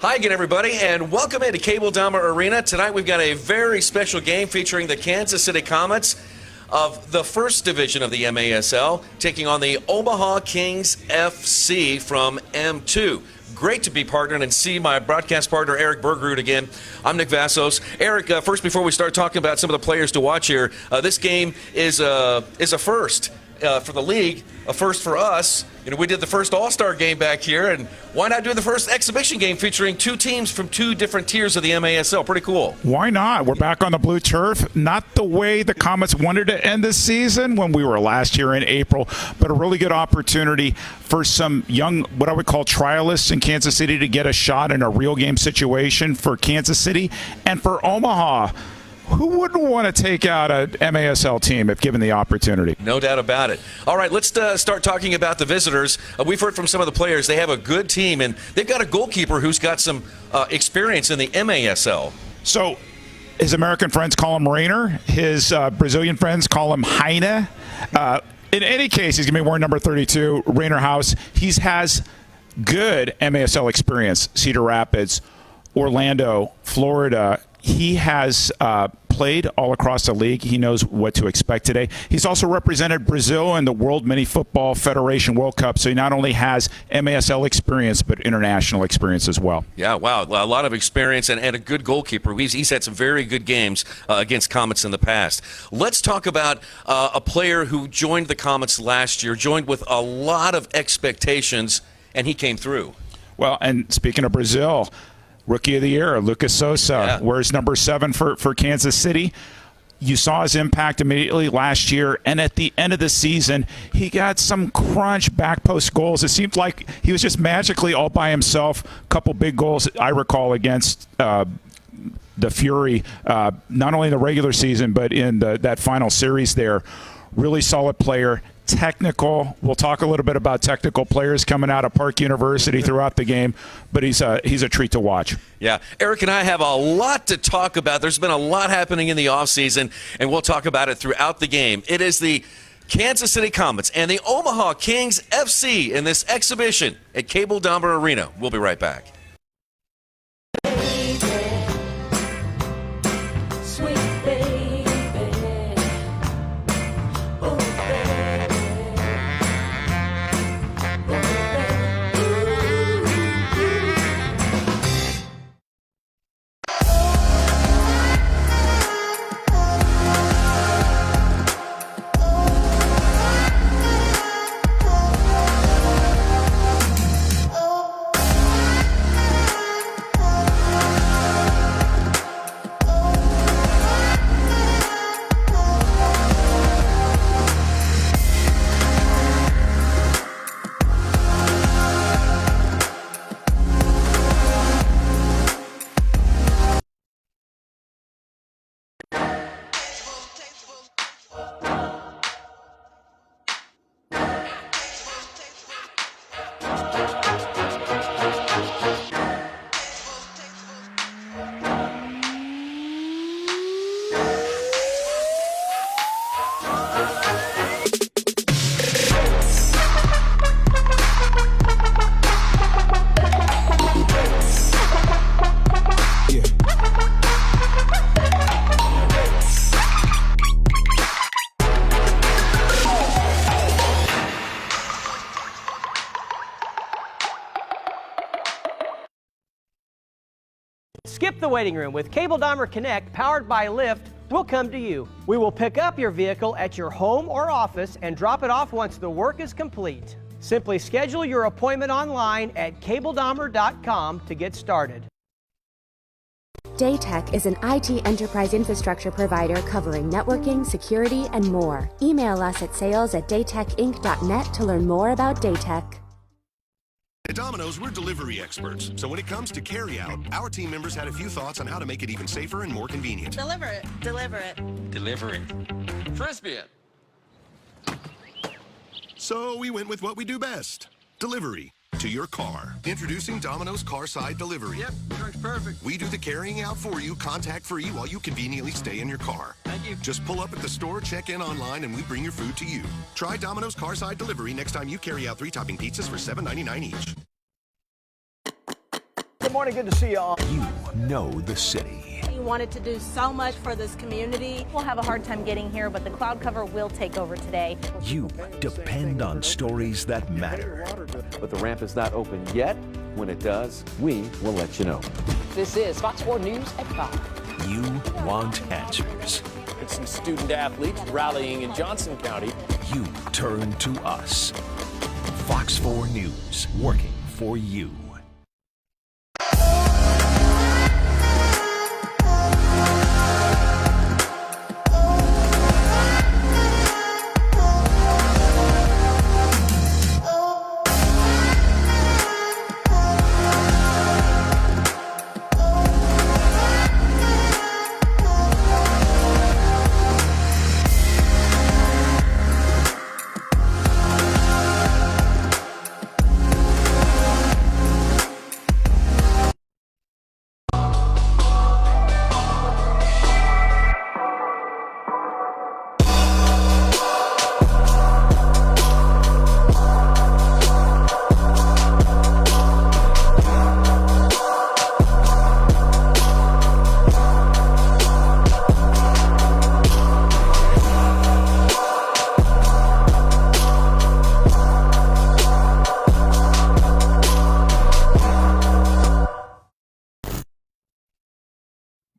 Hi again, everybody, and welcome into Cable Dahmer Arena. Tonight we've got a very special game featuring the Kansas City Comets of the first division of the MASL, taking on the Omaha Kings FC from M2. Great to be partnered and see my broadcast partner, Eric Bergerud, again. I'm Nick Vassos. Eric, first, before we start talking about some of the players to watch here, this game is a first for the league, a first for us. You know, we did the first All-Star game back here, and why not do the first exhibition game featuring two teams from two different tiers of the MASL? Pretty cool. Why not? We're back on the blue turf. Not the way the Comets wanted to end the season when we were last year in April, but a really good opportunity for some young, what I would call trialists in Kansas City to get a shot in a real game situation for Kansas City and for Omaha. Who wouldn't want to take out an MASL team if given the opportunity? No doubt about it. All right, let's start talking about the visitors. We've heard from some of the players. They have a good team, and they've got a goalkeeper who's got some experience in the MASL. So his American friends call him Rainer. His Brazilian friends call him Heine. In any case, he's going to be wearing number 32, Rainer House. He has good MASL experience, Cedar Rapids, Orlando, Florida. He has played all across the league. He knows what to expect today. He's also represented Brazil in the World Mini Football Federation World Cup, so he not only has MASL experience, but international experience as well. Yeah, wow, a lot of experience and a good goalkeeper. He's had some very good games against Comets in the past. Let's talk about a player who joined the Comets last year, joined with a lot of expectations, and he came through. Well, and speaking of Brazil, Rookie of the Year, Lucas Sosa, wears number 7 for Kansas City. You saw his impact immediately last year, and at the end of the season, he got some crunch back post goals. It seemed like he was just magically all by himself. A couple big goals, I recall, against the Fury, not only in the regular season, but in that final series there. Really solid player. Technical. We'll talk a little bit about technical players coming out of Park University throughout the game, but he's a treat to watch. Yeah, Eric and I have a lot to talk about. There's been a lot happening in the offseason, and we'll talk about it throughout the game. It is the Kansas City Comets and the Omaha Kings FC in this exhibition at Cable Dahmer Arena. We'll be right back. Skip the waiting room. With Cable Dahmer Connect, powered by Lyft, we'll come to you. We will pick up your vehicle at your home or office and drop it off once the work is complete. Simply schedule your appointment online at cabledahmer.com to get started. Daytech is an IT enterprise infrastructure provider covering networking, security, and more. Email us at sales@daytechinc.net to learn more about Daytech. At Domino's, we're delivery experts. So when it comes to carry-out, our team members had a few thoughts on how to make it even safer and more convenient. Deliver it. Deliver it. Delivering. Frisbee it. So we went with what we do best. Delivery to your car. Introducing Domino's Carside Delivery. Yep, works perfect. We do the carrying out for you, contact-free, while you conveniently stay in your car. Thank you. Just pull up at the store, check in online, and we bring your food to you. Try Domino's Carside Delivery next time you carry out 3 topping pizzas for $7.99 each. The good morning. Good to see you all. You know the city. We wanted to do so much for this community. We'll have a hard time getting here, but the cloud cover will take over today. You depend on stories that matter. But the ramp is not open yet. When it does, we will let you know. This is Fox 4 News at 5. You want answers. It's some student athletes rallying in Johnson County. You turn to us. Fox 4 News, working for you.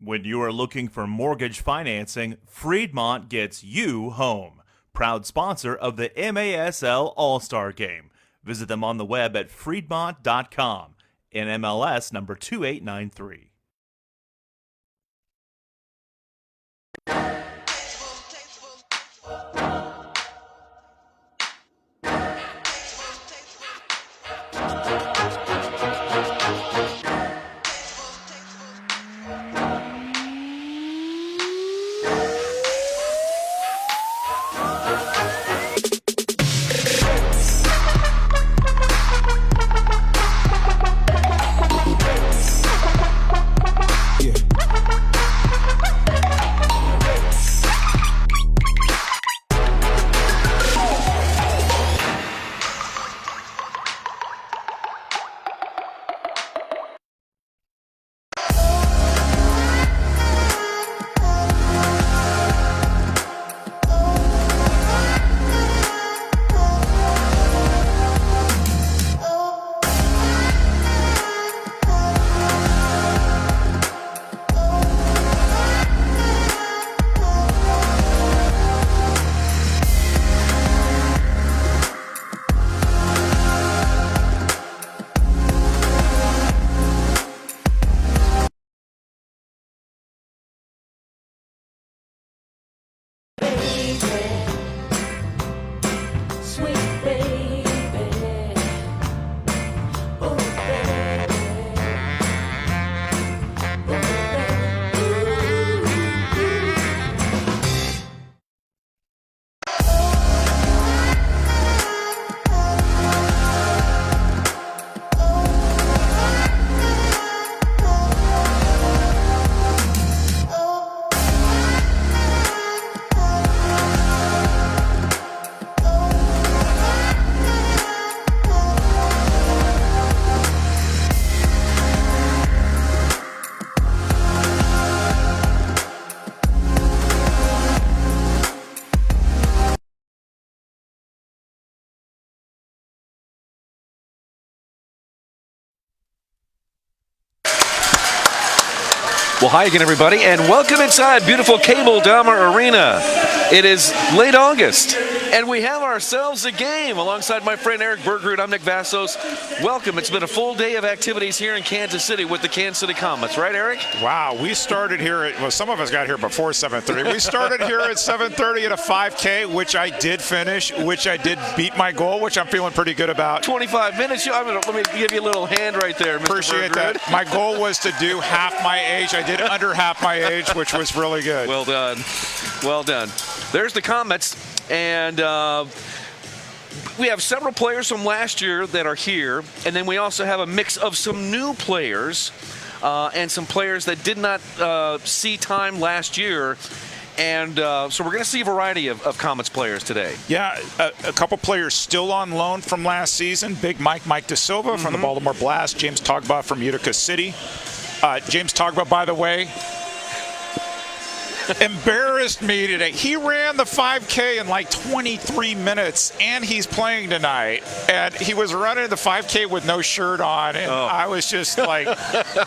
When you are looking for mortgage financing, Freedmont gets you home. Proud sponsor of the MASL All-Star Game. Visit them on the web at freedmont.com. NMLS number 2893. Well, hi again, everybody, and welcome inside beautiful Cable Dahmer Arena. It is late August, and we have ourselves a game alongside my friend Eric Bergerud. I'm Nick Vassos. Welcome. It's been a full day of activities here in Kansas City with the Kansas City Comets, right, Eric? Wow, we started here at, well, some of us got here before 7:30. We started here at 7:30 at a 5K, which I did finish, which I did beat my goal, which I'm feeling pretty good about. 25 minutes. Let me give you a little hand right there, Mr. Appreciate Bergerud. that. My goal was to do half my age. I did under half my age, which was really good. Well done. Well done. There's the Comets, and we have several players from last year that are here, and then we also have a mix of some new players and some players that did not see time last year. And so we're going to see a variety of Comets players today. Yeah, a couple players still on loan from last season. Big Mike DeSilva from the Baltimore Blast. James Togba from Utica City. James Togba, by the way, embarrassed me today. He ran the 5K in like 23 minutes, and he's playing tonight. And he was running the 5K with no shirt on, and I was just like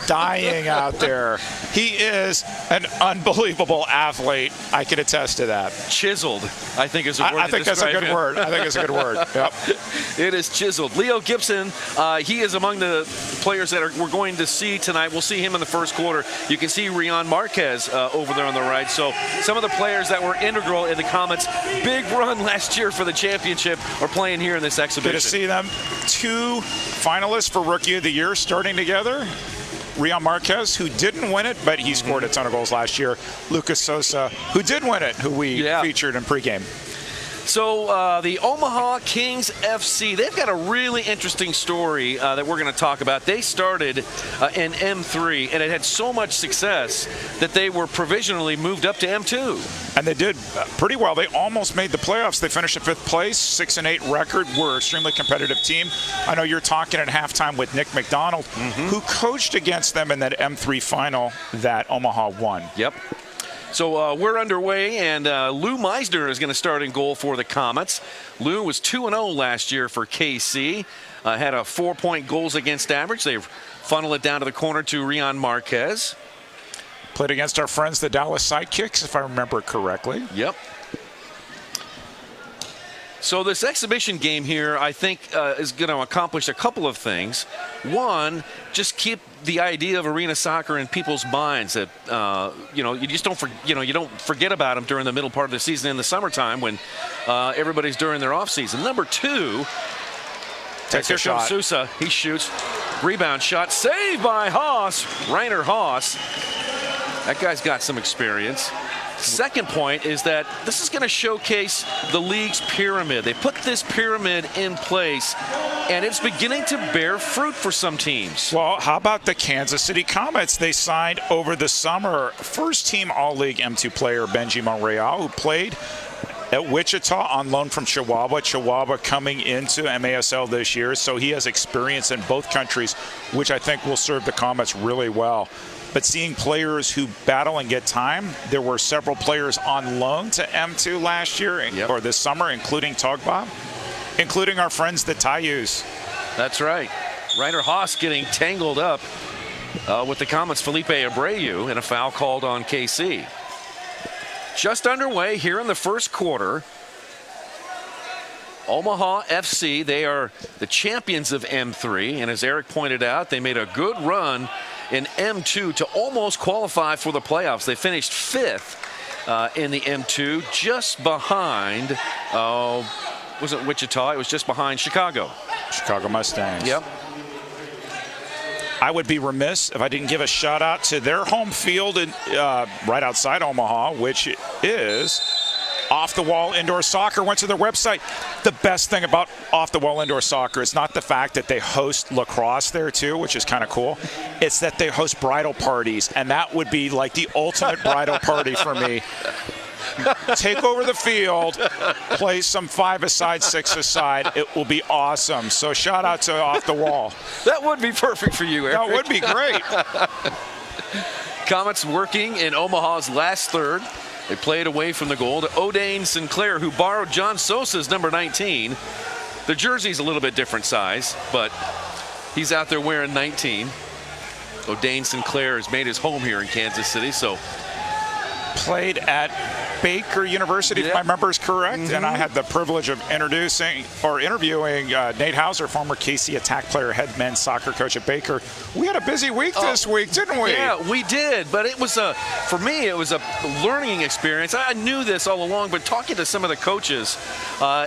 dying out there. He is an unbelievable athlete. I can attest to that. Chiseled, I think is a word. I think that's a good word. I think it's a good word. Yep. It is chiseled. Leo Gibson, he is among the players that we're going to see tonight. We'll see him in the first quarter. You can see Rion Marquez over there on the right. So some of the players that were integral in the Comets' big run last year for the championship are playing here in this exhibition. Good to see them. 2 finalists for Rookie of the Year starting together. Rion Marquez, who didn't win it, but he scored a ton of goals last year. Lucas Sosa, who did win it, who we featured in pregame. So the Omaha Kings FC, they've got a really interesting story that we're going to talk about. They started in M3, and it had so much success that they were provisionally moved up to M2. And they did pretty well. They almost made the playoffs. They finished in 5th place, 6-8 record. We're an extremely competitive team. I know you're talking at halftime with Nick McDonald, who coached against them in that M3 final that Omaha won. Yep. So we're underway, and Lou Meisner is going to start in goal for the Comets. Lou was 2-0 last year for KC, had a 4-point goals against average. They've funneled it down to the corner to Rion Marquez. Played against our friends, the Dallas Sidekicks, if I remember correctly. Yep. So this exhibition game here, I think, is going to accomplish a couple of things. One, just keep the idea of arena soccer in people's minds that you just don't you don't forget about them during the middle part of the season in the summertime when everybody's during their off season. Number 2, takes here a shot. comes Sousa. He shoots, rebound shot, saved by Haas, Rainer Haas. That guy's got some experience. Second point is that this is going to showcase the league's pyramid. They put this pyramid in place, and it's beginning to bear fruit for some teams. Well, how about the Kansas City Comets? They signed over the summer first-team All-League M2 player Benji Monreal, who played at Wichita on loan from Chihuahua. Chihuahua coming into MASL this year, so he has experience in both countries, which I think will serve the Comets really well. But seeing players who battle and get time, there were several players on loan to M2 last year or this summer, including Togba, including our friends the Tayus. That's right. Rainer Haas getting tangled up with the Comets' Felipe Abreu and a foul called on KC. Just underway here in the first quarter. Omaha FC, they are the champions of M3, and as Eric pointed out, they made a good run in M2 to almost qualify for the playoffs. They finished 5th in the M2, just behind, wasn't Wichita, it was just behind Chicago. Chicago Mustangs. Yep. I would be remiss if I didn't give a shout out to their home field in, right outside Omaha, which is Off the Wall Indoor Soccer. Went to their website. The best thing about Off the Wall Indoor Soccer is not the fact that they host lacrosse there too, which is kind of cool. It's that they host bridal parties, and that would be like the ultimate bridal party for me. Take over the field, play some 5-a-side, 6-a-side. It will be awesome. So shout out to Off the Wall. That would be perfect for you, Eric. That would be great. Comets working in Omaha's last third. They played away from the goal to O'Dane Sinclair, who borrowed John Sosa's number 19. The jersey's a little bit different size, but he's out there wearing 19. O'Dane Sinclair has made his home here in Kansas City, so. Played at Baker University, if my memory is correct, and I had the privilege of interviewing Nate Hauser, former KC attack player, head men's soccer coach at Baker. We had a busy week this week, didn't we? Yeah, we did, but it was for me, it was a learning experience. I knew this all along, but talking to some of the coaches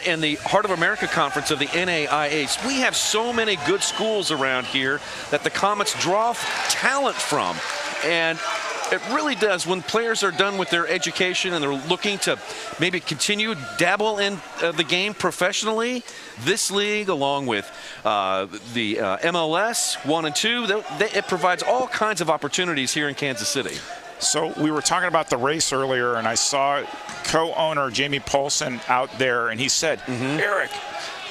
in the Heart of America conference of the NAIH, we have so many good schools around here that the Comets draw talent from, and it really does. When players are done with their education and they're looking to maybe continue dabble in the game professionally, this league, along with the MLS 1 and 2, it provides all kinds of opportunities here in Kansas City. So we were talking about the race earlier, and I saw co-owner Jamie Paulson out there, and he said, Eric,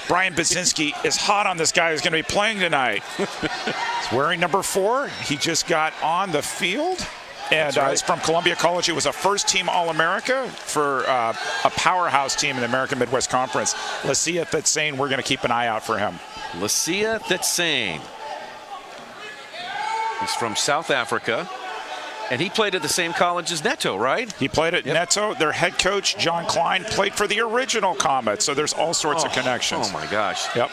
Brian Basinski is hot on this guy who's going to be playing tonight. He's wearing number 4. He just got on the field. And he's from Columbia College. He was a first-team All-America for a powerhouse team in the American Midwest Conference. Lasia Thitsane, we're going to keep an eye out for him. Lasia Thitsane. He's from South Africa. And he played at the same college as Neto, right? He played at Neto. Their head coach, John Klein, played for the original Comets. So there's all sorts of connections. Oh, my gosh. Yep.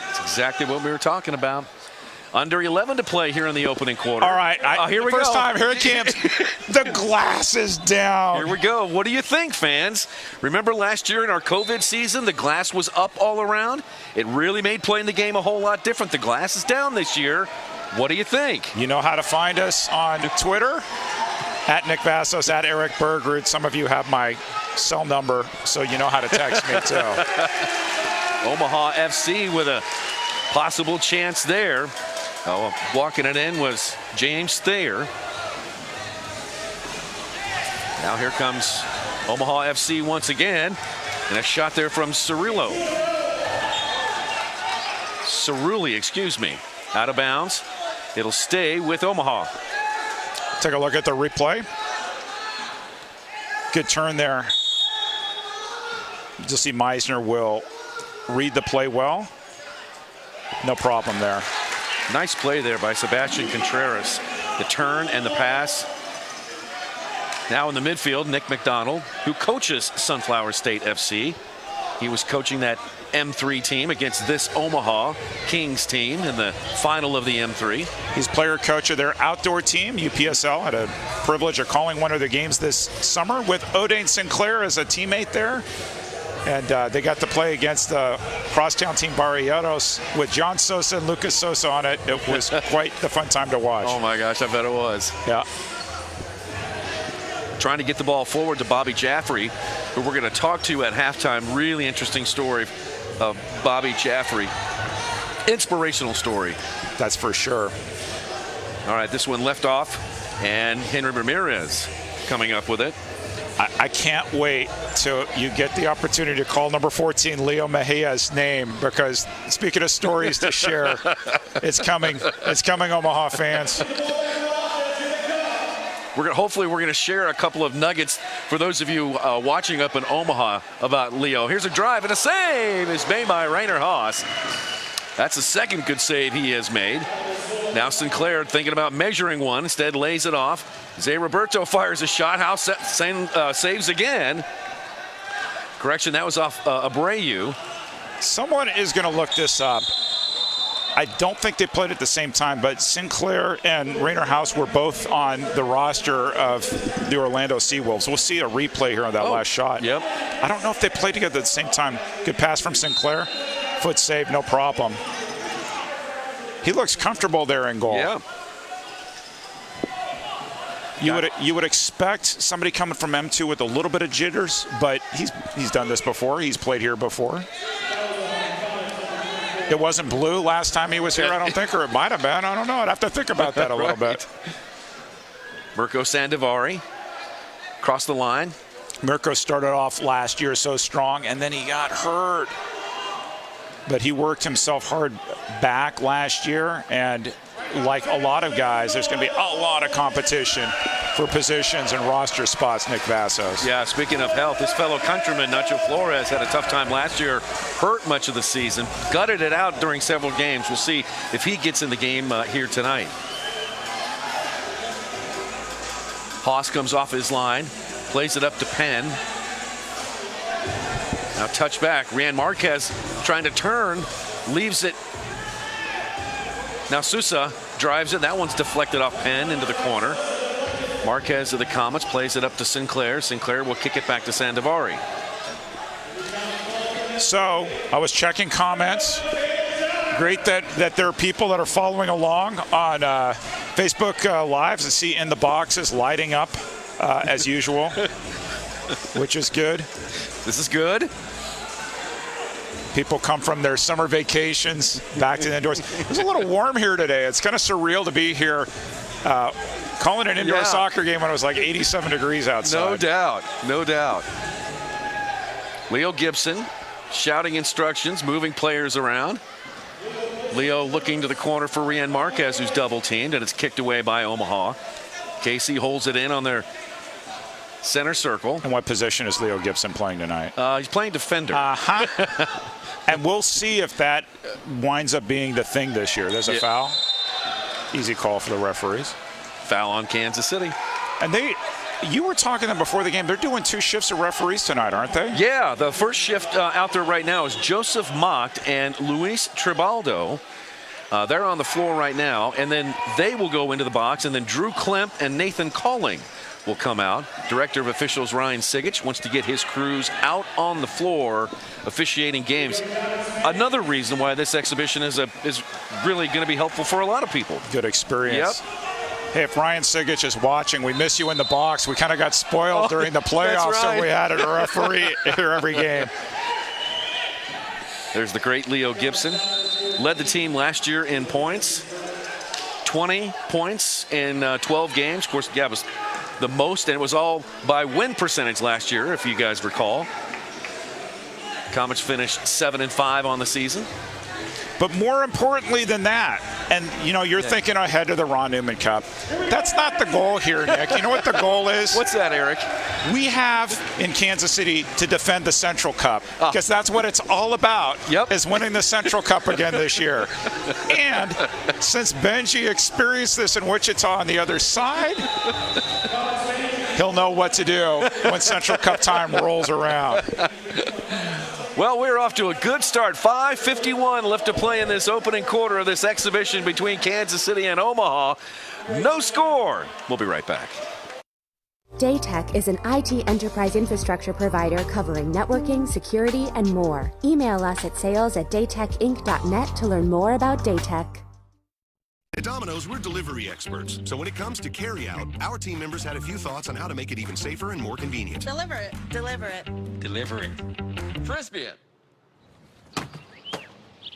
That's exactly what we were talking about. Under 11 to play here in the opening quarter. All right. Here we First go. time, here it comes. The glass is down. Here we go. What do you think, fans? Remember last year in our COVID season, the glass was up all around? It really made playing the game a whole lot different. The glass is down this year. What do you think? You know how to find us on Twitter, at Nick Vassos, at Eric Bergerud. Some of you have my cell number, so you know how to text me, too. Omaha FC with a possible chance there. Walking it in was James Thayer. Now here comes Omaha FC once again. And a shot there from Cerulli, excuse me. Out of bounds. It'll stay with Omaha. Take a look at the replay. Good turn there. You'll see Meisner will read the play well. No problem there. Nice play there by Sebastian Contreras. The turn and the pass. Now in the midfield, Nick McDonald, who coaches Sunflower State FC. He was coaching that M3 team against this Omaha Kings team in the final of the M3. He's player coach of their outdoor team, UPSL. Had a privilege of calling one of the games this summer with O'Dane Sinclair as a teammate there. And they got to play against the crosstown team Barrieros with John Sosa and Lucas Sosa on it. It was quite the fun time to watch. Oh my gosh, I bet it was. Yeah. Trying to get the ball forward to Bobby Jaffrey, who we're going to talk to at halftime. Really interesting story of Bobby Jaffrey. Inspirational story. That's for sure. All right, this one left off, and Henry Ramirez coming up with it. I can't wait till you get the opportunity to call number 14 Leo Mejia's name, because speaking of stories to share, it's coming. It's coming, Omaha fans. Hopefully we're going to share a couple of nuggets for those of you watching up in Omaha about Leo. Here's a drive and a save is made by Rainer Haas. That's the second good save he has made. Now Sinclair thinking about measuring one, instead lays it off. Zay Roberto fires a shot. House saves again. Correction, that was off Abreu. Someone is going to look this up. I don't think they played at the same time, but Sinclair and Rainer House were both on the roster of the Orlando Seawolves. We'll see a replay here on that last shot. Yep. I don't know if they played together at the same time. Good pass from Sinclair. Foot save, no problem. He looks comfortable there in goal. Yeah. You would expect somebody coming from M2 with a little bit of jitters, but he's done this before. He's played here before. It wasn't blue last time he was here, I don't think, or it might have been. I don't know. I'd have to think about that a little bit. Mirko Sandivari across the line. Mirko started off last year so strong, and then he got hurt. But he worked himself hard back last year, and like a lot of guys, there's going to be a lot of competition for positions and roster spots, Nick Vassos. Yeah, speaking of health, his fellow countryman, Nacho Flores, had a tough time last year, hurt much of the season, gutted it out during several games. We'll see if he gets in the game here tonight. Haas comes off his line, plays it up to Penn. Now touch back, Rian Marquez trying to turn, leaves it. Now Sousa drives it. That one's deflected off Penn into the corner. Marquez of the Comets plays it up to Sinclair. Sinclair will kick it back to Sandivari. So I was checking comments. Great that there are people that are following along on Facebook Lives and see in the boxes lighting up as usual, which is good. This is good. People come from their summer vacations back to the indoors. It's a little warm here today. It's kind of surreal to be here Calling an indoor soccer game when it was like 87 degrees outside. No doubt. No doubt. Leo Gibson shouting instructions, moving players around. Leo looking to the corner for Rian Marquez, who's double teamed, and it's kicked away by Omaha. KC holds it in on their center circle. And what position is Leo Gibson playing tonight? He's playing defender. And we'll see if that winds up being the thing this year. There's a foul. Easy call for the referees. Foul on Kansas City. And you were talking to them before the game. They're doing 2 shifts of referees tonight, aren't they? Yeah, the first shift out there right now is Joseph Mocht and Luis Tribaldo. They're on the floor right now, and then they will go into the box, and then Drew Klemp and Nathan Calling will come out. Director of Officials Ryan Sigich wants to get his crews out on the floor officiating games. Another reason why this exhibition is really going to be helpful for a lot of people. Good experience. Yep. Hey, if Ryan Sigich is watching, we miss you in the box. We kind of got spoiled during the playoffs, right. So we had a referee here every game. There's the great Leo Gibson. Led the team last year in points. 20 points in 12 games. Of course, it was the most, and it was all by win percentage last year, if you guys recall. Comets finished 7-5 on the season. But more importantly than that, and you're thinking ahead to the Ron Newman Cup. That's not the goal here, Nick. You know what the goal is? What's that, Eric? We have in Kansas City to defend the Central Cup, because that's what it's all about, is winning the Central Cup again this year. And since Benji experienced this in Wichita on the other side, he'll know what to do when Central Cup time rolls around. Well, we're off to a good start. 5:51 left to play in this opening quarter of this exhibition between Kansas City and Omaha. No score. We'll be right back. Daytech is an IT enterprise infrastructure provider covering networking, security, and more. Email us at sales@daytechinc.net to learn more about Daytech. At Domino's, we're delivery experts. So when it comes to carry-out, our team members had a few thoughts on how to make it even safer and more convenient. Deliver it. Deliver it. Deliver it. Frisbee it.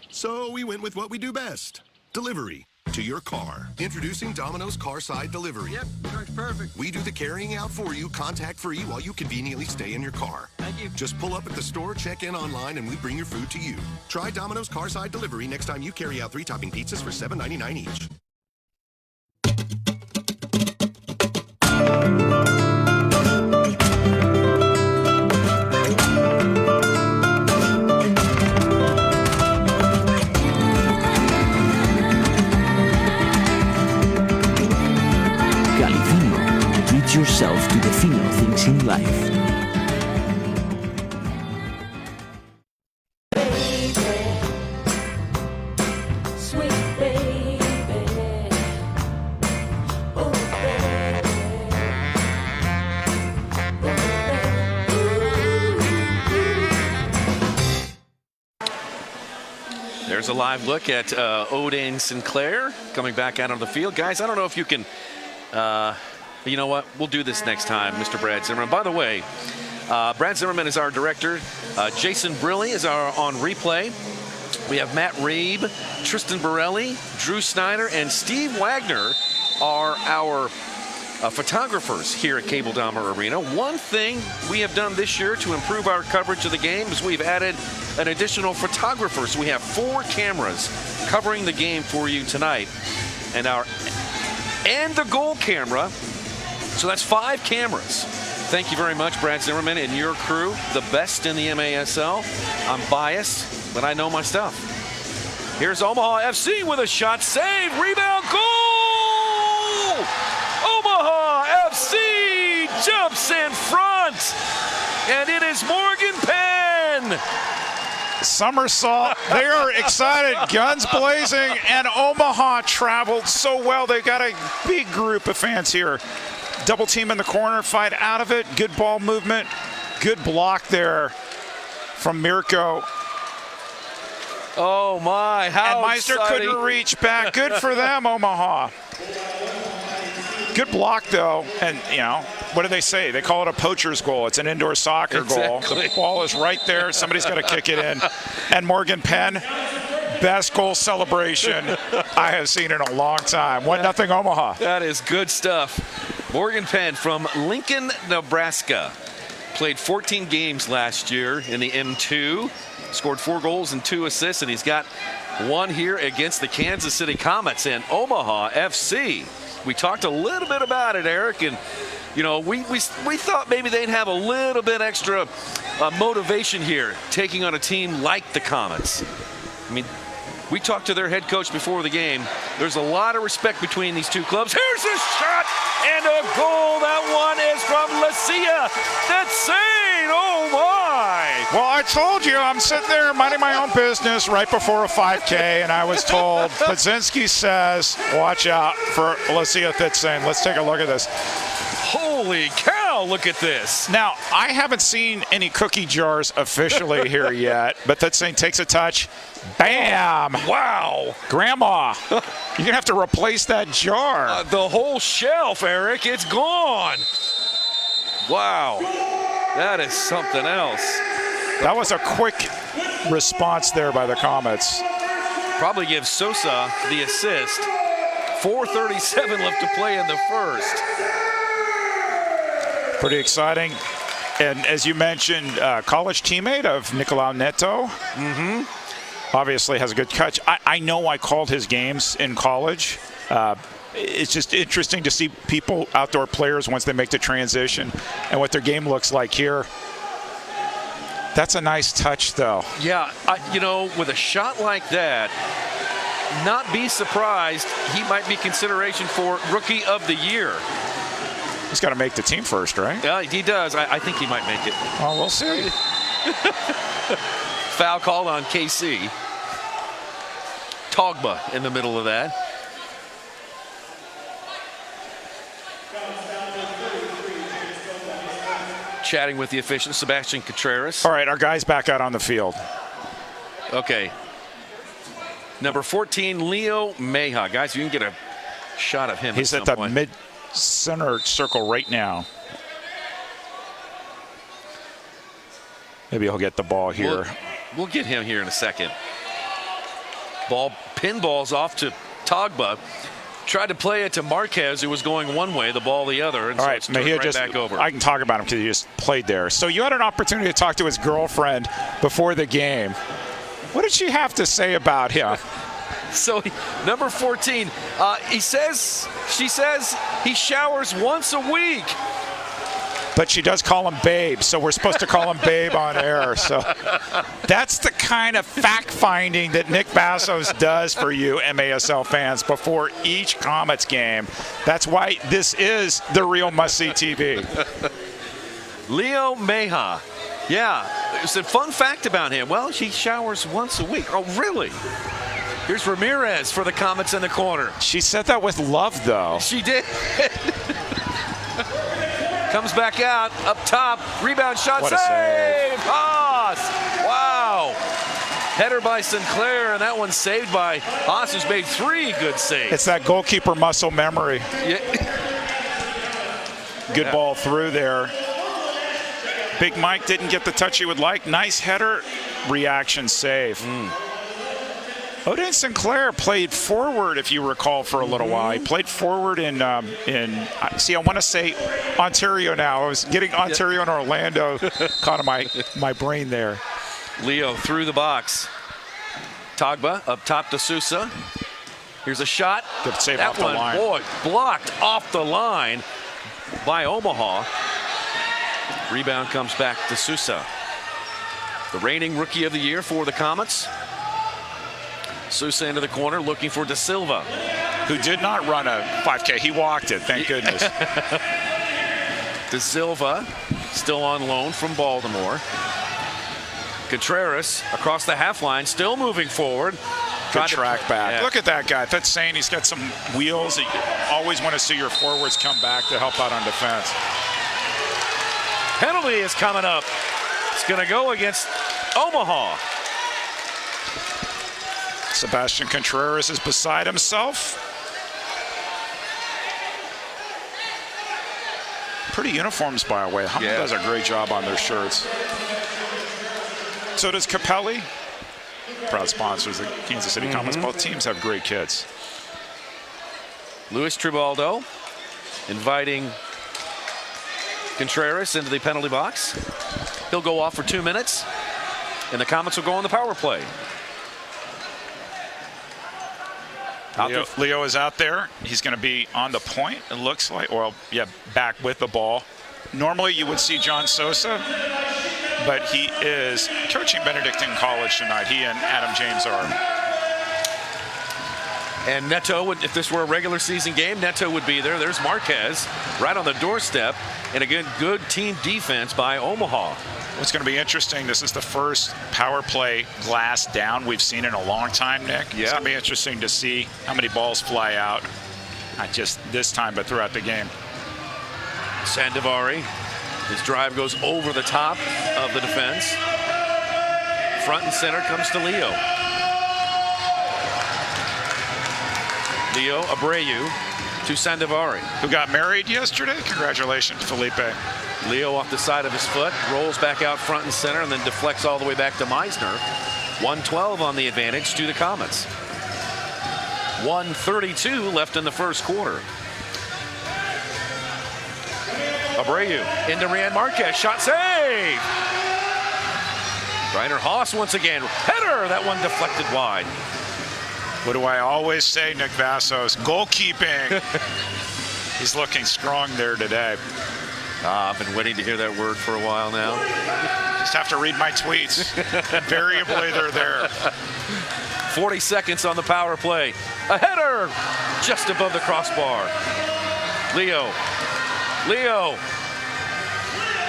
So we went with what we do best. Delivery to your car. Introducing Domino's Carside Delivery. Yep, works perfect. We do the carrying out for you, contact-free, while you conveniently stay in your car. Thank you. Just pull up at the store, check in online, and we bring your food to you. Try Domino's Carside Delivery next time you carry out 3-topping pizzas for $7.99 each. Treat yourself to the fino things in life. There's a live look at Odin Sinclair coming back out on the field. Guys, I don't know if you can, you know what? We'll do this next time, Mr. Brad Zimmerman. By the way, Brad Zimmerman is our director. Jason Briley is on replay. We have Matt Reeb, Tristan Borelli, Drew Snyder, and Steve Wagner are our photographers here at Cable Dahmer Arena. One thing we have done this year to improve our coverage of the game is we've added an additional photographer. So we have 4 cameras covering the game for you tonight. And the goal camera. So that's 5 cameras. Thank you very much, Brad Zimmerman and your crew. The best in the MASL. I'm biased, but I know my stuff. Here's Omaha FC with a shot, save, rebound, goal! Omaha FC jumps in front, and it is Morgan Penn. Somersault. They are excited, guns blazing, and Omaha traveled so well. They got a big group of fans here. Double team in the corner, fight out of it. Good ball movement. Good block there from Mirko. Oh my, how and Meister exciting. Couldn't reach back. Good for them, Omaha. Good block, though. And, you know, what do they say? They call it a poacher's goal. It's an indoor soccer goal. The ball is right there. Somebody's got to kick it in. And Morgan Penn, best goal celebration I have seen in a long time. 1-0 Omaha. That is good stuff. Morgan Penn from Lincoln, Nebraska. Played 14 games last year in the M2. Scored 4 goals and 2 assists, and he's got one here against the Kansas City Comets and Omaha FC. We talked a little bit about it, Eric, and you know, we thought maybe they'd have a little bit extra motivation here, taking on a team like the Comets. I mean, we talked to their head coach before the game. There's a lot of respect between these two clubs. Here's a shot and a goal. That one is from Lucia. That's insane. Oh, my. Well, I told you, I'm sitting there minding my own business right before a 5K, and I was told, Pazinski says, watch out for Lucia Thitsain. Let's take a look at this. Holy cow, look at this. Now, I haven't seen any cookie jars officially here yet, but Thitsain takes a touch. Bam! Wow. Grandma, you're going to have to replace that jar. The whole shelf, Eric, it's gone. Wow. That is something else. That was a quick response there by the Comets. Probably gives Sosa the assist. 4:37 left to play in the first. Pretty exciting. And as you mentioned, college teammate of Nicolau Neto. Obviously has a good catch. I know I called his games in college. It's just interesting to see people, outdoor players, once they make the transition and what their game looks like here. That's a nice touch, though. Yeah, you know, with a shot like that, not be surprised he might be consideration for Rookie of the Year. He's got to make the team first, right? Yeah, he does. I think he might make it. Oh, we'll see. Foul called on KC. Togba in the middle of that. Chatting with the official, Sebastian Contreras. All right, our guy's back out on the field. Okay. Number 14, Leo Meja. Guys, you can get a shot of him. He's at the mid-center circle right now. Maybe he'll get the ball here. We'll get him here in a second. Pinball's off to Togba. Tried to play it to Marquez, who was going one way, the ball the other, and all so right, it's turned right back over. I can talk about him because he just played there. So you had an opportunity to talk to his girlfriend before the game. What did she have to say about him? So number 14, she says he showers once a week. But she does call him Babe, so we're supposed to call him Babe on air. So that's the kind of fact-finding that Nick Bassos does for you MASL fans before each Comets game. That's why this is the real must-see TV. Leo Meja. Yeah, it's a fun fact about him. Well, she showers once a week. Oh, really? Here's Ramirez for the Comets in the corner. She said that with love, though. She did. Comes back out, up top, rebound shot, what a save. Haas! Wow! Header by Sinclair, and that one saved by Haas, who's made 3 good saves. It's that goalkeeper muscle memory. Yeah. Good ball through there. Big Mike didn't get the touch he would like. Nice header, reaction save. Odin Sinclair played forward, if you recall, for a little while. He played forward in see, I want to say Ontario now. I was getting Ontario and Orlando caught in my brain there. Leo through the box. Togba up top to Sousa. Here's a shot. Good save off the line. Boy, blocked off the line by Omaha. Rebound comes back to Sousa. The reigning Rookie of the Year for the Comets. Sousa into the corner looking for Da Silva, who did not run a 5K. He walked it, thank goodness. Da Silva still on loan from Baltimore. Contreras across the half line, still moving forward. Good track back. Yeah. Look at that guy. That's saying he's got some wheels. You always want to see your forwards come back to help out on defense. Penalty is coming up. It's going to go against Omaha. Sebastian Contreras is beside himself. Pretty uniforms, by the way. Hummel does a great job on their shirts. So does Capelli. proud sponsors of Kansas City Comets. Both teams have great kids. Luis Tribaldo inviting Contreras into the penalty box. He'll go off for 2 minutes, and the Comets will go on the power play. Leo is out there. He's going to be on the point, it looks like. Well, yeah, back with the ball. Normally you would see John Sosa, but he is coaching Benedictine College tonight. He and Adam James are. And Neto, if this were a regular season game, Neto would be there. There's Marquez right on the doorstep. And again, good team defense by Omaha. What's going to be interesting, this is the first power play glass down we've seen in a long time, Nick. Yeah. It's going to be interesting to see how many balls fly out, not just this time, but throughout the game. Sandovari, his drive goes over the top of the defense. Front and center comes to Leo. Leo Abreu to Sandovari. Who got married yesterday. Congratulations, Felipe. Leo off the side of his foot, rolls back out front and center, and then deflects all the way back to Meisner. 112 on the advantage to the Comets. 1:32 left in the first quarter. Abreu into Ryan Marquez. Shot save! Reiner Haas once again. Header! That one deflected wide. What do I always say, Nick Vassos? Goalkeeping. He's looking strong there today. I've been waiting to hear that word for a while now. Just have to read my tweets. Invariably, they're there. 40 seconds on the power play. A header just above the crossbar. Leo.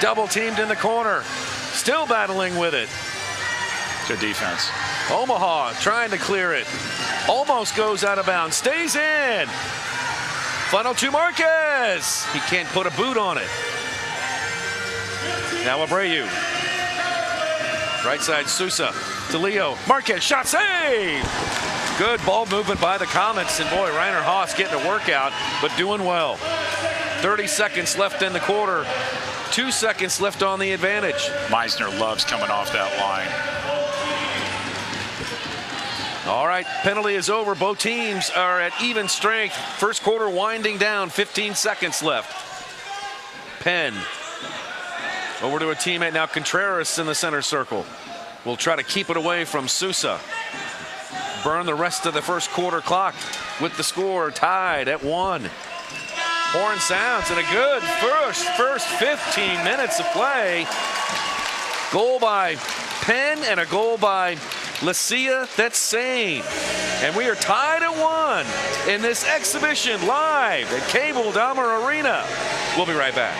Double teamed in the corner. Still battling with it. Good defense. Omaha trying to clear it. Almost goes out of bounds. Stays in. Funnel to Marquez. He can't put a boot on it. Now Abreu. Right side Sousa to Leo. Marquez shot save. Good ball movement by the Comets. And boy, Reiner Haas getting a workout, but doing well. 30 seconds left in the quarter. 2 seconds left on the advantage. Meisner loves coming off that line. All right, penalty is over. Both teams are at even strength. First quarter winding down, 15 seconds left. Penn over to a teammate now. Contreras in the center circle. Will try to keep it away from Sousa. Burn the rest of the first quarter clock with the score tied at 1. Horn sounds and a good first 15 minutes of play. Goal by Penn and a goal by Lucia, that's same. And we are tied at 1 in this exhibition live at Cable Dahmer Arena. We'll be right back.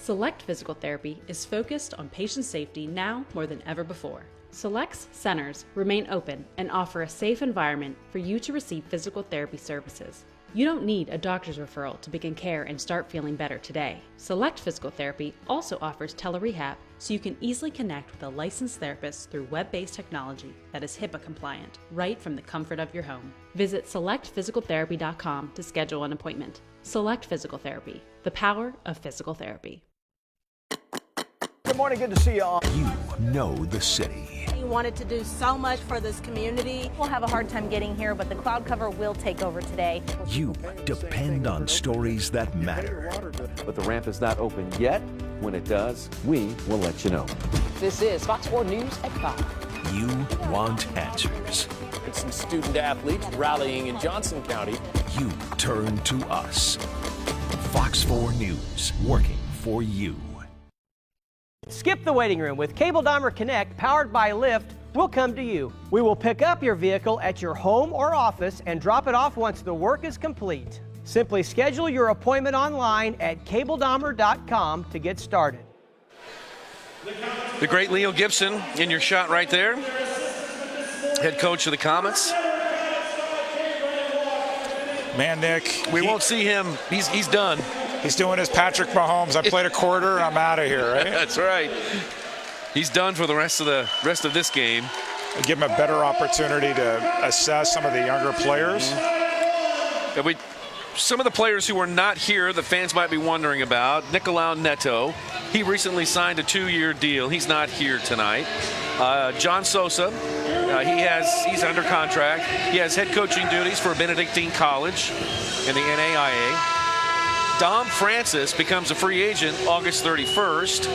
Select Physical Therapy is focused on patient safety now more than ever before. Select's centers remain open and offer a safe environment for you to receive physical therapy services. You don't need a doctor's referral to begin care and start feeling better today. Select Physical Therapy also offers telerehab, so you can easily connect with a licensed therapist through web-based technology that is HIPAA compliant, right from the comfort of your home. Visit selectphysicaltherapy.com to schedule an appointment. Select Physical Therapy, the power of physical therapy. Good morning, good to see you all. You know the city. We wanted to do so much for this community. We'll have a hard time getting here, but the cloud cover will take over today. You depend on stories that matter. But the ramp is not open yet. When it does, we will let you know. This is Fox 4 News at 5. You want answers. It's some student athletes rallying in Johnson County. You turn to us. Fox 4 News, working for you. Skip the waiting room. With Cable Dahmer Connect, powered by Lyft, we'll come to you. We will pick up your vehicle at your home or office and drop it off once the work is complete. Simply schedule your appointment online at cabledahmer.com to get started. The great Leo Gibson in your shot right there. Head coach of the Comets. Man, Nick, we won't see him. He's done. He's doing his Patrick Mahomes. I played a quarter and I'm out of here, right? That's right. He's done for the rest of this game. Give him a better opportunity to assess some of the younger players. Some of the players who are not here, the fans might be wondering about. Nicolau Neto, he recently signed a 2-year deal. He's not here tonight. John Sosa, he's under contract. He has head coaching duties for Benedictine College in the NAIA. Dom Francis becomes a free agent August 31st.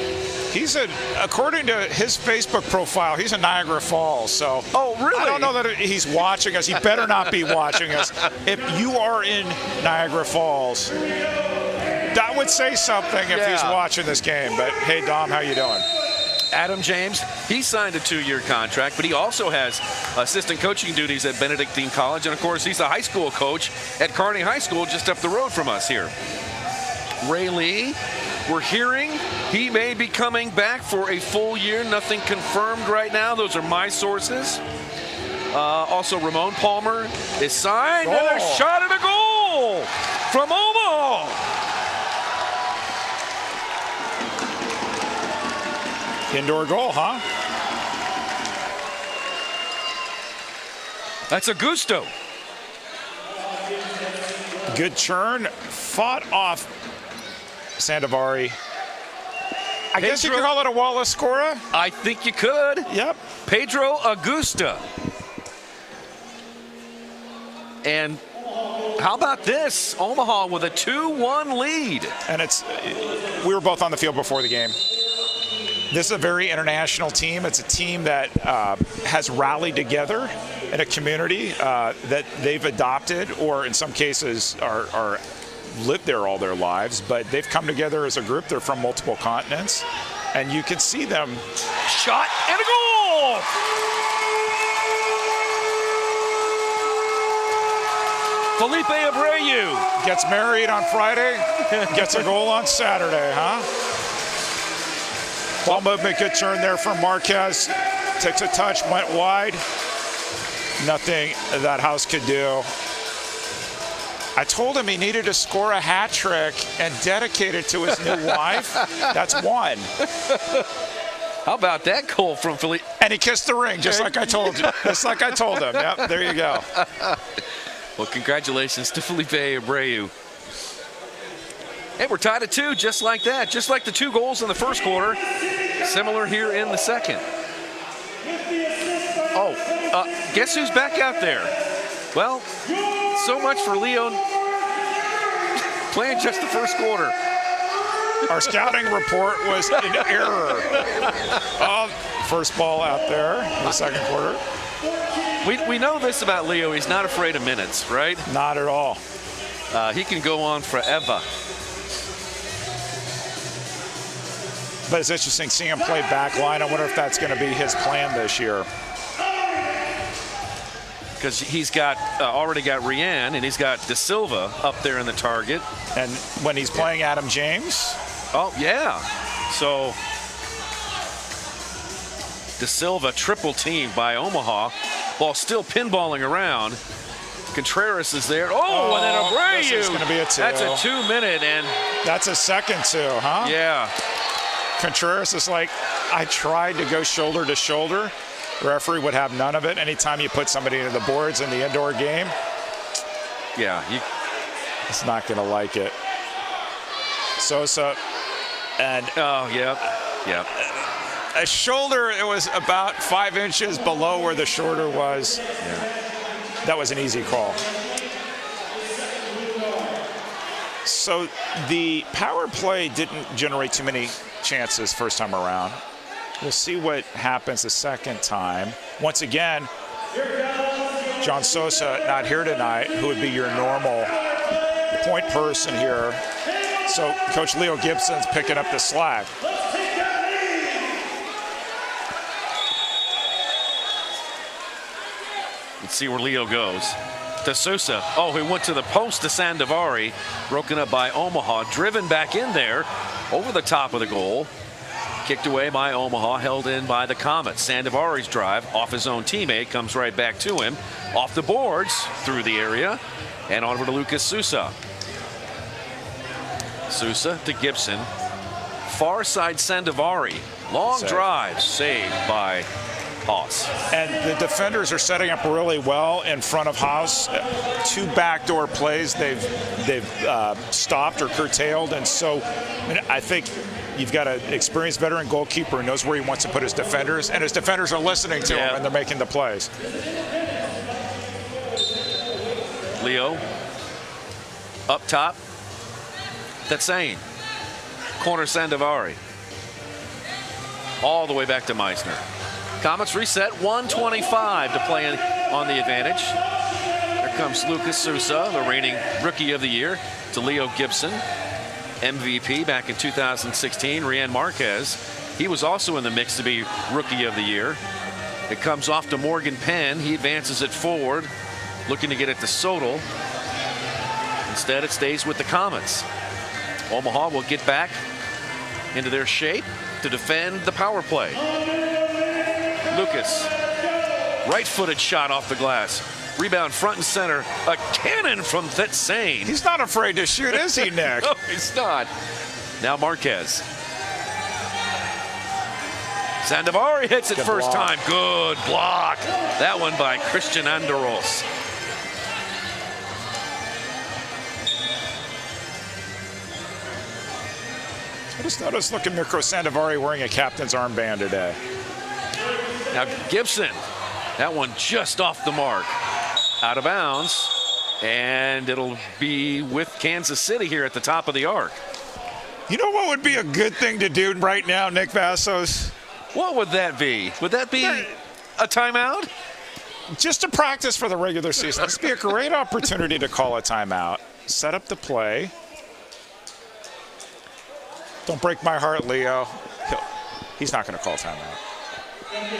According to his Facebook profile, he's in Niagara Falls. So, oh, really? I don't know that he's watching us. He better not be watching us. If you are in Niagara Falls, that would say something if he's watching this game. But hey, Dom, how you doing? Adam James, he signed a 2-year contract, but he also has assistant coaching duties at Benedictine College. And, of course, he's a high school coach at Kearney High School just up the road from us here. Ray Lee, we're hearing he may be coming back for a full year. Nothing confirmed right now. Those are my sources. Also, Ramon Palmer is signed. And a shot at a goal from Omaha. Indoor goal, huh? That's Augusto. Good churn. Fought off Sandovari. I guess you could call it a Wallace Scora. I think you could. Yep. Pedro Augusta. And how about this? Omaha with a 2-1 lead. And we were both on the field before the game. This is a very international team. It's a team that has rallied together in a community that they've adopted, or in some cases are lived there all their lives, but they've come together as a group. They're from multiple continents, and you can see them. Shot and a goal! Felipe Abreu gets married on Friday, gets a goal on Saturday, huh? Ball movement, good turn there from Marquez. Takes a touch, went wide. Nothing that House could do. I told him he needed to score a hat trick and dedicate it to his new wife. That's one. How about that goal from Felipe? And he kissed the ring, just like I told you. Just like I told him. Yep, there you go. Well, congratulations to Felipe Abreu. And we're tied at 2, just like that. Just like the 2 goals in the first quarter. Similar here in the second. Guess who's back out there? Well, so much for Leo playing just the first quarter. Our scouting report was in error. First ball out there in the second quarter. We know this about Leo. He's not afraid of minutes, right? Not at all. He can go on forever. But it's interesting seeing him play back line. I wonder if that's going to be his plan this year. Because he's got already got Rian, and he's got De Silva up there in the target. And when he's playing Adam James? Oh, yeah. So De Silva triple team by Omaha while still pinballing around. Contreras is there. Oh, and then Abreu. This is going to be a 2. That's a 2-minute, and that's a second 2, huh? Yeah. Contreras is like, I tried to go shoulder to shoulder. Referee would have none of it. Anytime you put somebody into the boards in the indoor game, it's not going to like it. Sosa and a shoulder. It was about 5 inches below where the shoulder was. Yeah. That was an easy call. So the power play didn't generate too many chances first time around. We'll see what happens the second time. Once again, John Sosa not here tonight, who would be your normal point person here. So Coach Leo Gibson's picking up the slack. Let's see where Leo goes. To Sosa. Oh, he went to the post to Sandovari. Broken up by Omaha. Driven back in there over the top of the goal. Kicked away by Omaha. Held in by the Comets. Sandovari's drive off his own teammate. Comes right back to him. Off the boards. Through the area. And over to Lucas Sousa. Sousa to Gibson. Far side Sandovari. Long drive. Saved by Haas. And the defenders are setting up really well in front of Haas. 2 backdoor plays they've stopped or curtailed, and so I think you've got an experienced veteran goalkeeper who knows where he wants to put his defenders, and his defenders are listening to him and they're making the plays. Leo up top. That's Sane. Corner Sandovari. All the way back to Meisner. Comets reset, 1:25 to play on the advantage. Here comes Lucas Sousa, the reigning Rookie of the Year, to Leo Gibson, MVP back in 2016. Rian Marquez, he was also in the mix to be Rookie of the Year. It comes off to Morgan Penn. He advances it forward, looking to get it to Sodal. Instead, it stays with the Comets. Omaha will get back into their shape to defend the power play. Lucas, right-footed shot off the glass. Rebound front and center. A cannon from Thetsane. He's not afraid to shoot, is he, Nick? No, he's not. Now Marquez. Sandovari hits it first time. Good block. That one by Christian Anderos. I just noticed, look at Mirko Sandovari wearing a captain's armband today. Now Gibson, that one just off the mark. Out of bounds, and it'll be with Kansas City here at the top of the arc. You know what would be a good thing to do right now, Nick Vassos? What would that be? Would that be a timeout? Just to practice for the regular season. This would be a great opportunity to call a timeout. Set up the play. Don't break my heart, Leo. He's not going to call timeout.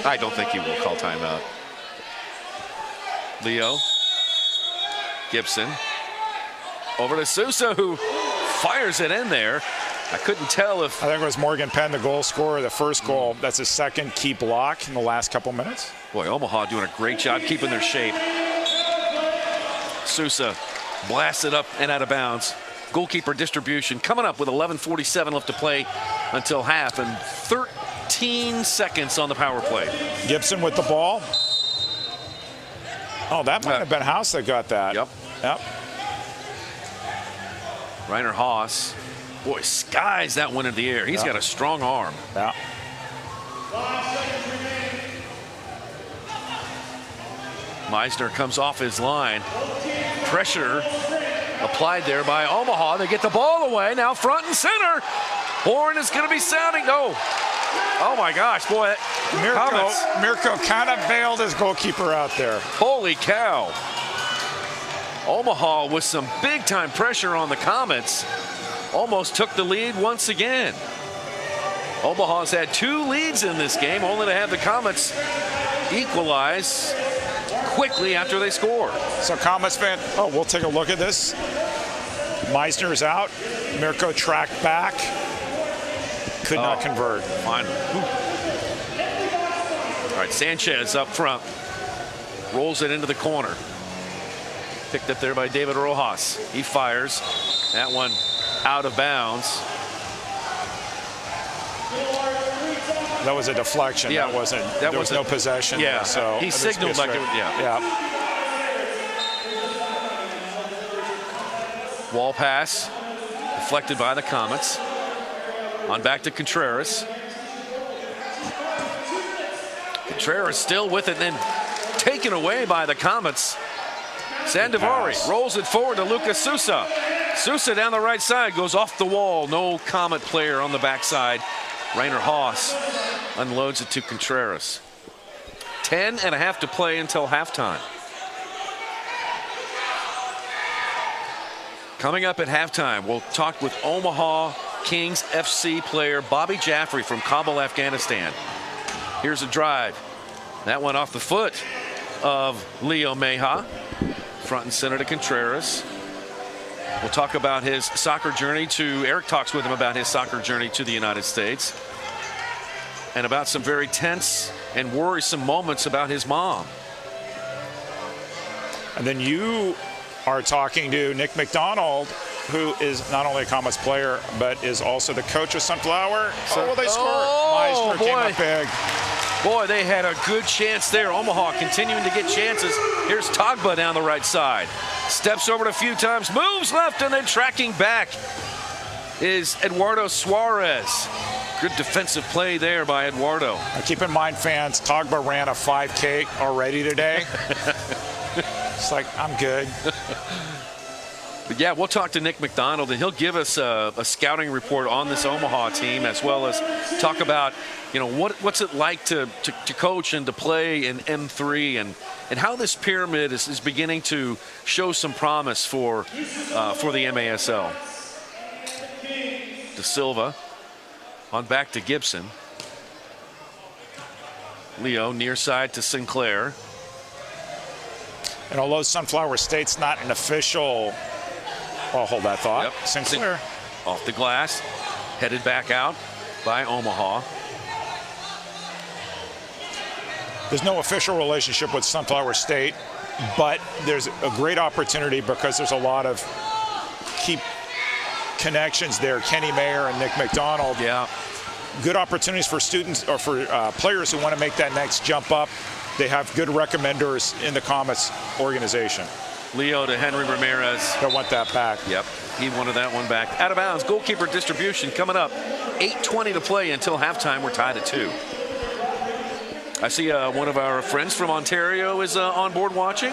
I don't think he will call timeout. Leo. Gibson. Over to Sousa, who fires it in there. I couldn't tell if... I think it was Morgan Penn, the goal scorer, the first goal. That's his second key block in the last couple minutes. Boy, Omaha doing a great job keeping their shape. Sousa blasted up and out of bounds. Goalkeeper distribution coming up with 11:47 left to play until half and 13 seconds on the power play. Gibson with the ball. Oh, that might have been Haas that got that. Yep. Reiner Haas. Boy, skies that one in the air. He's got a strong arm. Yeah. Meisner comes off his line. Pressure applied there by Omaha. They get the ball away. Now front and center. Horn is going to be sounding. Oh my gosh, boy. Mirko kind of bailed his goalkeeper out there. Holy cow. Omaha with some big time pressure on the Comets. Almost took the lead once again. Omaha's had 2 leads in this game, only to have the Comets equalize quickly after they score. So Comets fan, we'll take a look at this. Meisner's out. Mirko tracked back. Could not convert. Finally. All right, Sanchez up front. Rolls it into the corner. Picked up there by David Rojas. He fires. That one out of bounds. That was a deflection. Yeah, that wasn't. There was no possession. Yeah. There, so he signaled like it. Yeah. Wall pass deflected by the Comets. On back to Contreras. Contreras still with it, then taken away by the Comets. Sandovari rolls it forward to Lucas Sousa. Sousa down the right side, goes off the wall. No Comet player on the backside. Rainer Haas unloads it to Contreras. 10.5 to play until halftime. Coming up at halftime, we'll talk with Omaha Kings FC player Bobby Jaffrey from Kabul, Afghanistan. Here's a drive. That one off the foot of Leo Meja. Front and center to Contreras. We'll talk about his soccer journey Eric talks with him about his soccer journey to the United States. And about some very tense and worrisome moments about his mom. And then you are talking to Nick McDonald, who is not only a Comets player, but is also the coach of Sunflower. So will they score? Maestro came up big. Boy, they had a good chance there. Omaha continuing to get chances. Here's Togba down the right side. Steps over it a few times, moves left, and then tracking back is Eduardo Suarez. Good defensive play there by Eduardo. Now keep in mind, fans, Togba ran a 5K already today. It's like, I'm good. But yeah, we'll talk to Nick McDonald, and he'll give us a scouting report on this Omaha team, as well as talk about, what's it like to coach and to play in M3, and how this pyramid is beginning to show some promise for the MASL. De Silva on back to Gibson. Leo near side to Sinclair. And although Sunflower State's not an official, I'll hold that thought. Yep. Sinclair off the glass, headed back out by Omaha. There's no official relationship with Sunflower State, but there's a great opportunity because there's a lot of key connections there. Kenny Mayer and Nick McDonald. Yeah. Good opportunities for students or for players who want to make that next jump up. They have good recommenders in the Comets organization. Leo to Henry Ramirez. They'll want that back. Yep, he wanted that one back. Out of bounds, goalkeeper distribution coming up. 8:20 to play until halftime. We're tied at 2. I see one of our friends from Ontario is on board watching.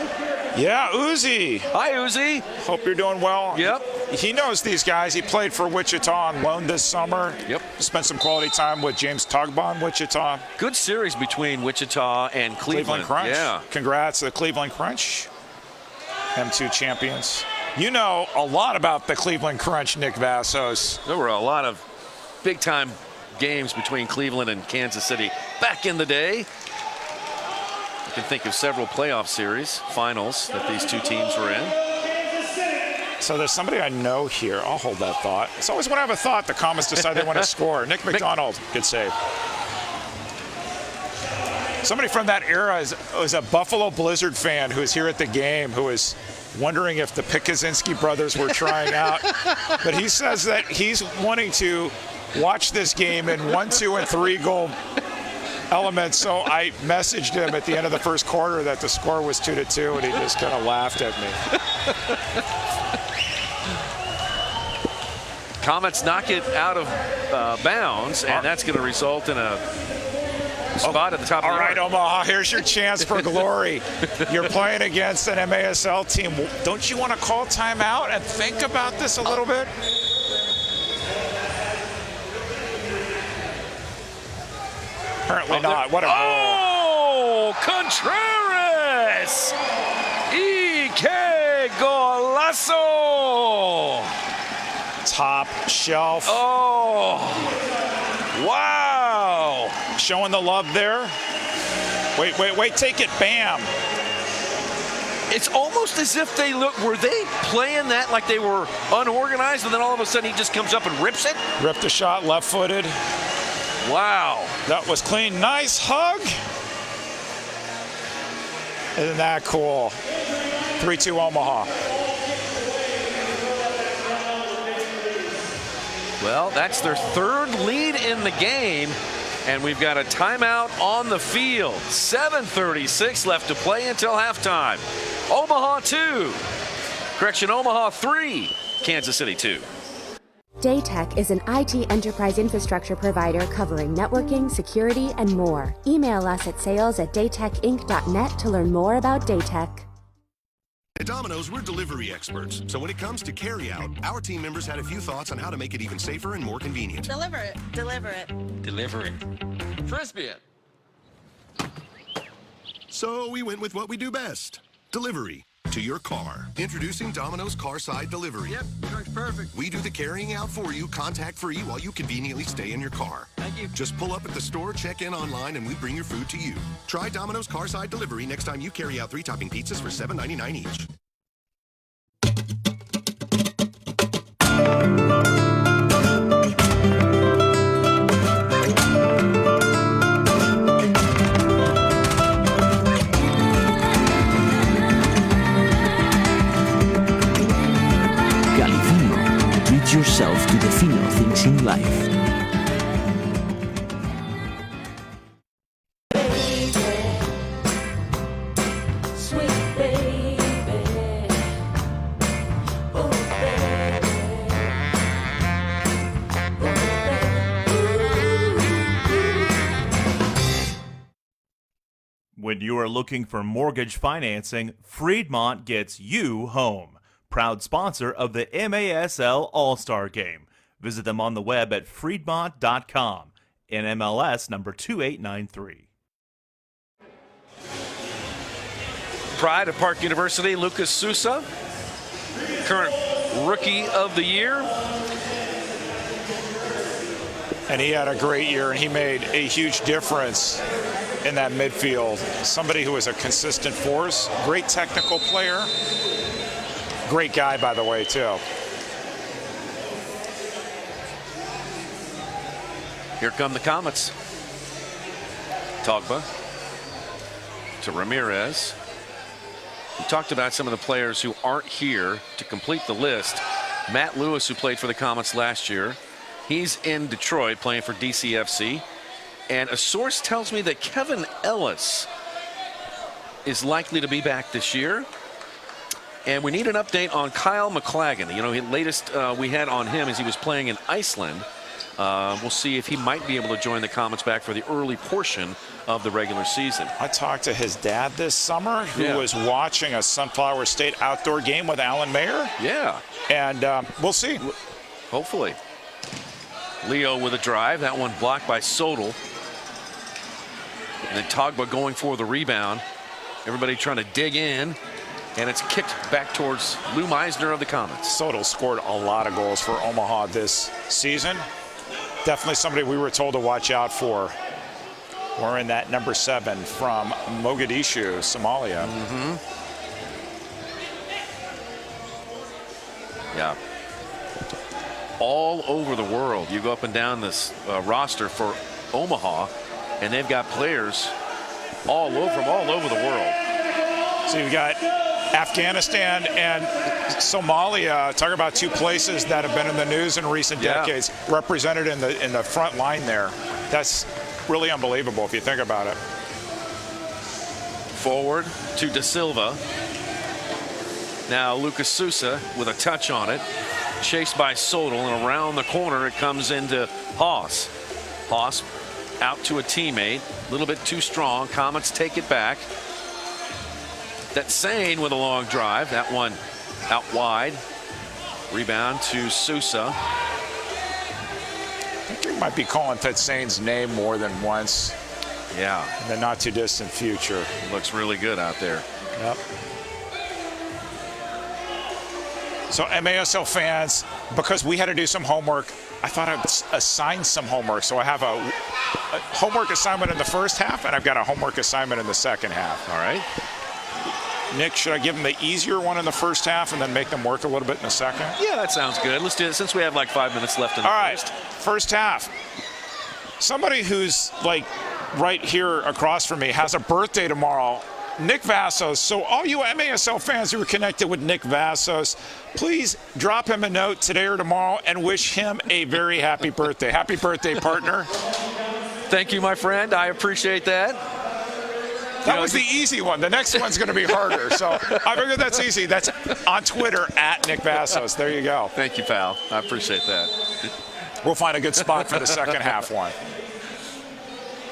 Yeah, Uzi. Hi, Uzi. Hope you're doing well. Yep. He knows these guys. He played for Wichita on loan this summer. Yep. Spent some quality time with James Togba in Wichita. Good series between Wichita and Cleveland. Crunch. Yeah. Congrats to the Cleveland Crunch. M2 champions. You know a lot about the Cleveland Crunch, Nick Vassos. There were a lot of big-time games between Cleveland and Kansas City back in the day. You can think of several playoff series, finals that these two teams were in. So there's somebody I know here. I'll hold that thought. It's always when I have a thought, the Comets decide they want to score. Nick McDonald, good save. Somebody from that era was a Buffalo Blizzard fan who was here at the game, who was wondering if the Pikuzinski brothers were trying out. But he says that he's wanting to watch this game in 1, 2, and 3 goal elements. So I messaged him at the end of the first quarter that the score was 2-2, and he just kind of laughed at me. Comets knock it out of bounds, and that's going to result in a spot at the top of the All right, Omaha, here's your chance for glory. You're playing against an MASL team. Don't you want to call timeout and think about this a little bit? Apparently not. What a goal. Oh, Contreras! Ike golazo! Top shelf. Oh, wow. Showing the love there. Wait, take it, bam. It's almost as if were they playing that like they were unorganized, and then all of a sudden he just comes up and rips it? Ripped a shot, left-footed. Wow. That was clean. Nice hug. Isn't that cool? 3-2 Omaha. Well, that's their third lead in the game, and we've got a timeout on the field. 7:36 left to play until halftime. Omaha 2. Omaha 3. Kansas City 2. Daytech is an IT enterprise infrastructure provider covering networking, security, and more. Email us at sales@daytechinc.net to learn more about Daytech. Domino's, we're delivery experts. So when it comes to carry-out, our team members had a few thoughts on how to make it even safer and more convenient. Deliver it. Deliver it. Delivering. Frisbee it. So we went with what we do best. Delivery to your car. Introducing Domino's Carside Delivery. Yep, works perfect. We do the carrying out for you, contact-free, while you conveniently stay in your car. Thank you. Just pull up at the store, check in online, and we bring your food to you. Try Domino's Carside Delivery next time you carry out 3-topping pizzas for $7.99 each. Treat yourself to the fino things in life. When you are looking for mortgage financing, Freedmont gets you home. Proud sponsor of the MASL All-Star Game. Visit them on the web at freedmont.com. NMLS number 2893. Pride of Park University, Lucas Sousa, current Rookie of the Year. And he had a great year, and he made a huge difference in that midfield. Somebody who is a consistent force, great technical player. Great guy, by the way, too. Here come the Comets. Togba to Ramirez. We talked about some of the players who aren't here to complete the list. Matt Lewis, who played for the Comets last year, he's in Detroit playing for DCFC. And a source tells me that Kevin Ellis is likely to be back this year. And we need an update on Kyle McLagan. You know, the latest we had on him is he was playing in Iceland. We'll see if he might be able to join the Comets back for the early portion of the regular season. I talked to his dad this summer, who was watching a Sunflower State outdoor game with Alan Mayer. Yeah. And we'll see. Hopefully. Leo with a drive. That one blocked by Sodal. And then Togba going for the rebound. Everybody trying to dig in. And it's kicked back towards Lou Meisner of the Comets. Sodal scored a lot of goals for Omaha this season. Definitely somebody we were told to watch out for. We're in that number 7 from Mogadishu, Somalia. Yeah. All over the world. You go up and down this roster for Omaha, and they've got players from all over the world. So you've got Afghanistan and Somalia. Talk about two places that have been in the news in recent decades, represented in the front line there. That's really unbelievable if you think about it. Forward to Da Silva. Now Lucas Sousa with a touch on it. Chased by Sodal, and around the corner it comes into Haas. Haas out to a teammate. A little bit too strong. Comets take it back. That's Sane with a long drive. That one out wide. Rebound to Sousa. I think you might be calling Fetsane's name more than once. Yeah. In the not too distant future. Looks really good out there. Yep. So MASL fans, because we had to do some homework, I thought I'd assign some homework. So I have a homework assignment in the first half, and I've got a homework assignment in the second half. All right. Nick, should I give them the easier one in the first half and then make them work a little bit in the second? Yeah, that sounds good. Let's do it since we have like 5 minutes left in the first. First half. Somebody who's like right here across from me has a birthday tomorrow. Nick Vassos. So all you MASL fans who are connected with Nick Vassos, please drop him a note today or tomorrow and wish him a very happy birthday. Happy birthday, partner. Thank you, my friend. I appreciate that. That was the easy one. The next one's going to be harder. So I figured that's easy. That's on Twitter at Nick Vassos. There you go. Thank you, pal. I appreciate that. We'll find a good spot for the second half one.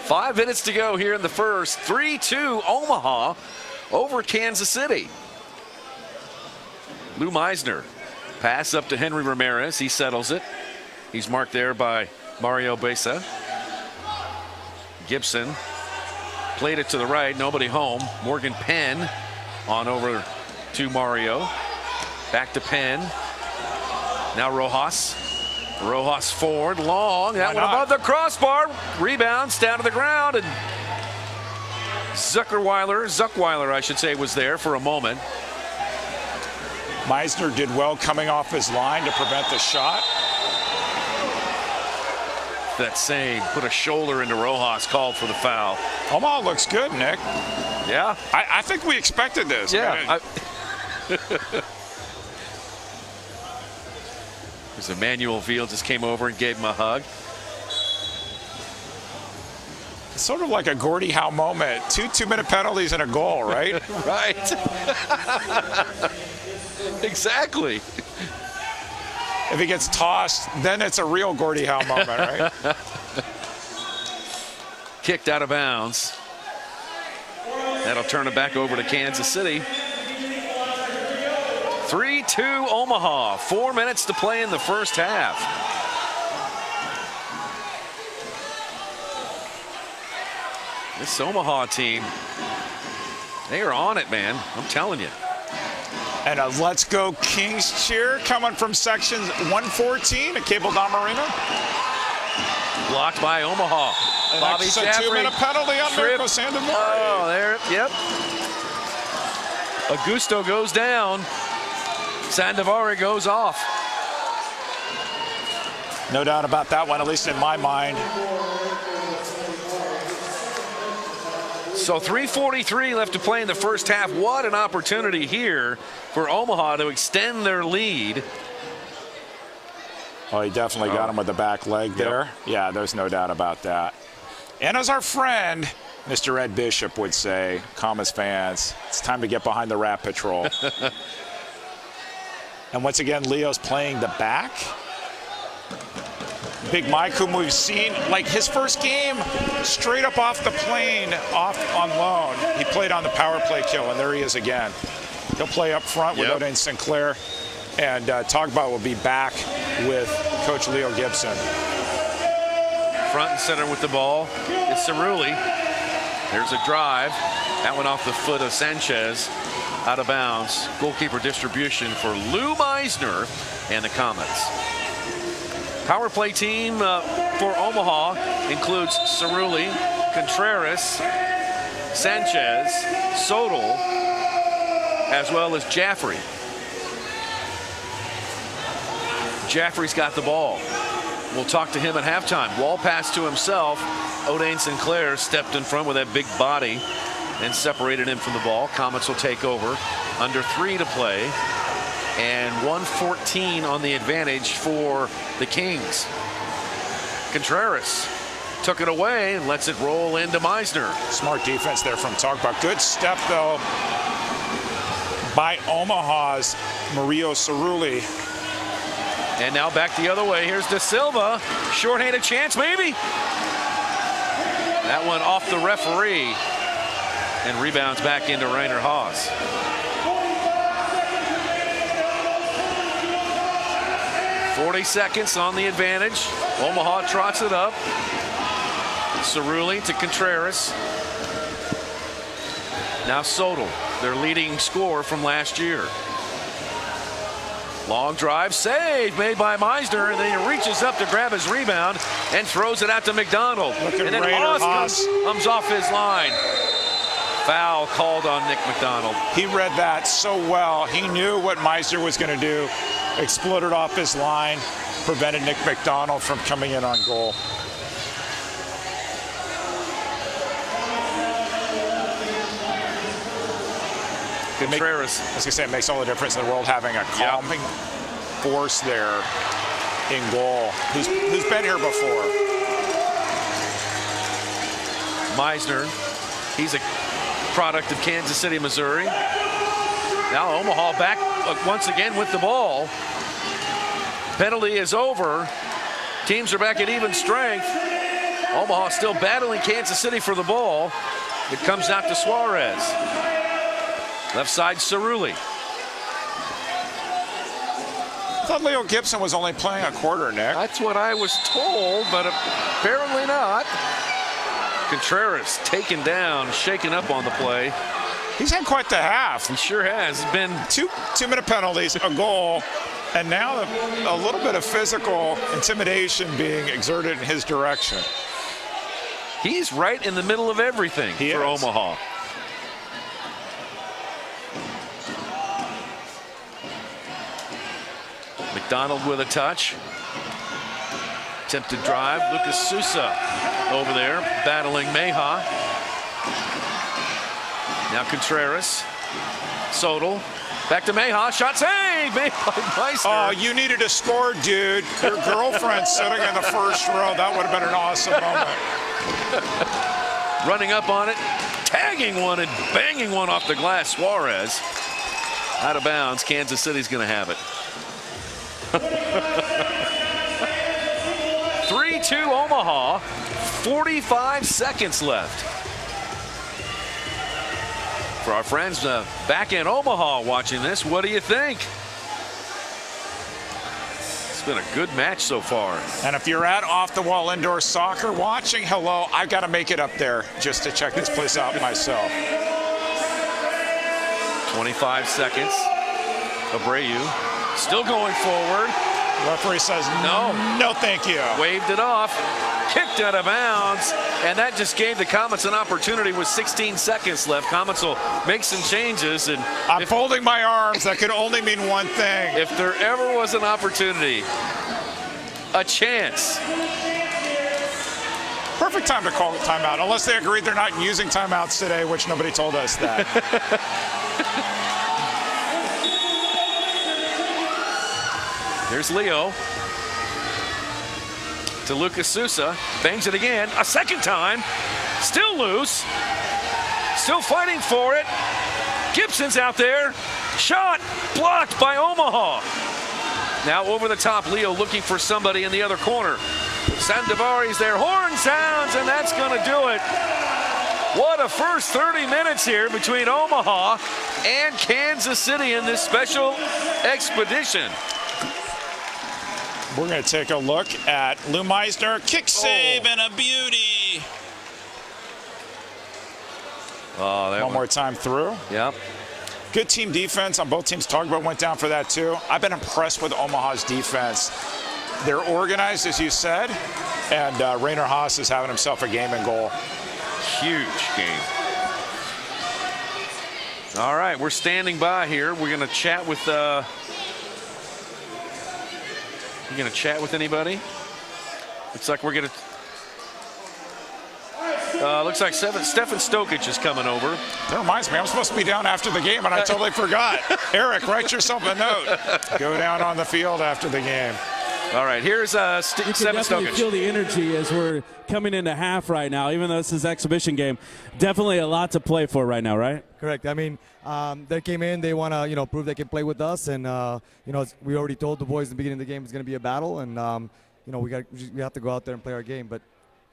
5 minutes to go here in the first. 3-2 Omaha over Kansas City. Lou Meisner. Pass up to Henry Ramirez. He settles it. He's marked there by Mario Besa. Gibson played it to the right. Nobody home. Morgan Penn on over to Mario. Back to Penn. Now Rojas. Rojas forward. Long. That one above the crossbar. Rebounds down to the ground. And Zuckweiler, I should say, was there for a moment. Meisner did well coming off his line to prevent the shot. That save, put a shoulder into Rojas, called for the foul. Omaha looks good, Nick. Yeah. I think we expected this. Yeah. There's Emmanuel Fields just came over and gave him a hug. It's sort of like a Gordie Howe moment. 2 2-minute penalties and a goal, right? Right. Exactly. If he gets tossed, then it's a real Gordie Howe moment, right? Kicked out of bounds. That'll turn it back over to Kansas City. 3-2 Omaha. 4 minutes to play in the first half. This Omaha team, they are on it, man. I'm telling you. And a Let's Go Kings cheer coming from sections 114 at Cable Dahmer Arena. Blocked by Omaha. Bobby That's a Jaffrey. 2-minute penalty on Mirko Sandoval. Oh, there, yep. Augusto goes down. Sandoval goes off. No doubt about that one, at least in my mind. So 3:43 left to play in the first half. What an opportunity here for Omaha to extend their lead. Oh, he definitely got him with the back leg there. Yeah, there's no doubt about that. And as our friend, Mr. Ed Bishop would say, Comets fans, it's time to get behind the Rat Patrol. And once again, Leo's playing the back. Big Mike, whom we've seen, like his first game, straight up off the plane, off on loan. He played on the power play kill, and there he is again. He'll play up front with Odain Sinclair, and Togba will be back with Coach Leo Gibson. Front and center with the ball. It's Cerulli. There's a drive. That one off the foot of Sanchez. Out of bounds. Goalkeeper distribution for Lou Meisner and the Comets. Power play team for Omaha includes Cerulli, Contreras, Sanchez, Sodal, as well as Jaffrey. Jaffrey's got the ball. We'll talk to him at halftime. Wall pass to himself. Odain Sinclair stepped in front with that big body and separated him from the ball. Comets will take over. Under 3 to play. And 1:14 on the advantage for the Kings. Contreras took it away and lets it roll into Meisner. Smart defense there from Togba. Good step, though, by Omaha's Mario Cerulli. And now back the other way. Here's De Silva. Short-handed chance, maybe. That one off the referee. And rebounds back into Rainer Haas. .40 seconds on the advantage. Omaha trots it up. Cerulli to Contreras. Now Sodal, their leading scorer from last year. Long drive, save made by Meisner, and then he reaches up to grab his rebound and throws it out to McDonald. And then Haas comes off his line. Foul called on Nick McDonald. He read that so well. He knew what Meisner was going to do. Exploded off his line, prevented Nick McDonald from coming in on goal. Contreras. I was going to say, it makes all the difference in the world having a calming force there in goal. Who's been here before? Meisner, he's a product of Kansas City, Missouri. Now Omaha back once again with the ball. Penalty is over. Teams are back at even strength. Omaha still battling Kansas City for the ball. It comes out to Suarez. Left side, Cerulli. thought Leo Gibson was only playing a quarter, Nick. That's what I was told, but apparently not. Contreras taken down, shaken up on the play. He's had quite the half. He sure has. It's been two-minute penalties, a goal, and now a little bit of physical intimidation being exerted in his direction. He's right in the middle of everything for Omaha. McDonald with a touch. Attempted drive. Lucas Sousa over there battling Meha. Now Contreras. Sodal. Back to Meha. Shot save. Made by Meister. Oh, you needed a score, dude. Your girlfriend's sitting in the first row. That would have been an awesome moment. Running up on it. Tagging one and banging one off the glass. Suarez. Out of bounds. Kansas City's going to have it. 3-2 Omaha. 45 seconds left. For our friends back in Omaha watching this, what do you think? It's been a good match so far. And if you're at Off the Wall Indoor Soccer watching, hello, I've got to make it up there just to check this place out myself. 25 seconds. Abreu still going forward. Referee says no thank you. Waved it off, kicked out of bounds, and that just gave the Comets an opportunity with 16 seconds left. Comets will make some changes. And I'm folding my arms. That could only mean one thing. If there ever was an opportunity, a chance. Perfect time to call timeout, unless they agreed they're not using timeouts today, which nobody told us that. Here's Leo to Lucas Sousa. Bangs it again. A second time. Still loose. Still fighting for it. Gibson's out there. Shot blocked by Omaha. Now over the top, Leo looking for somebody in the other corner. Sandivari's there. Horn sounds, and that's going to do it. What a first 30 minutes here between Omaha and Kansas City in this special expedition. We're going to take a look at Lou Meisner. Kick save and a beauty. Oh, one more time through. Yep. Good team defense on both teams. Tugboat went down for that too. I've been impressed with Omaha's defense. They're organized, as you said, and Rainer Haas is having himself a game and goal. Huge game. All right, we're standing by here. We're going to chat with you going to chat with anybody? Looks like we're going to. Looks like Stefan Stokic is coming over. That reminds me, I'm supposed to be down after the game, and I totally forgot. Eric, write yourself a note. Go down on the field after the game. All right, here's Stefan Stokic. You can feel the energy as we're coming into half right now, even though this is an exhibition game. Definitely a lot to play for right now, right? Correct. I mean, they came in, they want to, prove they can play with us, and we already told the boys in the beginning of the game it's going to be a battle, and we have to go out there and play our game. But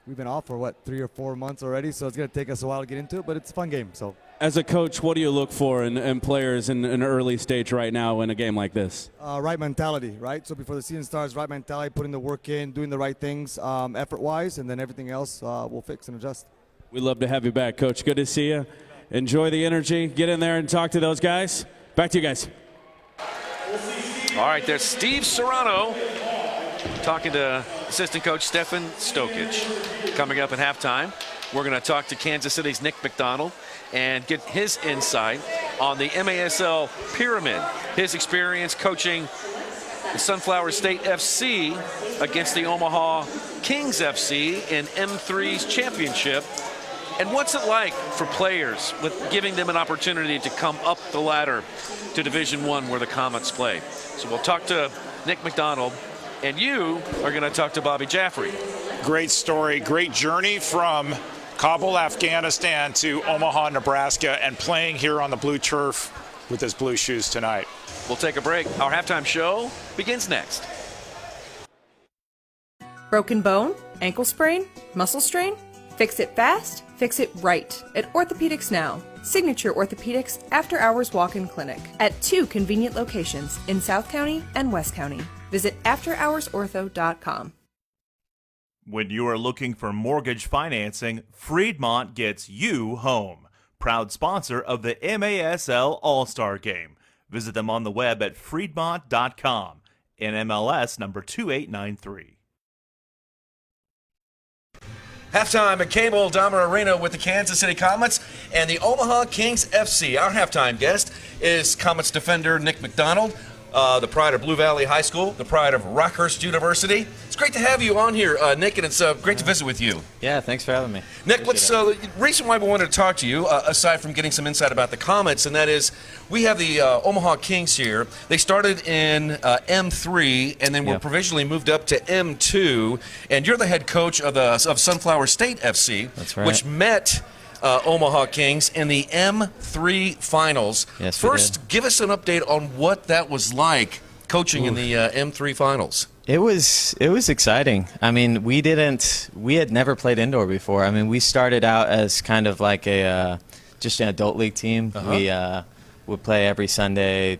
we've been off for 3 or 4 months already, so it's going to take us a while to get into it, but it's a fun game. So, as a coach, what do you look for in players in an early stage right now in a game like this? Right mentality, right? So before the season starts, right mentality, putting the work in, doing the right things effort-wise, and then everything else we'll fix and adjust. We'd love to have you back, Coach. Good to see you. Enjoy the energy. Get in there and talk to those guys. Back to you guys. All right, there's Steve Serrano talking to assistant coach Stefan Stokic. Coming up at halftime, we're going to talk to Kansas City's Nick McDonald and get his insight on the MASL pyramid, his experience coaching the Sunflower State FC against the Omaha Kings FC in M3's championship. And what's it like for players with giving them an opportunity to come up the ladder to Division I where the Comets play? So we'll talk to Nick McDonald, and you are going to talk to Bobby Jaffrey. Great story, great journey from Kabul, Afghanistan to Omaha, Nebraska, and playing here on the blue turf with his blue shoes tonight. We'll take a break. Our halftime show begins next. Broken bone, ankle sprain, muscle strain? Fix it fast, fix it right at Orthopedics Now. Signature Orthopedics After Hours Walk-In Clinic at 2 convenient locations in South County and West County. Visit afterhoursortho.com. When you are looking for mortgage financing, Freedmont gets you home. Proud sponsor of the MASL All-Star Game. Visit them on the web at freedmont.com. NMLS number 2893. Halftime at Cable Dahmer Arena with the Kansas City Comets and the Omaha Kings FC. Our halftime guest is Comets defender Nick McDonald, the pride of Blue Valley High School, the pride of Rockhurst University. It's great to have you on here, Nick, and it's great to visit with you. Yeah, thanks for having me. Nick, the reason why we wanted to talk to you, aside from getting some insight about the Comets, and that is we have the Omaha Kings here. They started in M3 and then were provisionally moved up to M2, and you're the head coach of Sunflower State FC, That's right. which met Omaha Kings in the M3 finals. Yes, we First, give us an update on what that was like coaching in the M3 finals. It was exciting. I mean, we had never played indoor before. I mean, we started out as kind of like just an adult league team. We would play every Sunday,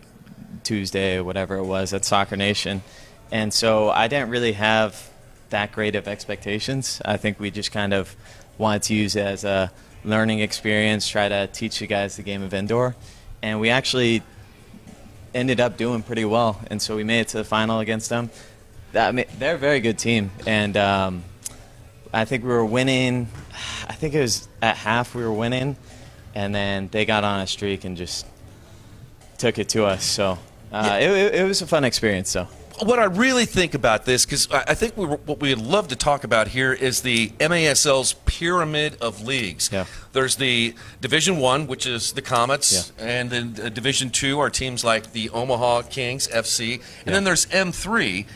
Tuesday, whatever it was at Soccer Nation. And so I didn't really have that great of expectations. I think we just kind of wanted to use it as a learning experience, try to teach you guys the game of indoor. And we actually ended up doing pretty well. And so we made it to the final against them. They're a very good team. And I think we were winning. I think it was at half we were winning. And then they got on a streak and just took it to us. So it was a fun experience, though. What I really think about this, because I think what we'd love to talk about here is the MASL's pyramid of leagues. Yeah. There's the Division I, which is the Comets, and then Division II are teams like the Omaha Kings FC, and then there's M3.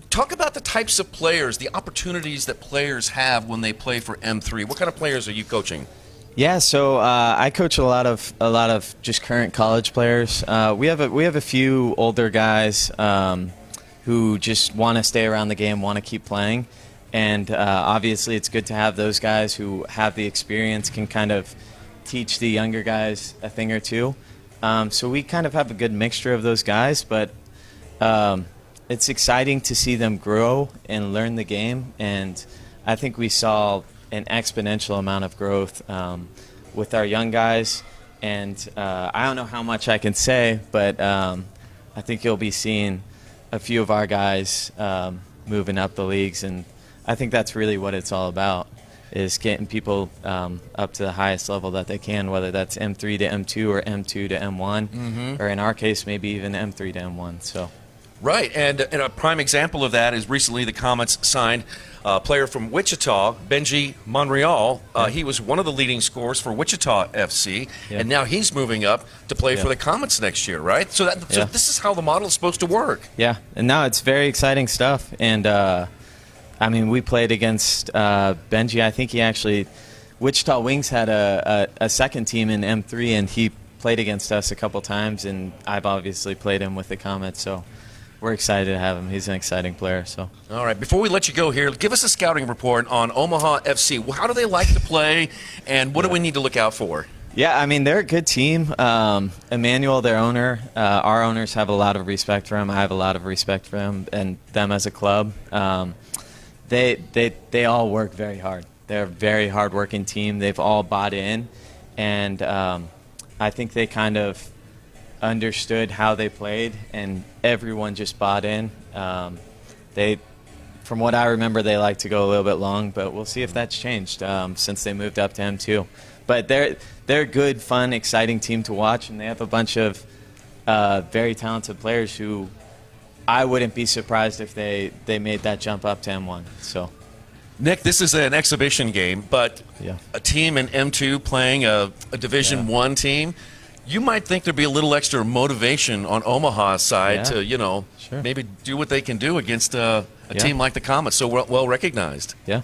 Talk about the types of players, the opportunities that players have when they play for M3. What kind of players are you coaching? Yeah, so I coach a lot of just current college players. We have a few older guys who just want to stay around the game, want to keep playing. And obviously it's good to have those guys who have the experience, can kind of teach the younger guys a thing or two. So we kind of have a good mixture of those guys, but it's exciting to see them grow and learn the game. And I think we saw an exponential amount of growth with our young guys. And I don't know how much I can say, but I think you'll be seeing a few of our guys moving up the leagues, and I think that's really what it's all about, is getting people up to the highest level that they can, whether that's M3 to M2 or M2 to M1, or in our case, maybe even M3 to M1. So. Right, and a prime example of that is recently the Comets signed a player from Wichita, Benji Monreal. He was one of the leading scorers for Wichita FC, and now he's moving up to play for the Comets next year, right? So, so this is how the model is supposed to work. Yeah, and now it's very exciting stuff. And, I mean, we played against Benji. I think he actually – Wichita Wings had a second team in M3, and he played against us a couple times, and I've obviously played him with the Comets, so – we're excited to have him. He's an exciting player. So. All right. Before we let you go here, give us a scouting report on Omaha FC. How do they like to play, and what do we need to look out for? Yeah, I mean, they're a good team. Emmanuel, their owner, our owners have a lot of respect for him. I have a lot of respect for him and them as a club. They all work very hard. They're a very hard-working team. They've all bought in, and I think they kind of understood how they played, and everyone just bought in. From what I remember, they like to go a little bit long, but we'll see if that's changed since they moved up to M2. But they're a good, fun, exciting team to watch, and they have a bunch of very talented players who I wouldn't be surprised if they made that jump up to M1. So. Nick, this is an exhibition game, but a team in M2 playing a Division I team, you might think there'd be a little extra motivation on Omaha's side to, maybe do what they can do against a team like the Comets, so well recognized. Yeah.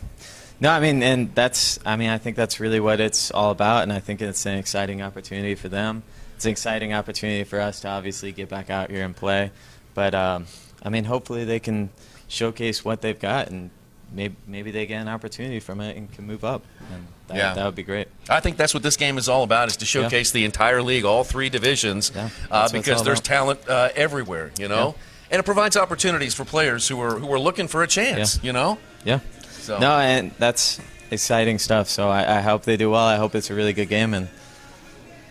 No, I mean, and I think that's really what it's all about, and I think it's an exciting opportunity for them. It's an exciting opportunity for us to obviously get back out here and play. But, I mean, hopefully they can showcase what they've got and maybe they get an opportunity from it and can move up. And that would be great. I think that's what this game is all about, is to showcase the entire league, all three divisions, because there's talent everywhere, you know? And it provides opportunities for players who are looking for a chance, you know? Yeah. So. No, and that's exciting stuff. So I hope they do well. I hope it's a really good game, and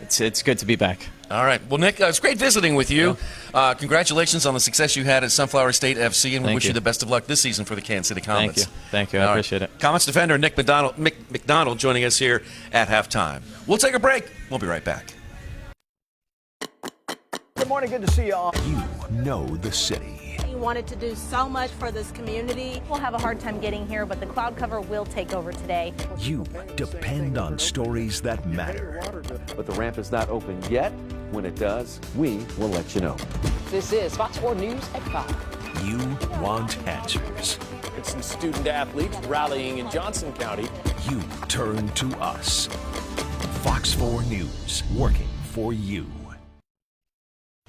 it's good to be back. All right. Well, Nick, it's great visiting with you. Congratulations on the success you had at Sunflower State FC, and we wish you the best of luck this season for the Kansas City Comets. Thank you. I appreciate it. Comets defender Nick McDonald joining us here at halftime. We'll take a break. We'll be right back. Good morning. Good to see you all. You know the city. We wanted to do so much for this community. We'll have a hard time getting here, but the cloud cover will take over today. You depend on stories that matter. But the ramp is not open yet. When it does, we will let you know. This is Fox 4 News at 5. You want answers. It's some student athletes rallying in Johnson County. You turn to us. Fox 4 News, working for you.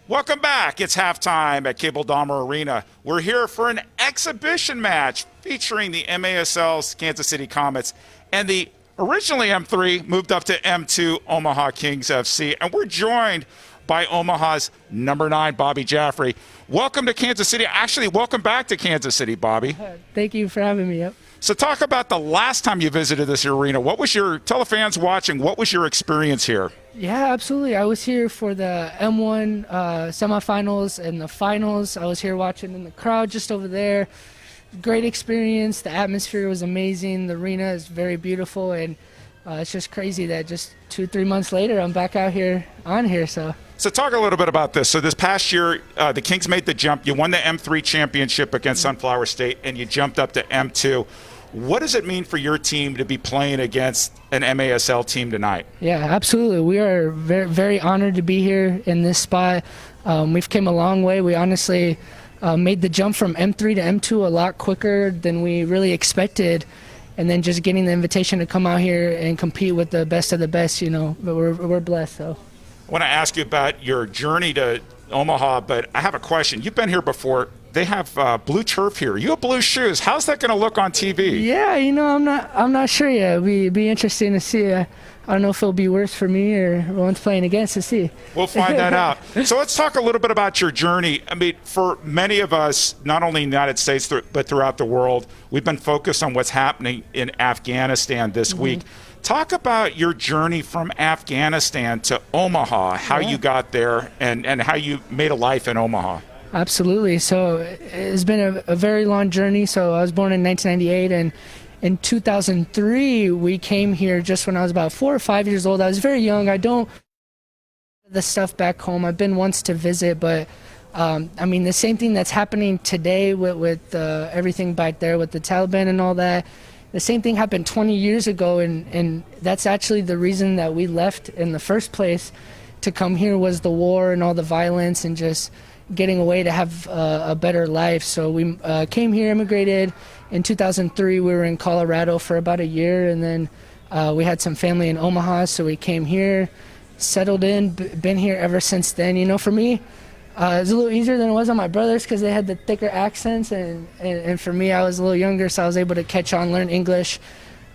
Welcome back. It's halftime at Cable Dahmer Arena. We're here for an exhibition match featuring the MASL's Kansas City Comets and the originally M3 moved up to M2 Omaha Kings FC. And we're joined by Omaha's number 9, Bobby Jaffrey. Welcome to Kansas City. Actually, welcome back to Kansas City, Bobby. Thank you for having me. Yep. So talk about the last time you visited this arena. Tell the fans watching, what was your experience here? Yeah, absolutely. I was here for the M1 semifinals and the finals. I was here watching in the crowd just over there. Great experience. The atmosphere was amazing. The arena is very beautiful, and it's just crazy that just 2-3 months later I'm back out here So talk a little bit about this. So this past year, the Kings made the jump. You won the M3 championship against Sunflower State, and you jumped up to M2. What does it mean for your team to be playing against an MASL team tonight? Yeah, absolutely. We are very, very honored to be here in this spot. We've came a long way. We honestly made the jump from M3 to M2 a lot quicker than we really expected. And then just getting the invitation to come out here and compete with the best of the best, but we're blessed. So I want to ask you about your journey to Omaha, but I have a question. You've been here before. They have blue turf here. You have blue shoes. How's that going to look on TV? Yeah, I'm not sure yet. It'll be interesting to see. I don't know if it'll be worse for me or one's playing against to see. We'll find that out. So let's talk a little bit about your journey. I mean, for many of us, not only in the United States but throughout the world, we've been focused on what's happening in Afghanistan this week. Talk about your journey from Afghanistan to Omaha, how you got there, and how you made a life in Omaha. Absolutely. So it's been a very long journey. So I was born in 1998, and in 2003 we came here just when I was about 4 or 5 years old. I was very young. I don't the stuff back home. I've been once to visit, but I mean the same thing that's happening today with everything back there with the Taliban and all that. The same thing happened 20 years ago, and that's actually the reason that we left in the first place to come here, was the war and all the violence and just getting away to have a better life. So we came here, immigrated. In 2003, we were in Colorado for about a year, and then we had some family in Omaha, so we came here, settled in, been here ever since then. For me, it was a little easier than it was on my brothers because they had the thicker accents, and for me, I was a little younger, so I was able to catch on, learn English,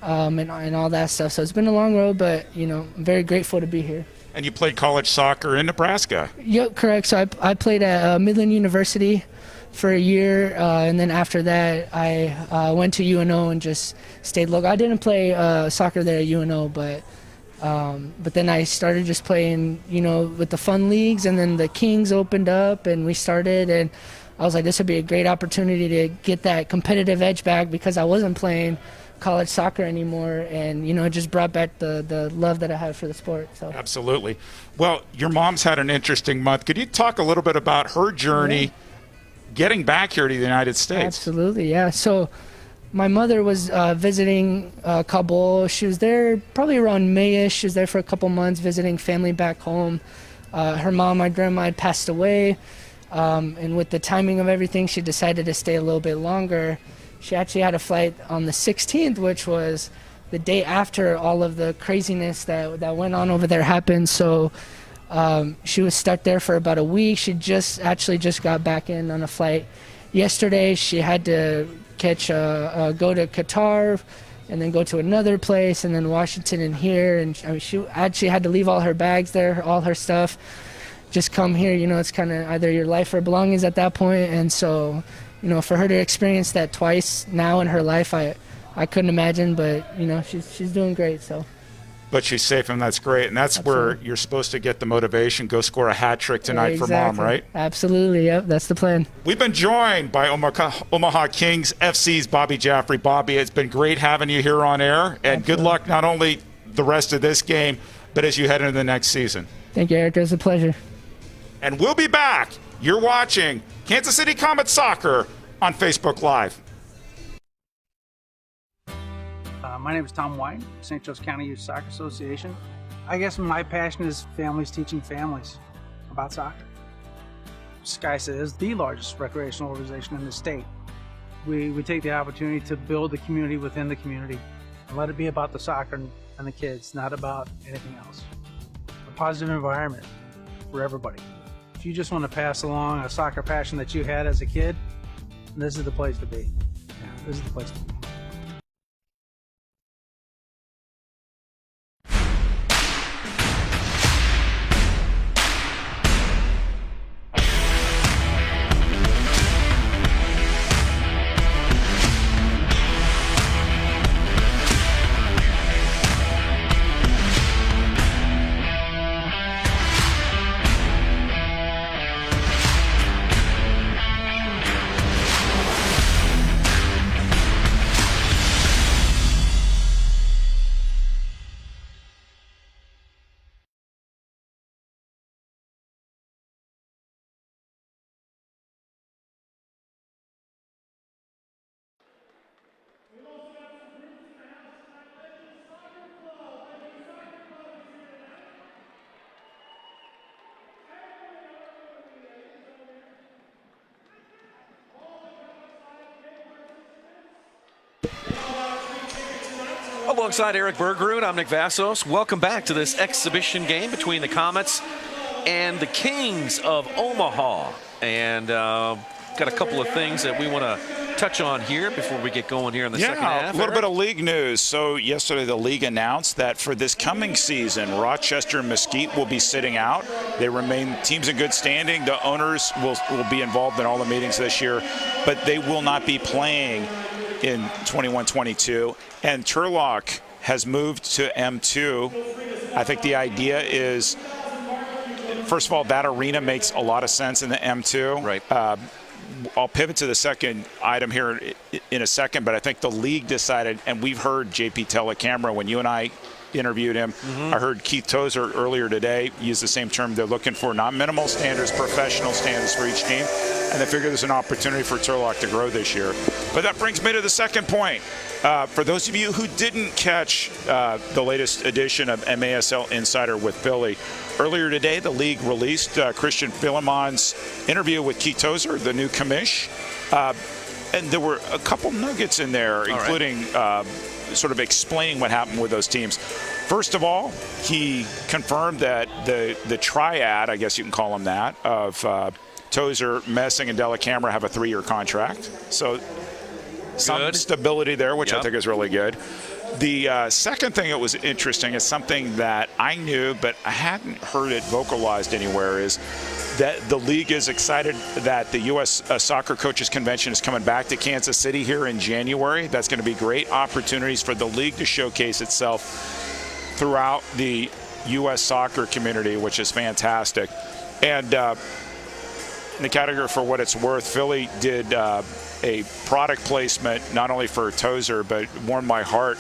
and all that stuff. So it's been a long road, but I'm very grateful to be here. And you played college soccer in Nebraska. Yep, correct. So I played at Midland University for a year, and then after that I went to UNO and just stayed local. I didn't play soccer there at UNO, but then I started just playing, with the fun leagues, and then the Kings opened up and we started, and I was like, this would be a great opportunity to get that competitive edge back because I wasn't playing college soccer anymore, and it just brought back the love that I had for the sport. So absolutely. Well, your mom's had an interesting month. Could you talk a little bit about her journey getting back here to the United States? Absolutely, yeah. So my mother was visiting Kabul. She was there probably around May-ish. She was there for a couple months visiting family back home. Her mom, my grandma, had passed away, and with the timing of everything, she decided to stay a little bit longer. She actually had a flight on the 16th, which was the day after all of the craziness that went on over there happened. So she was stuck there for about a week. She just got back in on a flight yesterday. She had to go to Qatar, and then go to another place, and then Washington and here. And I mean, she actually had to leave all her bags there, all her stuff, just come here. It's kind of either your life or belongings at that point. And so, for her to experience that twice now in her life, I couldn't imagine. But she's doing great. So. But she's safe, and that's great. And that's where you're supposed to get the motivation. Go score a hat trick tonight for Mom, right? Absolutely. Yep, that's the plan. We've been joined by Omaha Kings FC's Bobby Jaffrey. Bobby, it's been great having you here on air, and good luck not only the rest of this game, but as you head into the next season. Thank you, Eric. It was a pleasure. And we'll be back. You're watching Kansas City Comets Soccer on Facebook Live. My name is Tom White, St. Joseph County Youth Soccer Association. I guess my passion is families teaching families about soccer. SCISA is the largest recreational organization in the state. We take the opportunity to build the community within the community and let it be about the soccer and the kids, not about anything else. A positive environment for everybody. If you just want to pass along a soccer passion that you had as a kid, this is the place to be. Yeah, this is the place to be. Alongside Eric Bergerud, I'm Nick Vassos. Welcome back to this exhibition game between the Comets and the Kings of Omaha. And got a couple of things that we want to touch on here before we get going here in the second half. A little bit of league news. So yesterday the league announced that for this coming season, Rochester and Mesquite will be sitting out. They remain teams in good standing. The owners will be involved in all the meetings this year, but they will not be playing in 21-22. And Turlock has moved to M2. I think the idea is, first of all, that arena makes a lot of sense in the M2. Right. I'll pivot to the second item here in a second, but I think the league decided, and we've heard JP tell a camera when you and I interviewed him. I heard Keith Tozer earlier today use the same term. They're looking for not minimal standards, professional standards for each team, and they figure there's an opportunity for Turlock to grow this year. But that brings me to the second point. For those of you who didn't catch the latest edition of MASL Insider with Billy, earlier today the league released Christian Philemon's interview with Keith Tozer, the new commish, and there were a couple nuggets in there, including sort of explaining what happened with those teams. First of all, he confirmed that the triad, I guess you can call them that, of Tozer, Messing, and Della Camera have a 3-year contract. So some stability there, which I think is really good. The second thing that was interesting is something that I knew, but I hadn't heard it vocalized anywhere, is that the league is excited that the U.S. Soccer Coaches Convention is coming back to Kansas City here in January. That's going to be great opportunities for the league to showcase itself throughout the U.S. soccer community, which is fantastic. And in the category for what it's worth, Philly did a product placement not only for Tozer, but warmed my heart.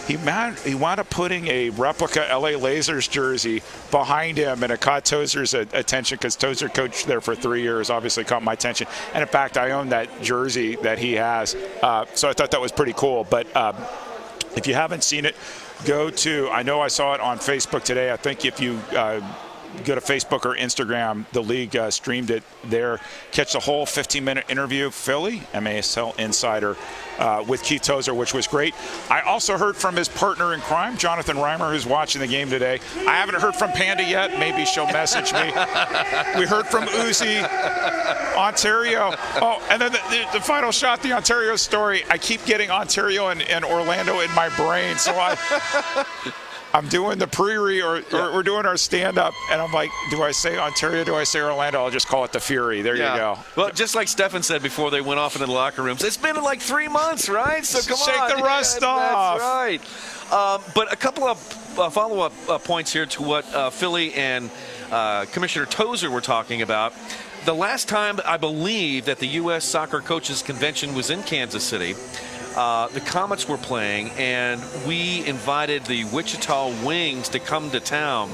He wound up putting a replica LA Lasers jersey behind him, and it caught Tozer's attention because Tozer coached there for 3 years, obviously caught my attention. And in fact, I own that jersey that he has. So I thought that was pretty cool. But if you haven't seen it, go to, I know I saw it on Facebook today. I think if you go to Facebook or Instagram. The league streamed it there. Catch the whole 15-minute interview. Philly, MASL Insider, with Keith Tozer, which was great. I also heard from his partner in crime, Jonathan Reimer, who's watching the game today. I haven't heard from Panda yet. Maybe she'll message me. We heard from Uzi, Ontario. Oh, and then the final shot, the Ontario story. I keep getting Ontario and Orlando in my brain, so I'm doing the pre-re or we're doing our stand-up, and I'm like, do I say Ontario, do I say Orlando? I'll just call it the Fury. There you go. Well, just like Stefan said before they went off into the locker rooms, it's been like 3 months, right? So come on. Shake the rust off. That's right. But a couple of follow-up points here to what Philly and Commissioner Tozer were talking about. The last time, I believe, that the U.S. Soccer Coaches Convention was in Kansas City, the Comets were playing, and we invited the Wichita Wings to come to town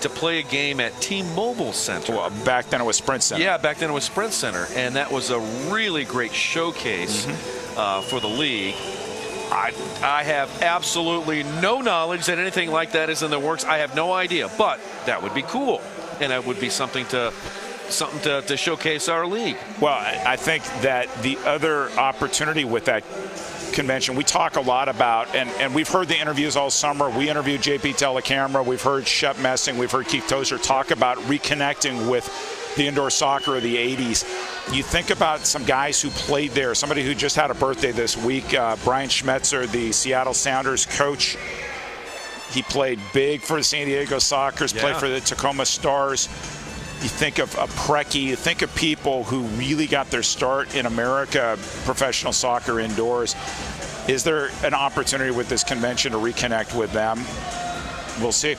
to play a game at T-Mobile Center. Well, back then it was Sprint Center. Yeah, back then it was Sprint Center, and that was a really great showcase for the league. I have absolutely no knowledge that anything like that is in the works. I have no idea, but that would be cool, and that would be something to showcase our league. Well, I think that the other opportunity with that convention, we talk a lot about, and we've heard the interviews all summer. We interviewed JP Telecamera, we've heard Shep Messing, we've heard Keith Tozer talk about reconnecting with the indoor soccer of the 80s. You think about some guys who played there, somebody who just had a birthday this week, Brian Schmetzer, the Seattle Sounders coach. He played big for the San Diego Sockers, played for the Tacoma Stars. You think of Preki, you think of people who really got their start in America, professional soccer indoors. Is there an opportunity with this convention to reconnect with them? We'll see.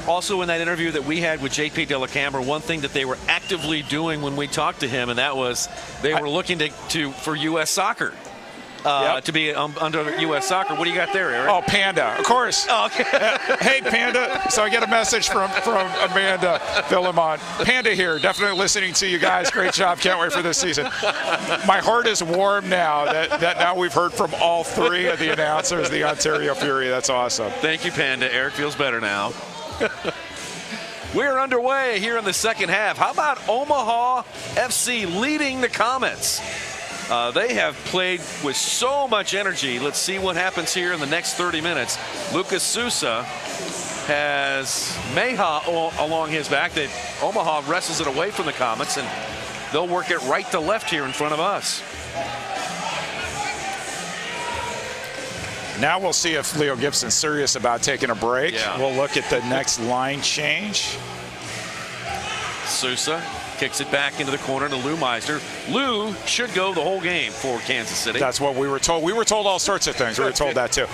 Also, in that interview that we had with JP Telecamera, one thing that they were actively doing when we talked to him, and that was they were looking for U.S. soccer. To be under U.S. soccer. What do you got there, Eric? Oh, Panda, of course. Oh, okay. Hey, Panda. So I get a message from Amanda Philemon. Panda here, definitely listening to you guys. Great job. Can't wait for this season. My heart is warm now that now we've heard from all three of the announcers, the Ontario Fury. That's awesome. Thank you, Panda. Eric feels better now. We're underway here in the second half. How about Omaha FC leading the Comets? They have played with so much energy. Let's see what happens here in the next 30 minutes. Lucas Sousa has Meha along his back. Omaha wrestles it away from the Comets, and they'll work it right to left here in front of us. Now we'll see if Leo Gibson's serious about taking a break. Yeah. We'll look at the next line change. Sousa kicks it back into the corner to Lou Meisner. Lou should go the whole game for Kansas City. That's what we were told. We were told all sorts of things. We were told that too.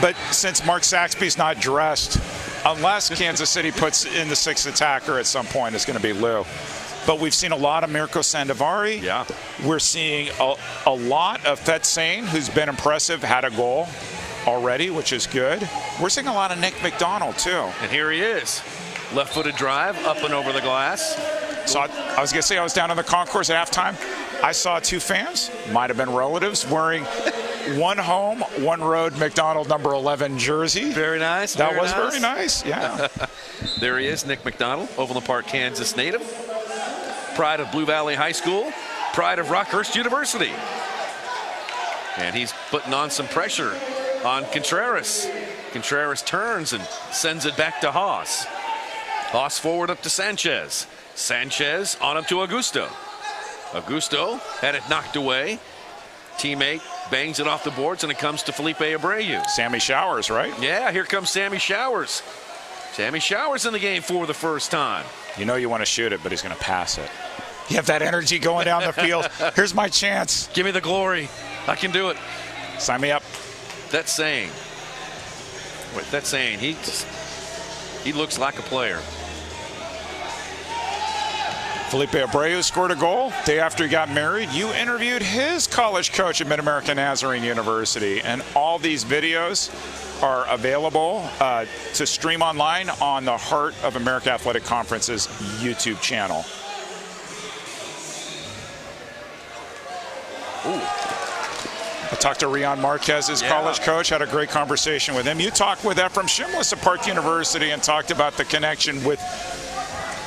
But since Mark Saxby's not dressed, unless Kansas City puts in the sixth attacker at some point, it's going to be Lou. But we've seen a lot of Mirko Sandovari. Yeah. We're seeing a lot of Fetsane, who's been impressive, had a goal already, which is good. We're seeing a lot of Nick McDonald too. And here he is. Left-footed drive, up and over the glass. So I was going to say, I was down on the concourse at halftime. I saw two fans, might have been relatives, wearing one home, one road McDonald number 11 jersey. Very nice. That was very nice, yeah. There he is, Nick McDonald, Overland Park, Kansas native. Pride of Blue Valley High School, pride of Rockhurst University. And he's putting on some pressure on Contreras. Contreras turns and sends it back to Haas. Haas forward up to Sanchez. Sanchez on up to Augusto. Augusto had it knocked away. Teammate bangs it off the boards, and it comes to Felipe Abreu. Sammy Showers, right? Yeah, here comes Sammy Showers. Sammy Showers in the game for the first time. You know you want to shoot it, but he's going to pass it. You have that energy going down the field. Here's my chance. Give me the glory. I can do it. Sign me up. That's saying. Wait, that's saying he looks like a player. Felipe Abreu scored a goal day after he got married. You interviewed his college coach at Mid-America Nazarene University, and all these videos are available to stream online on the Heart of America Athletic Conference's YouTube channel. Ooh. talked to Rion Marquez, his college coach, had a great conversation with him. You talked with Ephraim Shimlis at Park University and talked about the connection with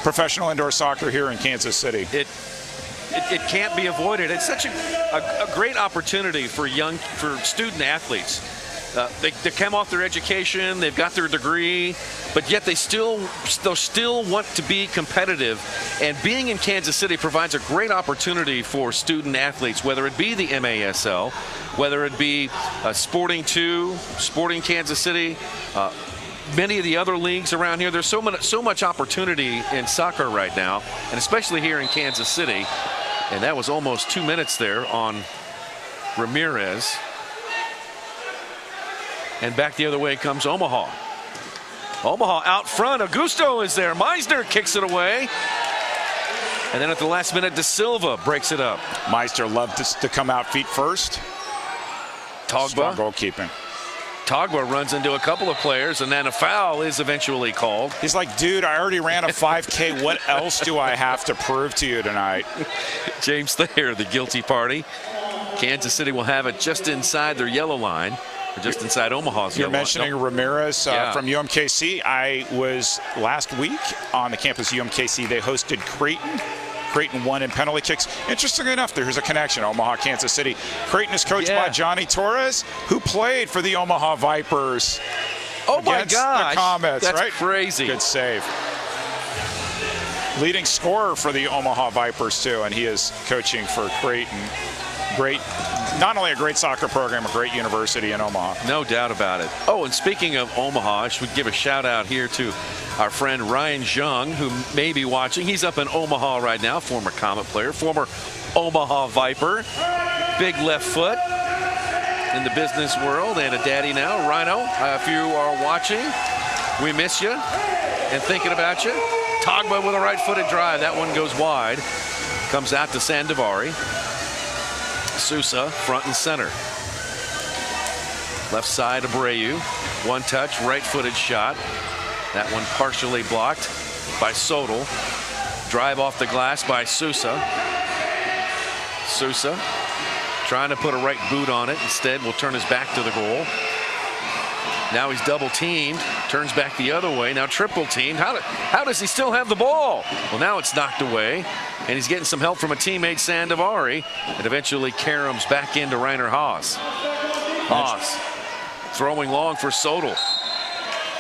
professional indoor soccer here in Kansas City. It can't be avoided. It's such a great opportunity for student athletes. They come off their education, they've got their degree, but yet they'll still want to be competitive. And being in Kansas City provides a great opportunity for student athletes, whether it be the MASL, whether it be Sporting 2, Sporting Kansas City, many of the other leagues around here. There's so much opportunity in soccer right now, and especially here in Kansas City. And that was almost 2 minutes there on Ramirez. And back the other way comes Omaha. Omaha out front. Augusto is there. Meisner kicks it away. And then at the last minute, De Silva breaks it up. Meisner loved to come out feet first. Togba. Strong goalkeeping. Togba runs into a couple of players, and then a foul is eventually called. He's like, dude, I already ran a 5K. What else do I have to prove to you tonight? James Thayer, the guilty party. Kansas City will have it just inside their yellow line. Just inside Omaha's. You're mentioning Ramirez from UMKC. I was last week on the campus of UMKC. They hosted Creighton. Creighton won in penalty kicks. Interesting enough, there's a connection. Omaha, Kansas City. Creighton is coached by Johnny Torres, who played for the Omaha Vipers. Oh my gosh! The Comets, that's right? Crazy. Good save. Leading scorer for the Omaha Vipers too, and he is coaching for Creighton. Great. Not only a great soccer program, a great university in Omaha. No doubt about it. Oh, and speaking of Omaha, I should give a shout out here to our friend Ryan Jung, who may be watching. He's up in Omaha right now, former Comet player, former Omaha Viper. Big left foot in the business world and a daddy now. Rhino, if you are watching, we miss you and thinking about you. Togba with a right-footed drive. That one goes wide. Comes out to Sandovari. Sousa front and center. Left side Abreu. One touch, right-footed shot. That one partially blocked by Sodal. Drive off the glass by Sousa. Sousa trying to put a right boot on it. Instead, will turn his back to the goal. Now he's double teamed. Turns back the other way. Now triple teamed. How does he still have the ball? Well, now it's knocked away. And he's getting some help from a teammate, Sandovari. And eventually Karams back into Reiner Haas. Haas throwing long for Sodal.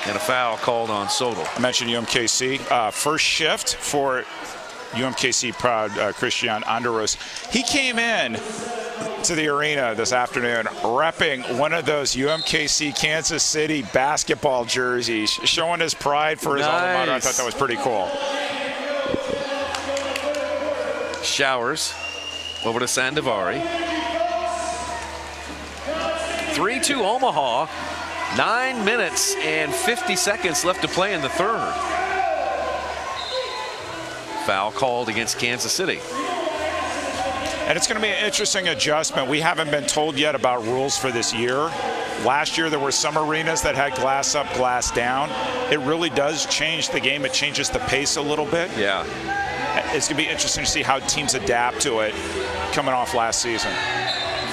And a foul called on Sodal. I mentioned UMKC. First shift for UMKC proud Christian Anderos. He came in to the arena this afternoon repping one of those UMKC Kansas City basketball jerseys, showing his pride for his alma mater. I thought that was pretty cool. Showers over to Sandovari. 3-2 Omaha. 9 minutes and 50 seconds left to play in the third. Foul called against Kansas City. And it's going to be an interesting adjustment. We haven't been told yet about rules for this year. Last year there were some arenas that had glass up, glass down. It really does change the game. It changes the pace a little bit. Yeah. It's going to be interesting to see how teams adapt to it coming off last season.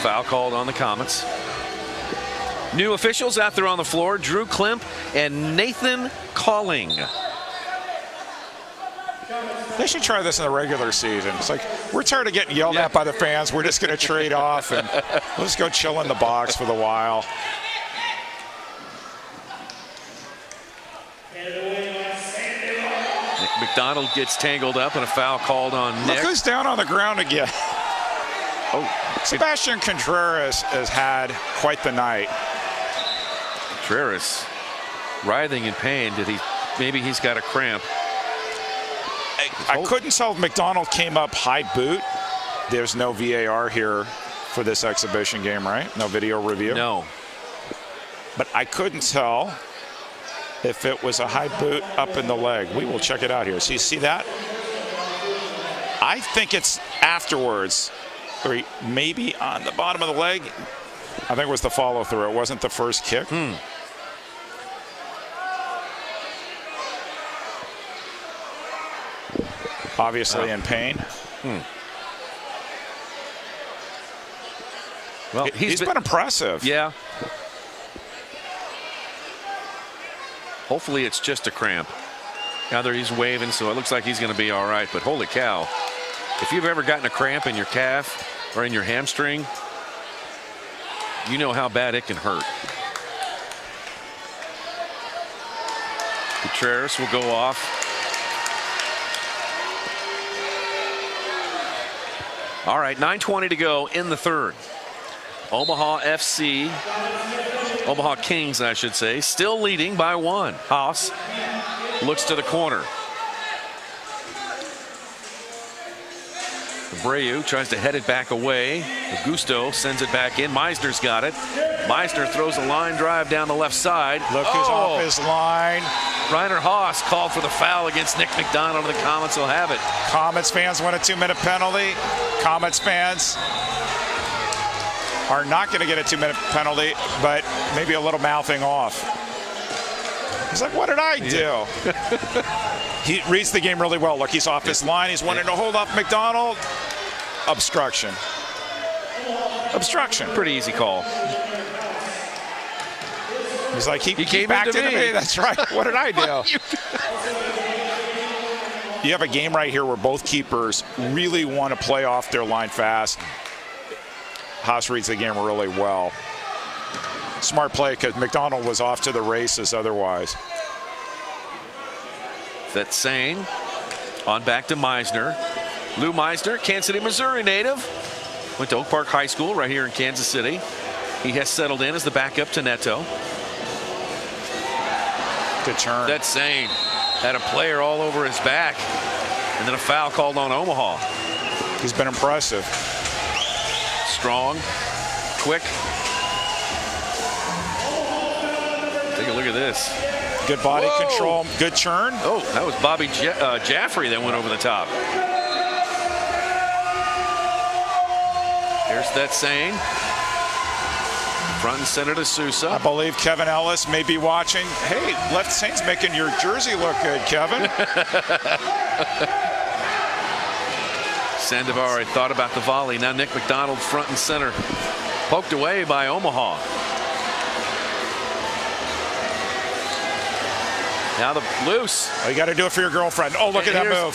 Foul called on the Comets. New officials out there on the floor, Drew Klimp and Nathan Calling. They should try this in the regular season. It's like, we're tired of getting yelled at by the fans. We're just going to trade off and we'll just go chill in the box for the while. Nick McDonald gets tangled up and a foul called on Nick. Look who's down on the ground again. Oh, Sebastian Contreras has had quite the night. Contreras writhing in pain. Maybe he's got a cramp. I couldn't tell if McDonald came up high boot. There's no VAR here for this exhibition game, right? No video review? No. But I couldn't tell if it was a high boot up in the leg. We will check it out here. So you see that? I think it's afterwards, or maybe on the bottom of the leg. I think it was the follow through. It wasn't the first kick. Obviously in pain. Well, he's been impressive. Yeah. Hopefully it's just a cramp. Now there he's waving, so it looks like he's going to be all right. But holy cow, if you've ever gotten a cramp in your calf or in your hamstring, you know how bad it can hurt. Contreras will go off. All right, 9:20 to go in the third. Omaha Kings, I should say, still leading by 1. Haas looks to the corner. Abreu tries to head it back away. Augusto sends it back in. Meisner's got it. Meisner throws a line drive down the left side. Look who's off his line. Reiner Haas called for the foul against Nick McDonald, and the Comets will have it. Comets fans want a 2-minute penalty. Comets fans are not going to get a 2-minute penalty, but maybe a little mouthing off. He's like, what did I do? He reads the game really well. Look, he's off his line. He's wanting to hold off McDonald. Obstruction. Obstruction. Pretty easy call. He's like, he came backed into me. That's right. What did I do? You have a game right here where both keepers really want to play off their line fast. Haas reads the game really well. Smart play because McDonald was off to the races otherwise. That's Sane on back to Meisner. Lou Meisner, Kansas City, Missouri native. Went to Oak Park High School right here in Kansas City. He has settled in as the backup to Neto. Good turn. That's Sane. Had a player all over his back. And then a foul called on Omaha. He's been impressive. Strong, quick. Take a look at this. Good body control, good churn. Oh, that was Bobby Jaffrey that went over the top. Here's that Sane. Front and center to Sousa. I believe Kevin Ellis may be watching. Hey, left Sane's making your jersey look good, Kevin. Sandoval thought about the volley. Now Nick McDonald front and center. Poked away by Omaha. Now the loose. Oh, you got to do it for your girlfriend. Oh, look at that move.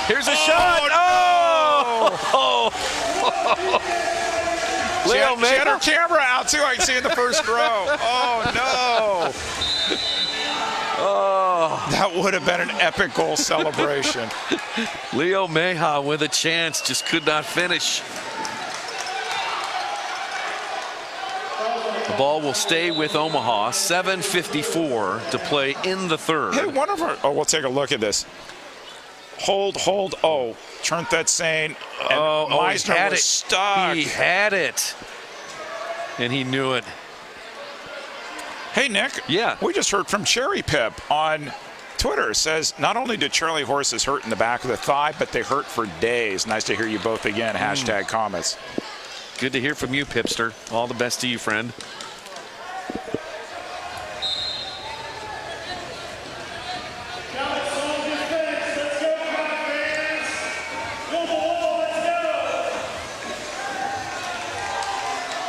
Here's a shot. Oh! Leo she had her camera out too. I can see in the first row. Oh no! Oh, that would have been an epic goal celebration. Leo Meja with a chance, just could not finish. The ball will stay with Omaha. 7:54 to play in the third. Hey, one of our. Oh, we'll take a look at this. Hold. Oh, turned that Sane. Meisner was stuck. He had it, and he knew it. Hey, Nick. Yeah. We just heard from Cherry Pip on Twitter. Says not only did Charlie horses hurt in the back of the thigh, but they hurt for days. Nice to hear you both again. Hashtag Comets. Good to hear from you, Pipster. All the best to you, friend.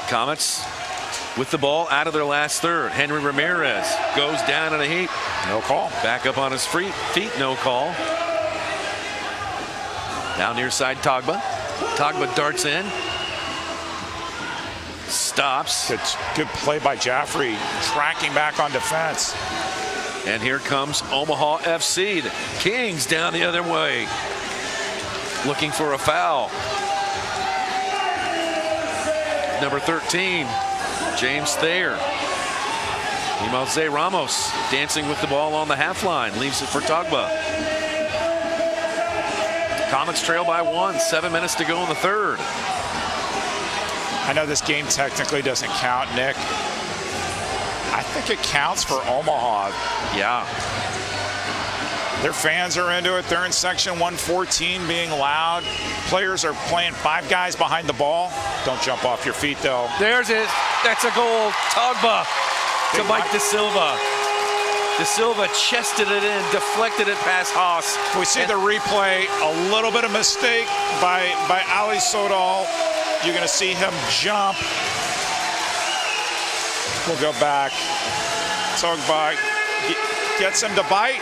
Comets with the ball out of their last third. Henry Ramirez goes down in a heap. No call. Back up on his feet. No call. Now near side Togba. Togba darts in. Stops. Good play by Jaffrey, tracking back on defense. And here comes Omaha FC. The Kings down the other way, looking for a foul. Number 13, James Thayer. Imose Ramos dancing with the ball on the half line, leaves it for Togba. Comets trail by 1, 7 minutes to go in the third. I know this game technically doesn't count, Nick. I think it counts for Omaha. Yeah. Their fans are into it. They're in section 114 being loud. Players are playing 5 guys behind the ball. Don't jump off your feet, though. There's it. That's a goal. Togba to Mike De Silva. De Silva chested it in, deflected it past Haas. We see the replay. A little bit of mistake by Ali Sodal. You're going to see him jump. We'll go back. Togba gets him to bite,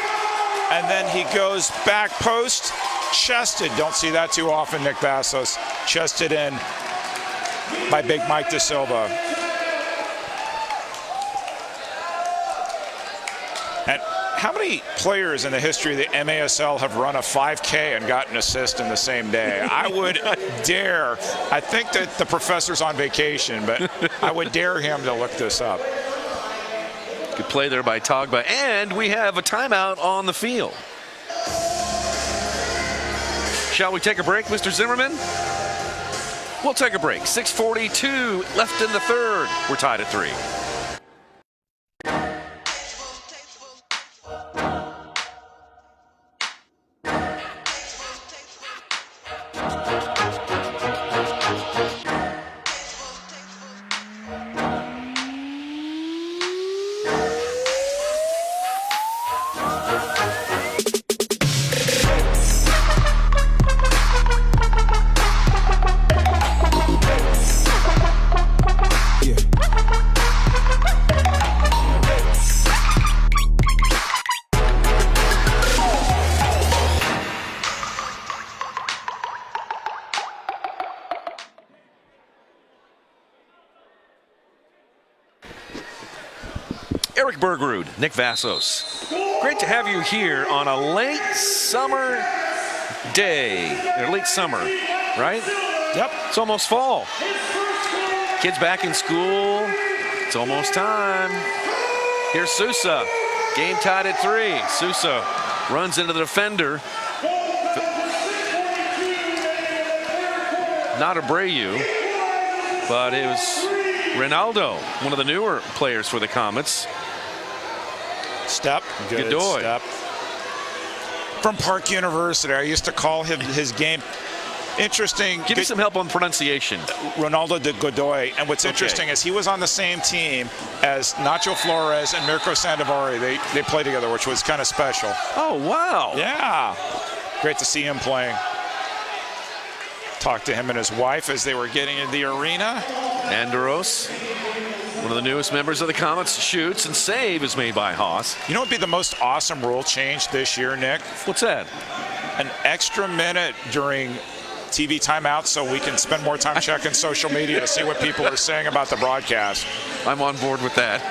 and then he goes back post, chested. Don't see that too often, Nick Vassos. Chested in by Big Mike Da Silva. And how many players in the history of the MASL have run a 5K and gotten an assist in the same day? I would dare, I think that the professor's on vacation, but I would dare him to look this up. Good play there by Togba, and we have a timeout on the field. Shall we take a break, Mr. Zimmerman? We'll take a break. 6:42 left in the third. We're tied at 3. Eric Bergrud, Nick Vassos. Great to have you here on a late summer day. Or late summer, right? Yep. It's almost fall. Kids back in school. It's almost time. Here's Sousa. Game tied at 3. Sousa runs into the defender. Not Abreu, but it was Ronaldo, one of the newer players for the Comets. Step. Good Godoy. Step. From Park University. I used to call him his game. Interesting. Give me some help on pronunciation. Ronaldo de Godoy. And what's interesting is he was on the same team as Nacho Flores and Mirko Sandovari. They played together, which was kind of special. Oh, wow. Yeah. Great to see him playing. Talked to him and his wife as they were getting into the arena. Andros, one of the newest members of the Comets, shoots, and save is made by Haas. You know what would be the most awesome rule change this year, Nick? What's that? An extra minute during TV timeouts so we can spend more time checking social media to see what people are saying about the broadcast. I'm on board with that.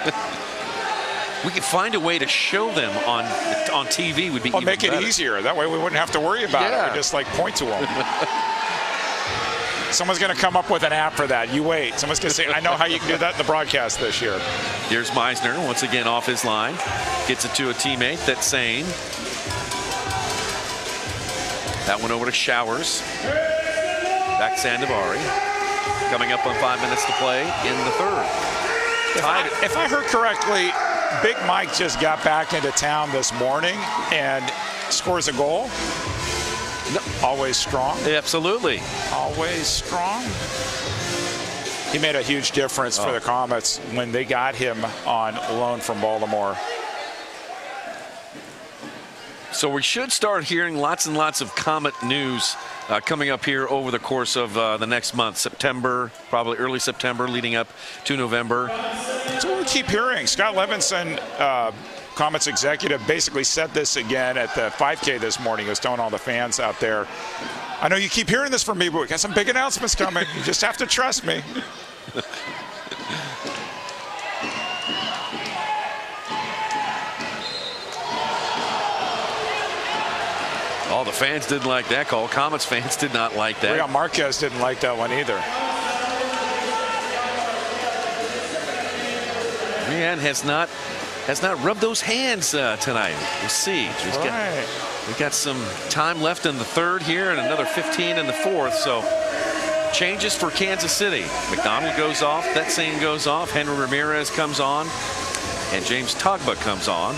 We could find a way to show them on TV. Would be even make it better. easier. That way we wouldn't have to worry about it. We just like point to them. Someone's going to come up with an app for that. You wait. Someone's going to say, I know how you can do that in the broadcast this year. Here's Meisner once again off his line. Gets it to a teammate. That's Sane. That one over to Showers. Back Sandovari. Coming up on 5 minutes to play in the third. If I heard correctly, Big Mike just got back into town this morning and scores a goal. No. Always strong. Absolutely. Always strong. He made a huge difference for the Comets when they got him on loan from Baltimore. So we should start hearing lots and lots of Comet news coming up here over the course of the next month, September, probably early September, leading up to November. So we keep hearing. Scott Levinson, Comets executive, basically said this again at the 5K this morning. He was telling all the fans out there, I know you keep hearing this from me, but we got some big announcements coming. You just have to trust me. Oh, the fans didn't like that call. Comets fans did not like that. Leon Marquez didn't like that one either. Rian has not rubbed those hands tonight. We'll see. We've got some time left in the third here and another 15 in the fourth. So changes for Kansas City. McDonald goes off. That Sane goes off. Henry Ramirez comes on. And James Togba comes on.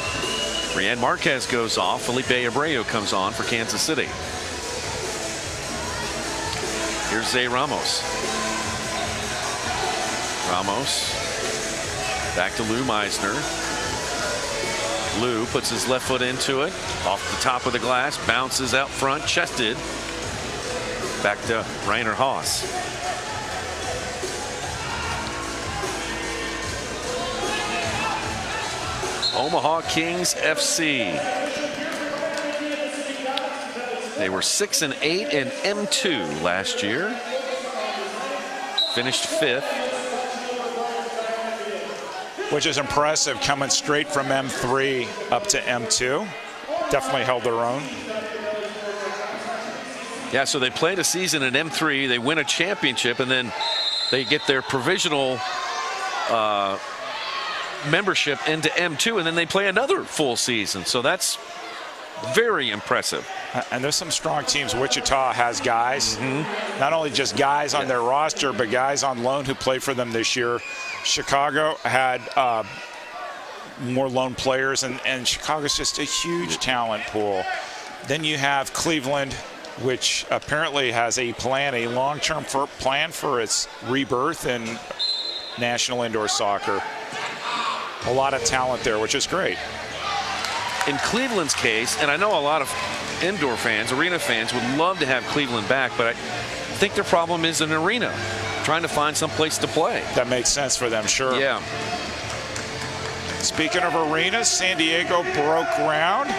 Rian Marquez goes off. Felipe Abreu comes on for Kansas City. Here's Zay Ramos. Back to Lou Meisner. Lou puts his left foot into it. Off the top of the glass. Bounces out front. Chested. Back to Rainer Haas. Omaha Kings FC. They were 6-8 in M2 last year. Finished 5th. Which is impressive, coming straight from M3 up to M2. Definitely held their own. Yeah, so they played a season in M3, they win a championship, and then they get their provisional membership into M2, and then they play another full season. So that's very impressive. And there's some strong teams. Wichita has guys, not only just guys on their roster, but guys on loan who played for them this year. Chicago had more loan players, and Chicago's just a huge talent pool. Then you have Cleveland, which apparently has a plan, a long-term plan for its rebirth in National Indoor Soccer. A lot of talent there, which is great. In Cleveland's case, and I know a lot of indoor fans, arena fans, would love to have Cleveland back, but I think their problem is an arena, trying to find some place to play. That makes sense for them, sure. Yeah. Speaking of arenas, San Diego broke ground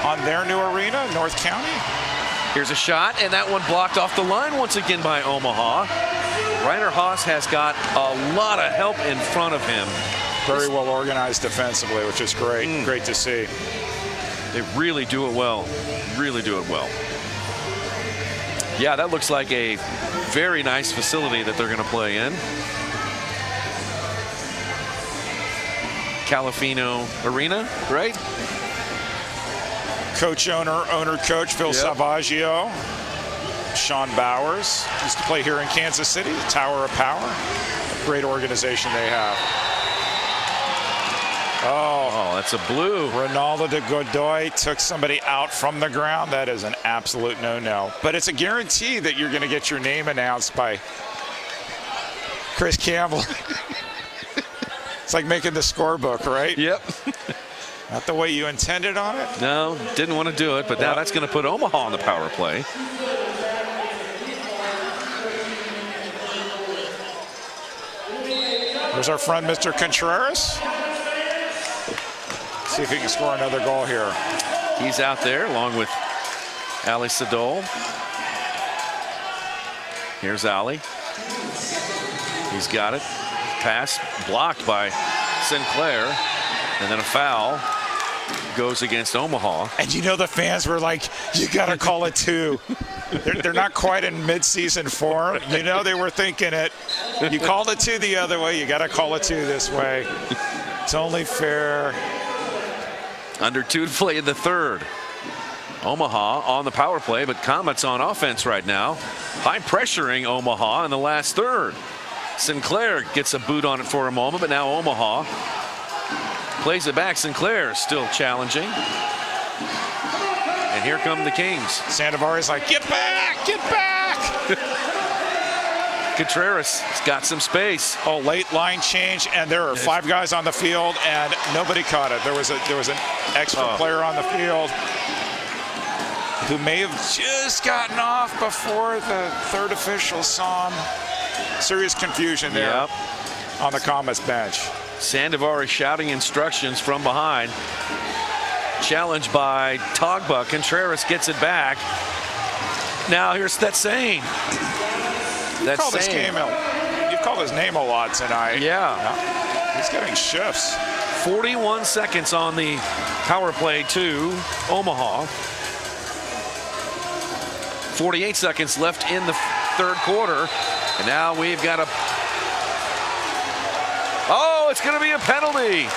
on their new arena, North County. Here's a shot, and that one blocked off the line once again by Omaha. Reiner Haas has got a lot of help in front of him. Very well organized defensively, which is great. Great to see. They really do it well. Really do it well. Yeah, that looks like a very nice facility that they're going to play in. Calafino Arena, right? Owner-coach Phil Salvaggio. Sean Bowers used to play here in Kansas City, the Tower of Power. Great organization they have. Oh, that's a blue. Ronaldo de Godoy took somebody out from the ground. That is an absolute no-no. But it's a guarantee that you're going to get your name announced by Chris Campbell. It's like making the scorebook, right? Yep. Not the way you intended on it? No, didn't want to do it, but now that's going to put Omaha on the power play. There's our friend, Mr. Contreras. See if he can score another goal here. He's out there along with Ali Sadol. Here's Ali. He's got it. Pass blocked by Sinclair. And then a foul goes against Omaha. And you know the fans were like, you got to call it 2. They're not quite in mid-season form. You know they were thinking it. You called it 2 the other way. You got to call it 2 this way. It's only fair. Under 2 to play in the third. Omaha on the power play, but Comets on offense right now. High pressuring Omaha in the last third. Sinclair gets a boot on it for a moment, but now Omaha plays it back. Sinclair still challenging. And here come the Kings. Sandivari's like, get back, get back. Contreras has got some space. Oh, late line change, and there are 5 guys on the field, and nobody caught it. There was an extra player on the field who may have just gotten off before the third official saw him. Serious confusion there on the Comets bench. Sandivari shouting instructions from behind. Challenged by Togba. Contreras gets it back. Now here's that saying. You've called his name a lot tonight. Yeah. He's getting shifts. 41 seconds on the power play to Omaha. 48 seconds left in the third quarter. And now we've got it's going to be a penalty.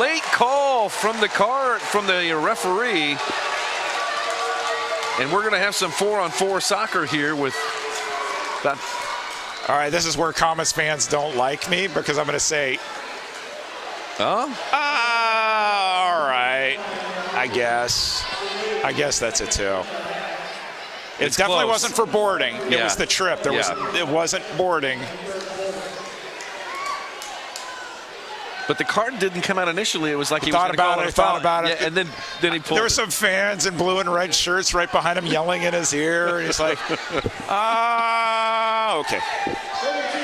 Late call from the referee. And we're going to have some 4-on-4 soccer here with that. All right, this is where Comets fans don't like me because I'm going to say, all right, I guess that's a 2. It definitely close. wasn't for boarding. It was the trip. It wasn't boarding. But the card didn't come out initially. It was like he thought about it. Yeah, and then he pulled. There were some fans in blue and red shirts right behind him yelling in his ear. And he's like, okay.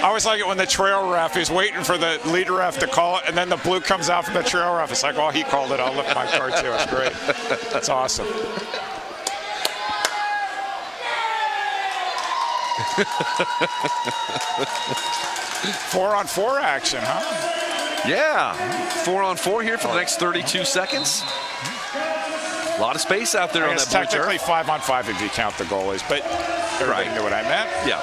I always like it when the trail ref is waiting for the lead ref to call it, and then the blue comes out from the trail ref. It's like, oh, he called it. I'll lift my card too. It's great. That's awesome. Four-on-four action, huh? Yeah, 4-on-4 here for the next 32 seconds. A lot of space out there on that blue turf. Technically 5-on-5 if you count the goalies, but everybody knew what I meant. Yeah.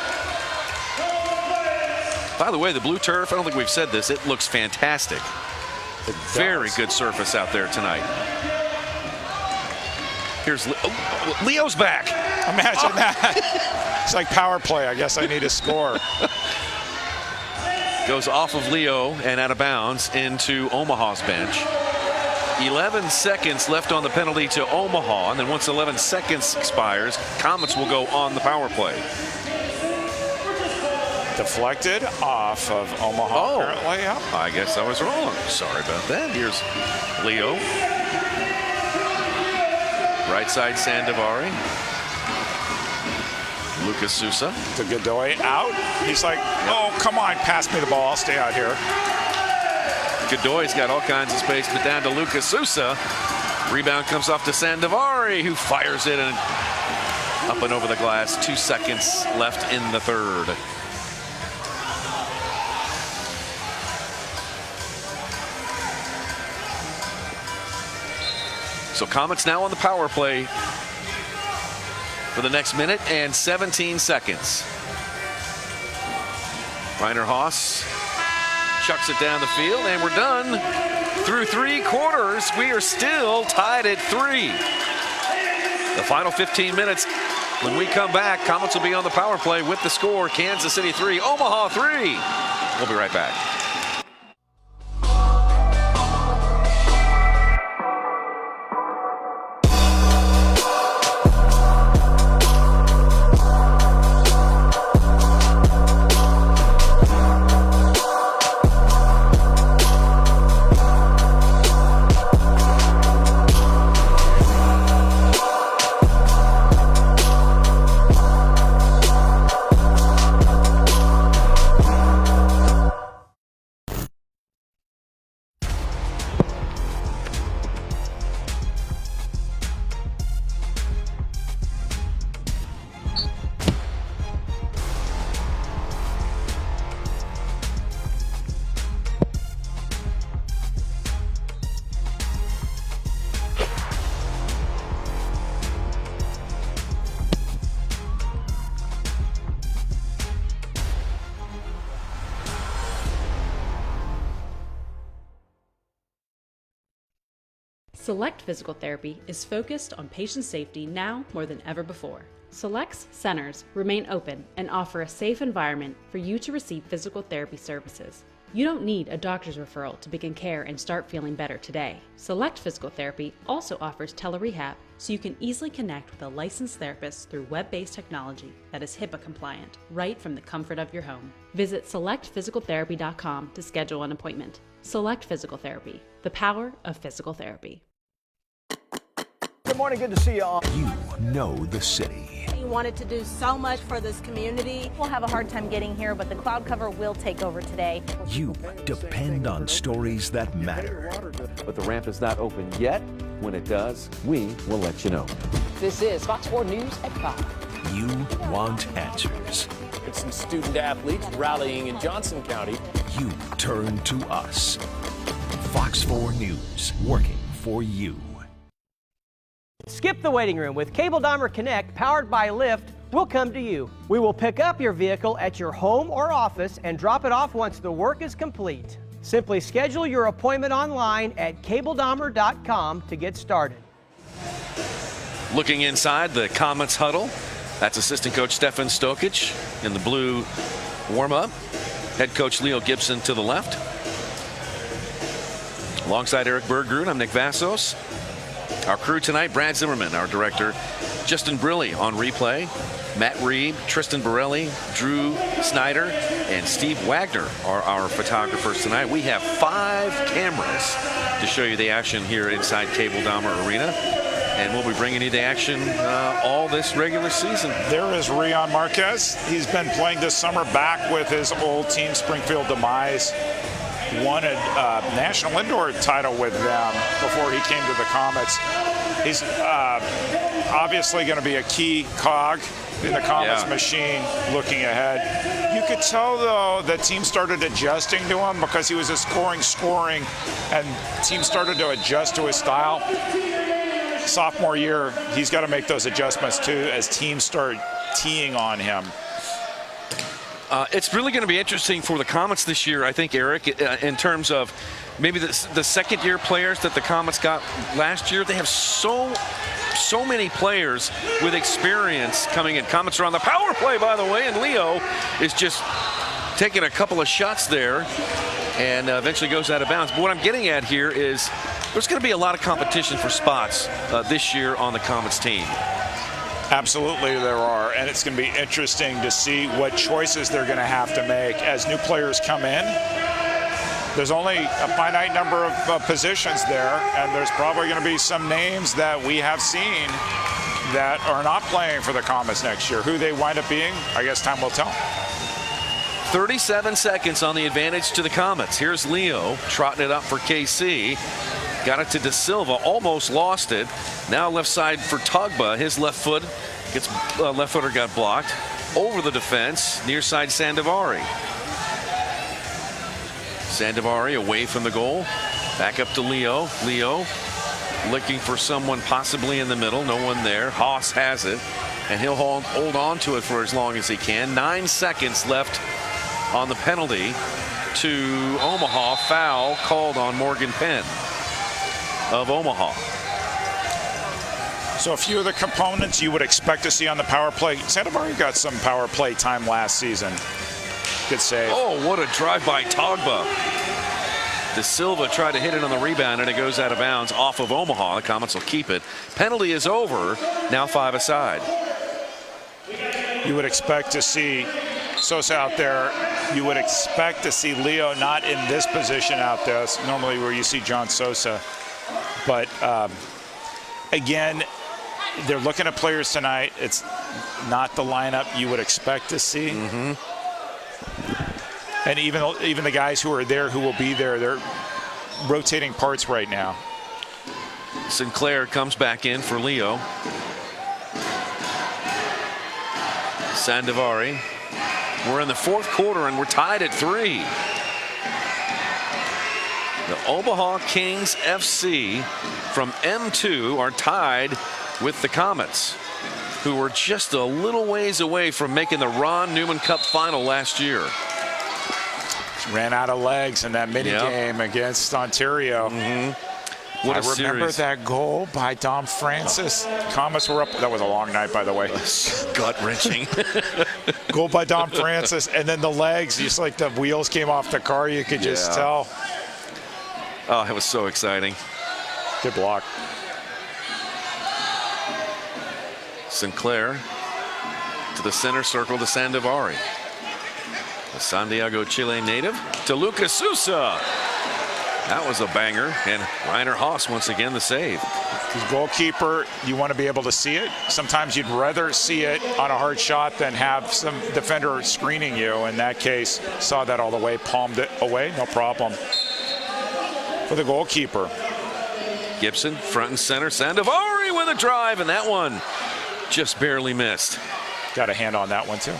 By the way, the blue turf, I don't think we've said this, it looks fantastic. Very good surface out there tonight. Here's Leo's back. Imagine that. It's like power play. I guess I need a score. Goes off of Leo and out of bounds into Omaha's bench. 11 seconds left on the penalty to Omaha, and then once 11 seconds expires, Comets will go on the power play. Deflected off of Omaha currently. Yep. I guess I was wrong. Sorry about that. Here's Leo. Right side Sandovari. Lucas Sousa. To Godoy out. He's like, oh, come on, pass me the ball. I'll stay out here. Godoy's got all kinds of space, but down to Lucas Sousa. Rebound comes off to Sandovari, who fires it and up and over the glass. 2 seconds left in the third. So Comets now on the power play for the next minute and 17 seconds. Reiner Haas chucks it down the field, and we're done. Through 3 quarters, we are still tied at 3. The final 15 minutes. When we come back, Comets will be on the power play with the score: Kansas City 3, Omaha 3. We'll be right back. Select Physical Therapy is focused on patient safety now more than ever before. Select's centers remain open and offer a safe environment for you to receive physical therapy services. You don't need a doctor's referral to begin care and start feeling better today. Select Physical Therapy also offers telerehab, so you can easily connect with a licensed therapist through web-based technology that is HIPAA compliant, right from the comfort of your home. Visit selectphysicaltherapy.com to schedule an appointment. Select Physical Therapy, the power of physical therapy. Good morning, good to see you all. You know the city. We wanted to do so much for this community. We'll have a hard time getting here, but the cloud cover will take over today. You depend on stories that matter. But the ramp is not open yet. When it does, we will let you know. This is Fox 4 News at 5. You want answers. It's some student athletes rallying in Johnson County. You turn to us. Fox 4 News, working for you. Skip the waiting room. With Cable Dahmer Connect, powered by Lyft, we'll come to you. We will pick up your vehicle at your home or office and drop it off once the work is complete. Simply schedule your appointment online at cabledahmer.com to get started. Looking inside the Comets huddle, that's assistant coach Stefan Stokic in the blue warm-up. Head coach Leo Gibson to the left. Alongside Eric Berggruen, I'm Nick Vassos. Our crew tonight: Brad Zimmerman, our director, Justin Brilli on replay, Matt Reeb, Tristan Borelli, Drew Snyder, and Steve Wagner are our photographers tonight. We have 5 cameras to show you the action here inside Cable Dahmer Arena. And we'll be bringing you the action all this regular season. There is Rion Marquez. He's been playing this summer back with his old team, Springfield Demise. Won a national indoor title with them before he came to the Comets. He's obviously going to be a key cog in the Comets machine looking ahead. You could tell, though, that team started adjusting to him because he was just scoring, and team started to adjust to his style. Sophomore year, he's got to make those adjustments, too, as teams start teeing on him. It's really going to be interesting for the Comets this year, I think, Eric, in terms of maybe the second-year players that the Comets got last year. They have so many players with experience coming in. Comets are on the power play, by the way, and Leo is just taking a couple of shots there and eventually goes out of bounds. But what I'm getting at here is there's going to be a lot of competition for spots this year on the Comets team. Absolutely there are, and it's going to be interesting to see what choices they're going to have to make as new players come in. There's only a finite number of positions there, and there's probably going to be some names that we have seen that are not playing for the Comets next year. Who they wind up being, I guess time will tell. 37 seconds on the advantage to the Comets. Here's Leo trotting it up for KC. Got it to Da Silva, almost lost it. Now left side for Togba. His left foot left footer got blocked. Over the defense, near side Sandavari. Sandavari away from the goal. Back up to Leo. Leo looking for someone possibly in the middle. No one there. Haas has it, and he'll hold on to it for as long as he can. 9 seconds left on the penalty to Omaha. Foul called on Morgan Penn of Omaha. So a few of the components you would expect to see on the power play. Sandavari got some power play time last season. Good save. Oh, what a drive by Togba. Da Silva tried to hit it on the rebound, and it goes out of bounds off of Omaha. The Comets will keep it. Penalty is over. Now 5 aside. You would expect to see Sosa out there. You would expect to see Leo not in this position out there. That's normally where you see John Sosa. But again, they're looking at players tonight. It's not the lineup you would expect to see. And even the guys who are there, who will be there, they're rotating parts right now. Sinclair comes back in for Leo. Sandavari. We're in the 4th quarter and we're tied at 3. The Omaha Kings FC from M2 are tied with the Comets, who were just a little ways away from making the Ron Newman Cup final last year. Ran out of legs in that mini game against Ontario. What a I remember series. that goal by Dom Francis. Comets were up. That was a long night, by the way. Gut-wrenching. Goal by Dom Francis, and then the legs, just like the wheels came off the car, you could just tell. Oh, it was so exciting. Good block. Sinclair to the center circle to Sandavari. The Santiago, Chile native to Lucas Sousa. That was a banger, and Reiner Haas once again the save. As goalkeeper, you want to be able to see it. Sometimes you'd rather see it on a hard shot than have some defender screening you. In that case, saw that all the way, palmed it away, no problem. For the goalkeeper. Gibson, front and center. Sandavari with a drive, and that one just barely missed. Got a hand on that one, too.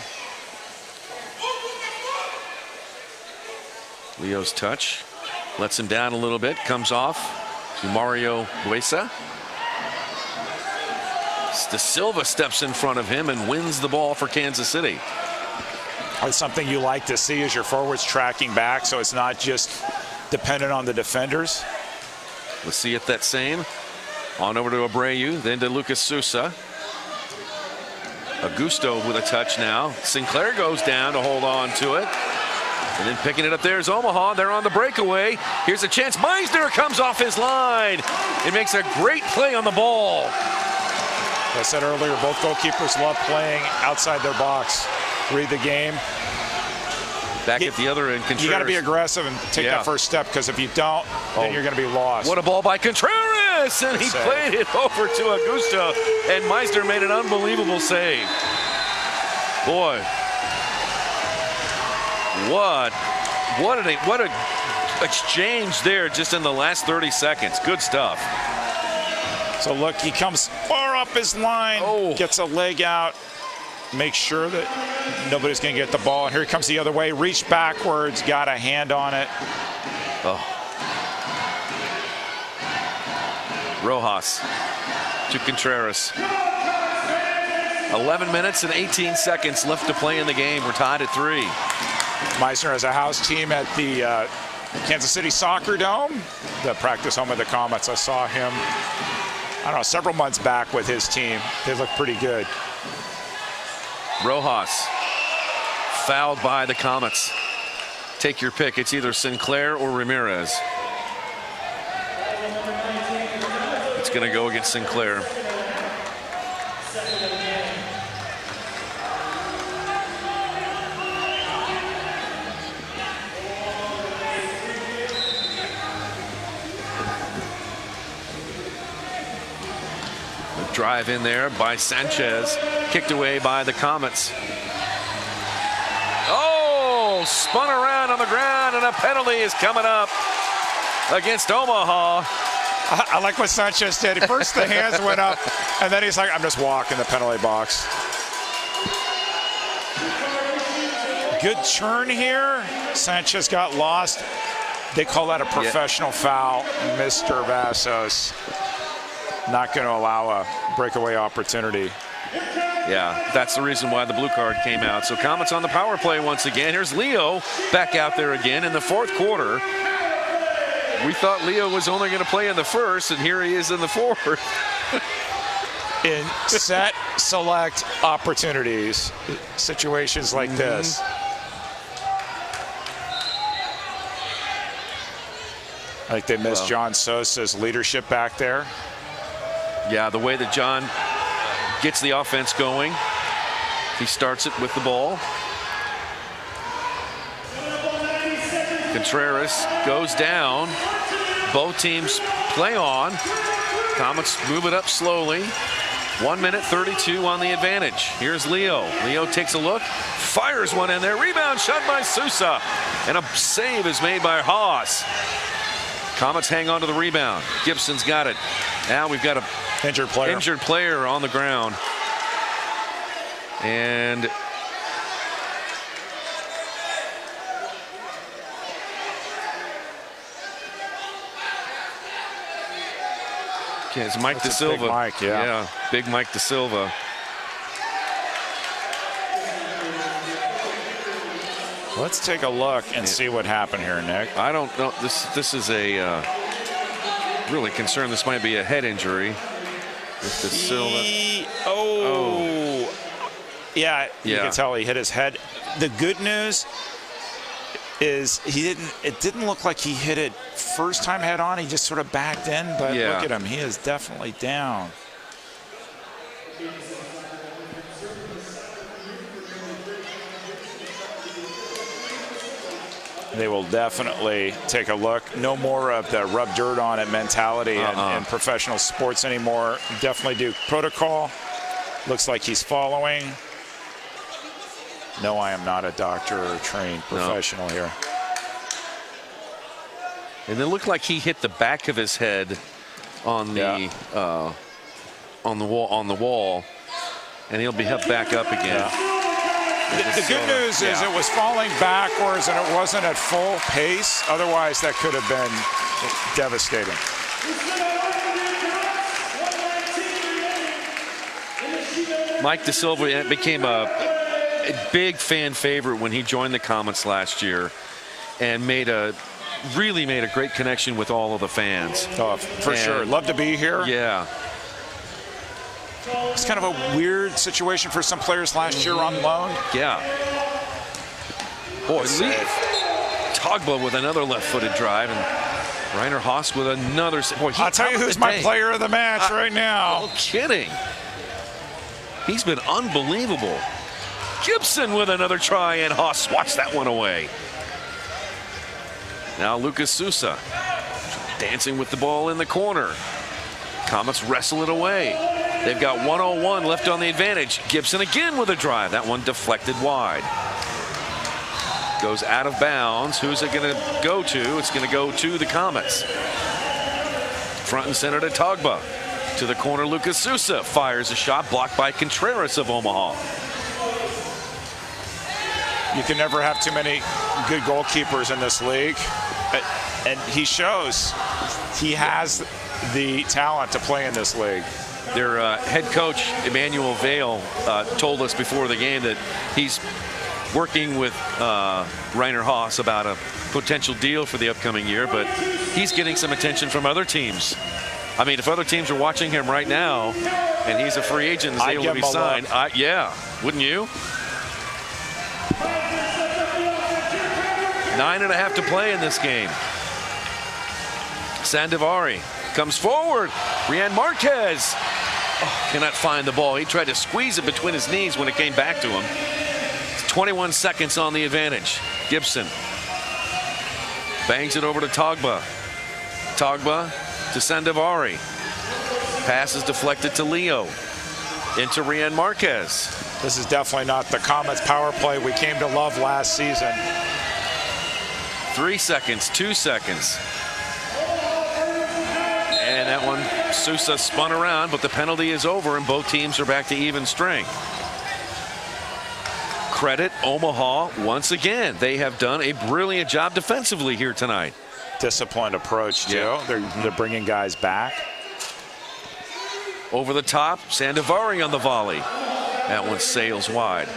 Leo's touch lets him down a little bit. Comes off to Mario Buesa. Da Silva steps in front of him and wins the ball for Kansas City. That's something you like to see as your forwards tracking back, so it's not just dependent on the defenders. Let's see if that same. On over to Abreu, then to Lucas Sousa. Augusto with a touch now. Sinclair goes down to hold on to it. And then picking it up there is Omaha. They're on the breakaway. Here's a chance. Meisner comes off his line. It makes a great play on the ball. As I said earlier, both goalkeepers love playing outside their box. Read the game. Back at the other end, Contreras. You got to be aggressive and take that first step, because if you don't, then you're going to be lost. What a ball by Contreras! Yes, and he played it over to Augusto, and Meisner made an unbelievable save. Boy, what a exchange there just in the last 30 seconds. Good stuff. So look, he comes far up his line, gets a leg out, makes sure that nobody's going to get the ball. And here he comes the other way, reached backwards, got a hand on it. Rojas to Contreras. 11 minutes and 18 seconds left to play in the game. We're tied at 3. Meisner has a house team at the Kansas City Soccer Dome, the practice home of the Comets. I saw him, I don't know, several months back with his team. They look pretty good. Rojas fouled by the Comets. Take your pick. It's either Sinclair or Ramirez. It's going to go against Sinclair. Drive in there by Sanchez, kicked away by the Comets. Oh, spun around on the ground, and a penalty is coming up against Omaha. I like what Sanchez did. First the hands went up, and then he's like, I'm just walking the penalty box. Good turn here. Sanchez got lost. They call that a professional foul. Mr. Vassos not going to allow a breakaway opportunity. Yeah, that's the reason why the blue card came out. So Comets on the power play once again. Here's Leo back out there again in the fourth quarter. We thought Leo was only going to play in the first, and here he is in the fourth. In set, select opportunities, situations like this. I think they missed John Sosa's leadership back there. Yeah, the way that John gets the offense going. He starts it with the ball. Contreras goes down. Both teams play on. Comets move it up slowly. 1 minute 32 on the advantage. Here's Leo. Leo takes a look, fires one in there. Rebound shot by Sousa. And a save is made by Haas. Comets hang on to the rebound. Gibson's got it. Now we've got a injured player on the ground. And okay, it's Mike Da Silva. Big Mike, yeah, big Mike Da Silva. Let's take a look and see what happened here, Nick. I don't know. This is a really concerned. This might be a head injury. With Da Silva. Yeah, you can tell he hit his head. The good news is it didn't look like he hit it first time head on. He just sort of backed in, but look at him. He is definitely down. They will definitely take a look. No more of the rub dirt on it mentality in professional sports anymore. Definitely do protocol. Looks like he's following. No, I am not a doctor or trained professional here. And it looked like he hit the back of his head on the wall, and he'll be back up again. The good news is it was falling backwards and it wasn't at full pace. Otherwise, that could have been devastating. Mike Da Silva became a big fan favorite when he joined the Comets last year, and really made a great connection with all of the fans. Oh, for sure. Love to be here. Yeah. It's kind of a weird situation for some players last year on loan. Yeah. Boy, Togba with another left-footed drive, and Reiner Haas with another. Boy, I'll tell you who's my player of the match right now. No kidding. He's been unbelievable. Gibson with another try, and Haas swats that one away. Now Lucas Sousa dancing with the ball in the corner. Comets wrestle it away. They've got 1:01 left on the advantage. Gibson again with a drive. That one deflected wide. Goes out of bounds. Who's it going to go to? It's going to go to the Comets. Front and center to Togba. To the corner, Lucas Sousa fires a shot blocked by Contreras of Omaha. You can never have too many good goalkeepers in this league. And he shows he has the talent to play in this league. Their head coach, Emmanuel Vale, told us before the game that he's working with Rainer Haas about a potential deal for the upcoming year, but he's getting some attention from other teams. I mean, if other teams are watching him right now and he's a free agent and is able to be signed, yeah, wouldn't you? 9.5 to play in this game. Sandivari comes forward. Rian Marquez cannot find the ball. He tried to squeeze it between his knees when it came back to him. It's 21 seconds on the advantage. Gibson bangs it over to Togba. Togba to Sandivari. Pass is deflected to Leo. Into Rian Marquez. This is definitely not the Comets power play we came to love last season. 3 seconds, 2 seconds. And that one, Sousa spun around, but the penalty is over and both teams are back to even strength. Credit Omaha once again. They have done a brilliant job defensively here tonight. Disciplined approach, too. Yeah. They're bringing guys back. Over the top, Sandivari on the volley. That one sails wide.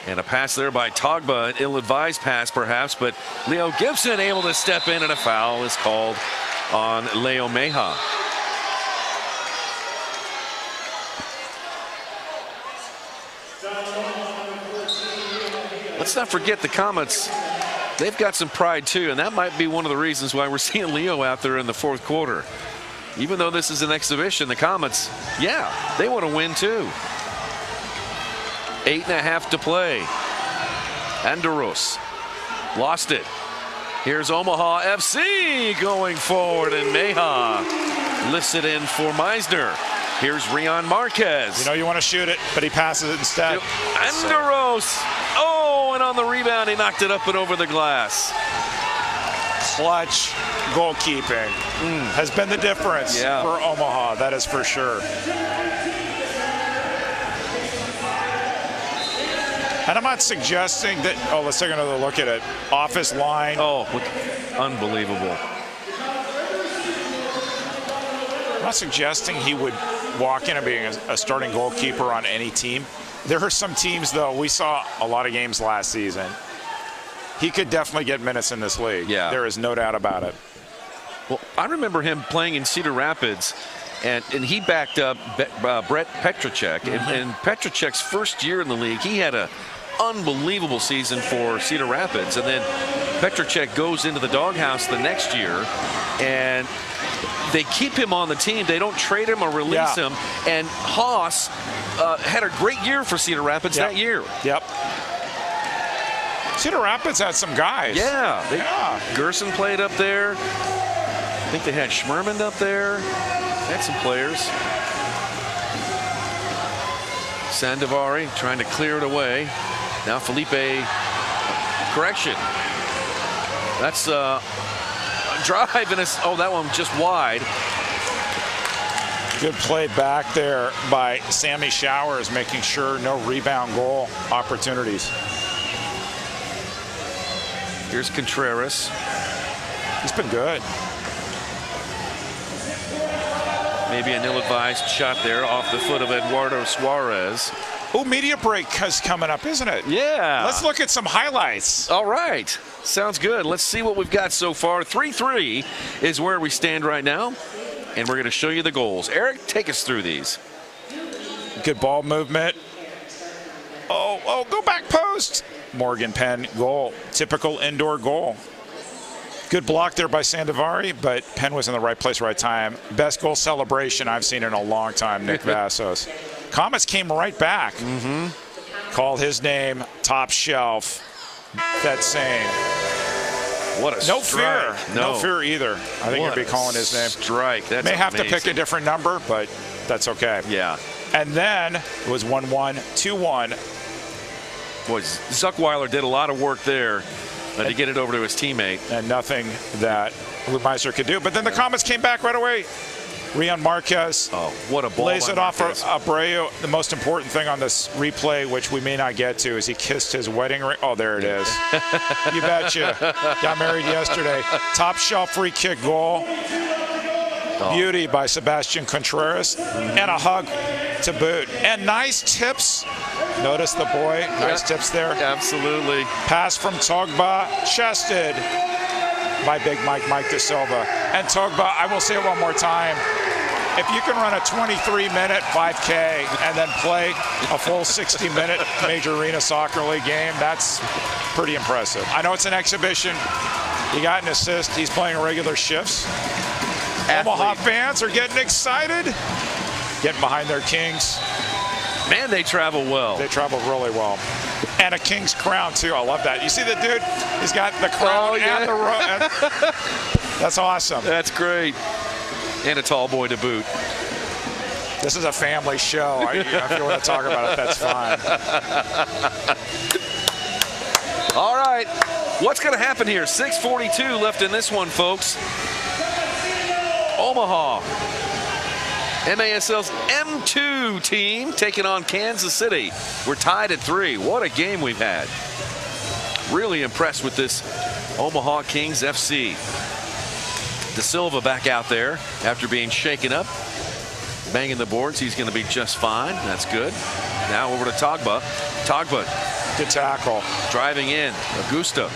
And a pass there by Togba, an ill-advised pass perhaps, but Leo Gibson able to step in, and a foul is called on Leo Meja. Let's not forget the Comets. They've got some pride too, and that might be one of the reasons why we're seeing Leo out there in the fourth quarter. Even though this is an exhibition, the Comets, yeah, they want to win too. 8.5 to play. Anderos lost it. Here's Omaha FC going forward, and Meja lifts it in for Meisner. Here's Rian Marquez. You know you want to shoot it, but he passes it instead. Anderos. Oh, and on the rebound, he knocked it up and over the glass. Clutch goalkeeping has been the difference for Omaha. That is for sure. And I'm not suggesting that, let's take another look at it. Office line. Oh, look, unbelievable. I'm not suggesting he would walk in and being a starting goalkeeper on any team. There are some teams, though, we saw a lot of games last season. He could definitely get minutes in this league. Yeah. There is no doubt about it. Well, I remember him playing in Cedar Rapids, and he backed up Brett Petracek. And Petracek's first year in the league, he had an unbelievable season for Cedar Rapids. And then Petracek goes into the doghouse the next year, and they keep him on the team. They don't trade him or release him. And Haas had a great year for Cedar Rapids that year. Yep. Cedar Rapids had some guys. Yeah. Gerson played up there. I think they had Schmerman up there. They had some players. Sandivari trying to clear it away. Now Felipe, correction. That's a drive, and that one just wide. Good play back there by Sammy Showers, making sure no rebound goal opportunities. Here's Contreras. He's been good. Maybe an ill-advised shot there off the foot of Eduardo Suarez. Oh, media break is coming up, isn't it? Yeah. Let's look at some highlights. All right. Sounds good. Let's see what we've got so far. 3-3 is where we stand right now, and we're going to show you the goals. Eric, take us through these. Good ball movement. Oh, go back post. Morgan Penn goal. Typical indoor goal. Good block there by Sandivari, but Penn was in the right place, right time. Best goal celebration I've seen in a long time, Nick Vassos. Comets came right back. Called his name, top shelf. That same. What a no strike. fear. No fear either. I think you'd be calling his name. Strike. That's May have to amazing. pick a different number, but that's okay. Yeah. And then it was 1-1, 2-1. Boy, Zuckweiler did a lot of work there to get it over to his teammate. And nothing that Meister could do. But then the Comets came back right away. Rion Marquez what a ball lays by it off for Marquez. Abreu. The most important thing on this replay, which we may not get to, is he kissed his wedding ring. Oh, there it is. You betcha. Got married yesterday. Top shelf free kick goal. Beauty by Sebastian Contreras. And a hug to boot. And nice tips. Notice the boy. Nice tips there. Absolutely. Pass from Togba. Chested by Big Mike De Silva. And Togba, I will say it one more time. If you can run a 23-minute 5K and then play a full 60-minute Major Arena Soccer League game, that's pretty impressive. I know it's an exhibition. He got an assist. He's playing regular shifts. Omaha fans are getting excited, getting behind their Kings. Man, they travel well. They travel really well. And a King's crown, too. I love that. You see the dude? He's got the crown and the robe. That's awesome. That's great. And a tall boy to boot. This is a family show. If you want to talk about it, that's fine. All right. What's going to happen here? 6:42 left in this one, folks. Omaha. MASL's M2 team taking on Kansas City. We're tied at 3. What a game we've had. Really impressed with this Omaha Kings FC. De Silva back out there after being shaken up. Banging the boards. He's going to be just fine. That's good. Now over to Togba. Togba. Good tackle. Driving in. Augusta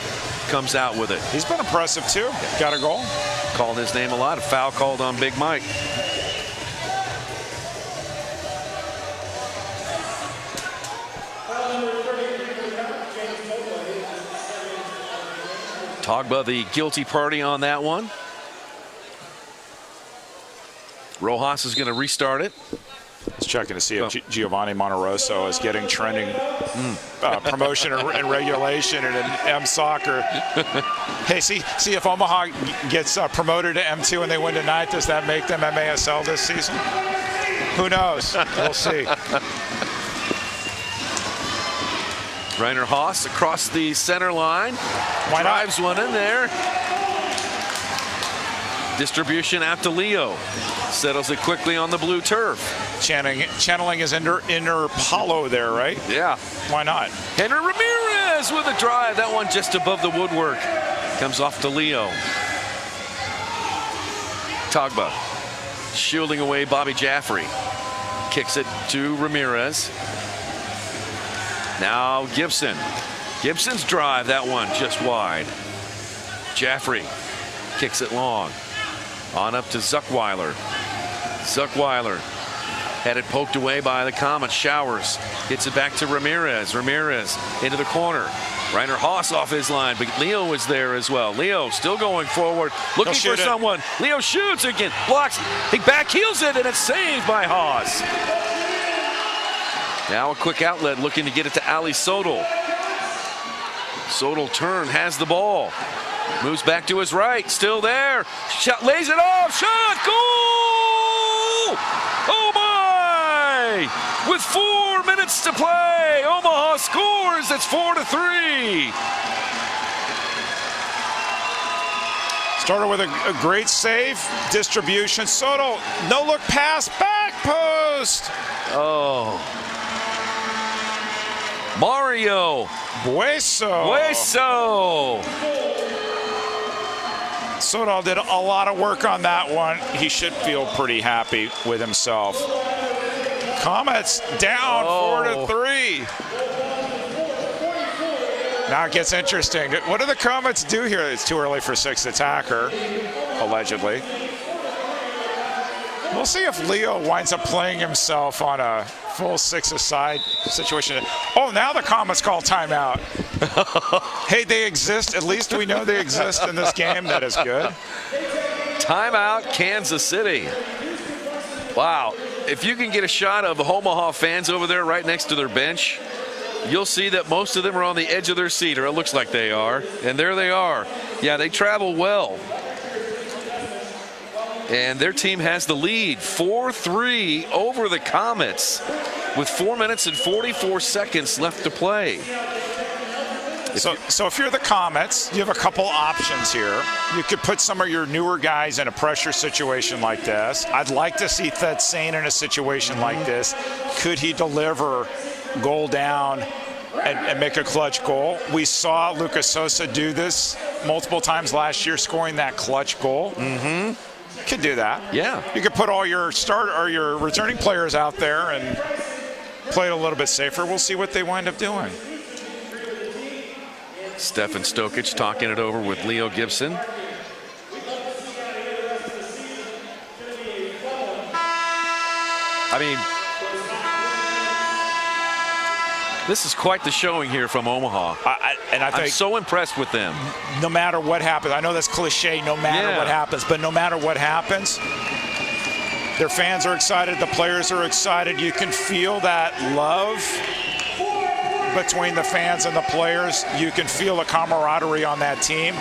comes out with it. He's been impressive too. Got a goal. Called his name a lot. A foul called on Big Mike. Togba the guilty party on that one. Rojas is going to restart it. Just checking to see if Giovanni Monterosso is getting trending promotion and regulation in M Soccer. Hey, see if Omaha gets promoted to M2 and they win tonight, does that make them MASL this season? Who knows? We'll see. Rainer Haas across the center line. Drives one in there. Distribution out to Leo. Settles it quickly on the blue turf. Channeling his inner Paulo there, right? Yeah. Why not? Henry Ramirez with a drive. That one just above the woodwork. Comes off to Leo. Togba shielding away Bobby Jaffrey. Kicks it to Ramirez. Now Gibson. Gibson's drive, that one just wide. Jaffrey kicks it long. On up to Zuckweiler. Zuckweiler had it poked away by the Comets. Showers. Hits it back to Ramirez. Ramirez into the corner. Rainer Haas off his line, but Leo was there as well. Leo still going forward, looking for someone. Leo shoots again, blocks. He backheels it, and it's saved by Haas. Now a quick outlet, looking to get it to Ali Sodal. Sodal turn, has the ball. Moves back to his right, still there. Shot, lays it off, shot, goal! Oh my! With 4 minutes to play, Omaha scores. It's 4-3. Started with a great save, distribution. Soto, no look pass, back post. Oh. Mario Bueso. Soto did a lot of work on that one. He should feel pretty happy with himself. Comets down 4-3. Now it gets interesting. What do the Comets do here? It's too early for sixth attacker, allegedly. We'll see if Leo winds up playing himself on a full six-a-side situation. Oh, now the Comets call timeout. Hey, they exist. At least we know they exist in this game. That is good. Timeout, Kansas City. Wow. If you can get a shot of the Omaha fans over there right next to their bench, you'll see that most of them are on the edge of their seat, or it looks like they are. And there they are. Yeah, they travel well. And their team has the lead, 4-3 over the Comets with 4 minutes and 44 seconds left to play. So if you're the Comets, you have a couple options here. You could put some of your newer guys in a pressure situation like this. I'd like to see Thed Sane in a situation like this. Could he deliver goal down and make a clutch goal? We saw Lucas Sosa do this multiple times last year, scoring that clutch goal. Could do that. Yeah. You could put all your your returning players out there and play it a little bit safer. We'll see what they wind up doing. Stefan Stokic talking it over with Leo Gibson. I mean, this is quite the showing here from Omaha. I'm so impressed with them. No matter what happens, I know that's cliche, no matter what happens, but no matter what happens, their fans are excited, the players are excited. You can feel that love between the fans and the players. You can feel the camaraderie on that team.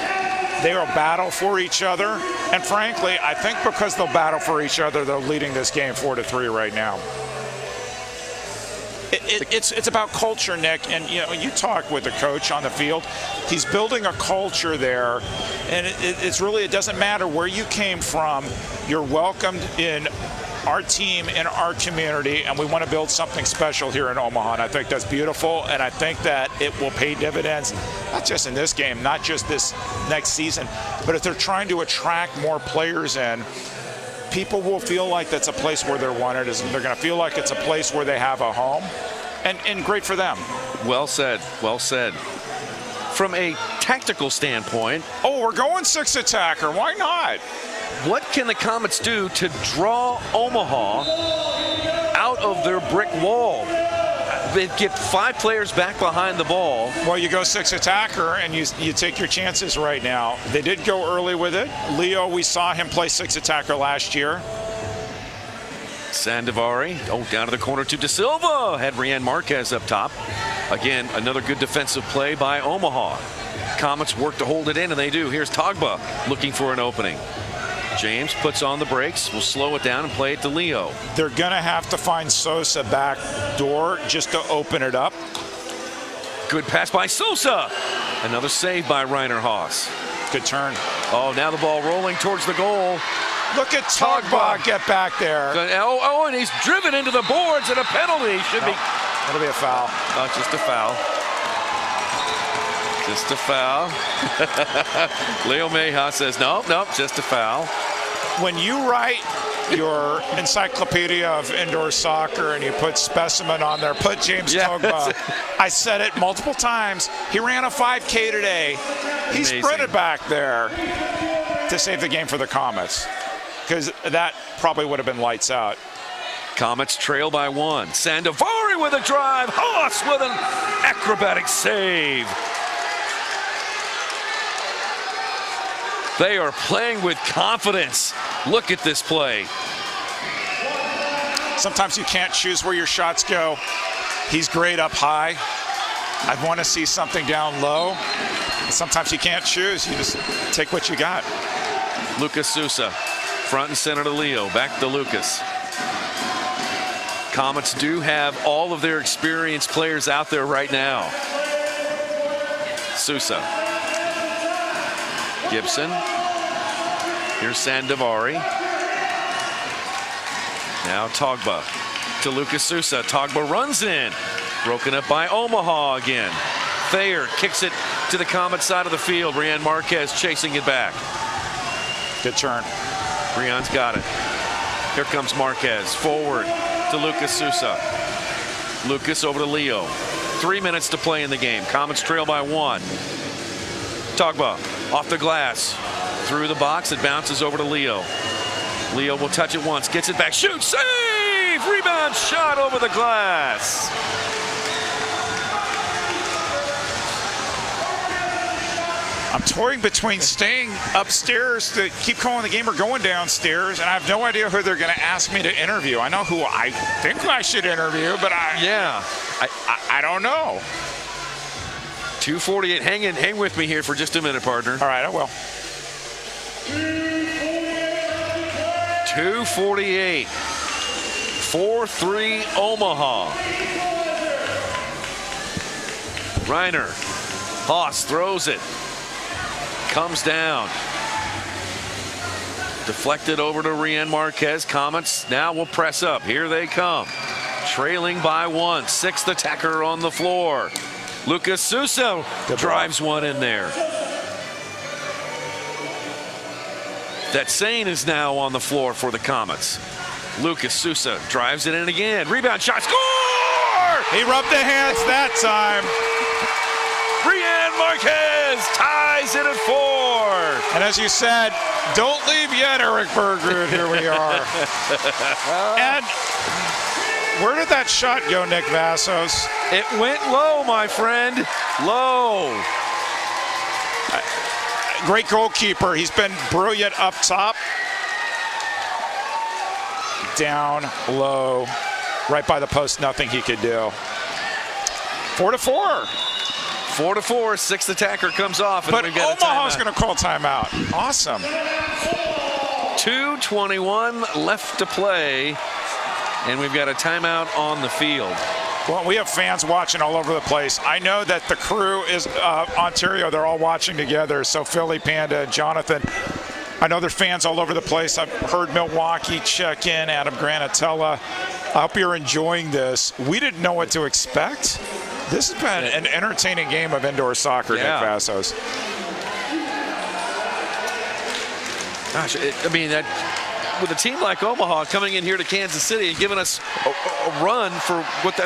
They will battle for each other. And frankly, I think because they'll battle for each other, they're leading this game 4-3 right now. It's about culture, Nick, and you talk with the coach on the field. He's building a culture there, and it doesn't matter where you came from. You're welcomed in our team, in our community, and we want to build something special here in Omaha, and I think that's beautiful, and I think that it will pay dividends, not just in this game, not just this next season, but if they're trying to attract more players in, people will feel like that's a place where they're wanted. They're going to feel like it's a place where they have a home, and great for them. Well said, well said. From a tactical standpoint, we're going 6 attacker. Why not? What can the Comets do to draw Omaha out of their brick wall? They get 5 players back behind the ball. Well, you go 6 attacker, and you take your chances right now. They did go early with it. Leo, we saw him play 6 attacker last year. Sandovari, down to the corner to De Silva. Had Rian Marquez up top. Again, another good defensive play by Omaha. Comets work to hold it in, and they do. Here's Togba looking for an opening. James puts on the brakes, will slow it down and play it to Leo. They're going to have to find Sosa back door just to open it up. Good pass by Sosa. Another save by Reiner Haas. Good turn. Oh, now the ball rolling towards the goal. Look at Togba get back there. And he's driven into the boards, and a penalty should be. That'll be a foul. Just a foul. Just a foul. Leo Meja says, nope, just a foul. When you write your encyclopedia of indoor soccer and you put specimen on there, put James Togba. I said it multiple times. He ran a 5K today. He sprinted back there to save the game for the Comets, because that probably would have been lights out. Comets trail by 1. Sandovari with a drive. Haas with an acrobatic save. They are playing with confidence. Look at this play. Sometimes you can't choose where your shots go. He's great up high. I want to see something down low. Sometimes you can't choose. You just take what you got. Lucas Sousa, front and center to Leo. Back to Lucas. Comets do have all of their experienced players out there right now. Sousa. Gibson. Here's Sandovari. Now Togba to Lucas Sousa. Togba runs in. Broken up by Omaha again. Thayer kicks it to the Comet side of the field. Rian Marquez chasing it back. Good turn. Rian's got it. Here comes Marquez. Forward to Lucas Sousa. Lucas over to Leo. 3 minutes to play in the game. Comets trail by 1. Togba off the glass. Through the box. It bounces over to Leo. Leo will touch it once. Gets it back. Shoot. Save. Rebound shot over the glass. I'm toying between staying upstairs to keep calling the game or going downstairs, and I have no idea who they're going to ask me to interview. I know who I think I should interview, but I don't know. 2:48. Hang with me here for just a minute, partner. All right, I will. 2:48. 4-3 Omaha. Reiner. Haas throws it. Comes down. Deflected over to Rien Marquez. Comets now will press up. Here they come. Trailing by 1. Sixth attacker on the floor. Lucas Sousa drives one in there. That Sane is now on the floor for the Comets. Lucas Sousa drives it in again. Rebound shot. Score! He rubbed the hands that time. Rien Marquez ties it at 4. And as you said, don't leave yet, Eric Bergerud. Here we are. And where did that shot go, Nick Vassos? It went low, my friend. Low. Great goalkeeper. He's been brilliant up top. Down low, right by the post, nothing he could do. 4-4. 4-4, sixth attacker comes off. And but we've got Omaha's going to call timeout. Awesome. 2:21 left to play, and we've got a timeout on the field. Well, we have fans watching all over the place. I know that the crew is Ontario. They're all watching together. So Philly, Panda, and Jonathan. I know there's fans all over the place. I've heard Milwaukee check in, Adam Granatella. I hope you're enjoying this. We didn't know what to expect. This has been an entertaining game of indoor soccer, Nick Vassos. Gosh, with a team like Omaha coming in here to Kansas City and giving us a run for what they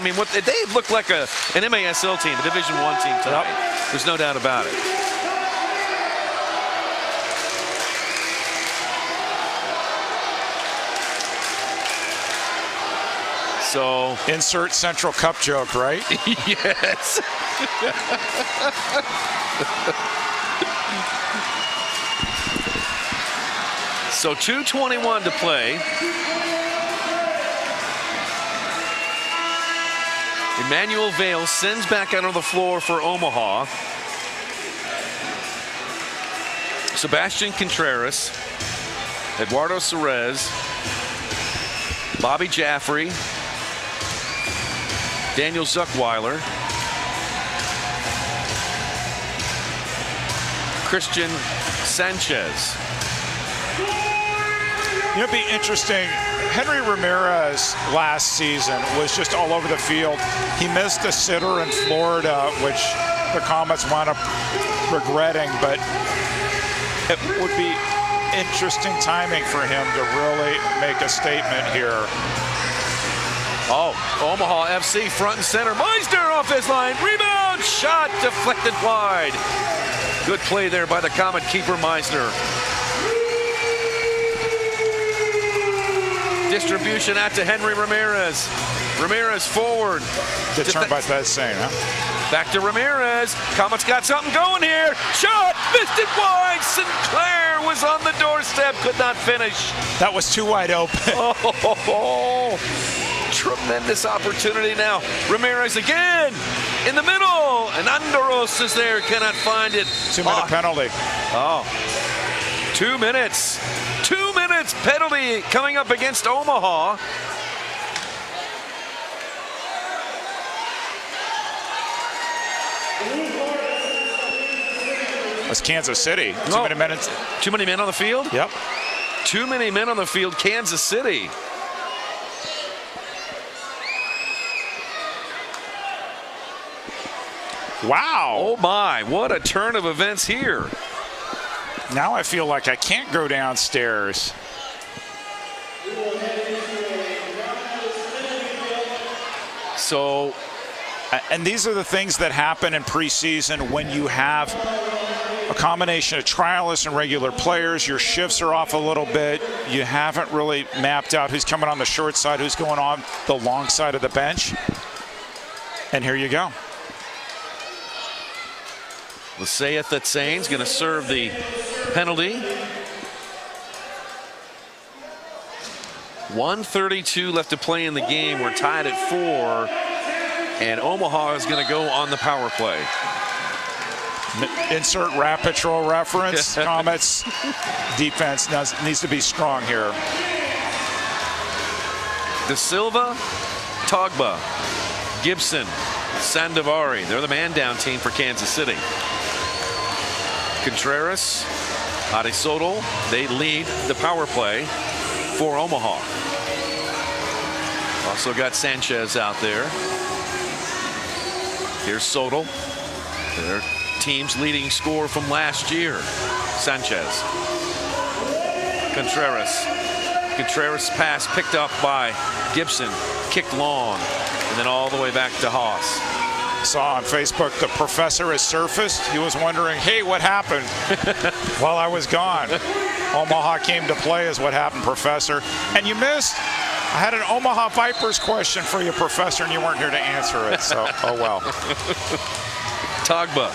look like an MASL team, a Division I team tonight. Yep. There's no doubt about it. So insert Central Cup joke, right? Yes. So 2:21 to play. Emmanuel Vale sends back out on the floor for Omaha. Sebastian Contreras, Eduardo Cerez, Bobby Jaffrey, Daniel Zuckweiler, Christian Sanchez. It'd be interesting. Henry Ramirez last season was just all over the field. He missed a sitter in Florida, which the Comets wound up regretting, but it would be interesting timing for him to really make a statement here. Oh, Omaha FC front and center. Meisner off his line. Rebound shot deflected wide. Good play there by the Comet keeper Meisner. Distribution out to Henry Ramirez. Ramirez forward. Good turn by Sane, huh? Back to Ramirez. Comets got something going here. Shot, missed it wide. Sinclair was on the doorstep, could not finish. That was too wide open. Tremendous opportunity now. Ramirez again in the middle, and Andoros is there, cannot find it. 2-minute penalty. 2 minutes. 2 minutes penalty coming up against Omaha. That's Kansas City. Too many minutes. Too many men on the field? Yep. Too many men on the field, Kansas City. Wow. Oh my, what a turn of events here. Now I feel like I can't go downstairs. So, and these are the things that happen in preseason when you have a combination of trialists and regular players. Your shifts are off a little bit. You haven't really mapped out who's coming on the short side, who's going on the long side of the bench. And here you go. Lesayeth at Sain's going to serve the penalty. 1:32 left to play in the game. We're tied at 4, and Omaha is going to go on the power play. Insert Rat Patrol reference. Comets defense needs to be strong here. De Silva, Togba, Gibson, Sandovari. They're the man-down team for Kansas City. Contreras, Adesoto, they lead the power play for Omaha. Also got Sanchez out there. Here's Soto, their team's leading scorer from last year. Sanchez. Contreras pass picked up by Gibson, kicked long, and then all the way back to Haas. Saw on Facebook the professor has surfaced. He was wondering, hey, what happened while I was gone? Omaha came to play is what happened, Professor. And you missed. I had an Omaha Vipers question for you, Professor, and you weren't here to answer it, so oh well. Togba.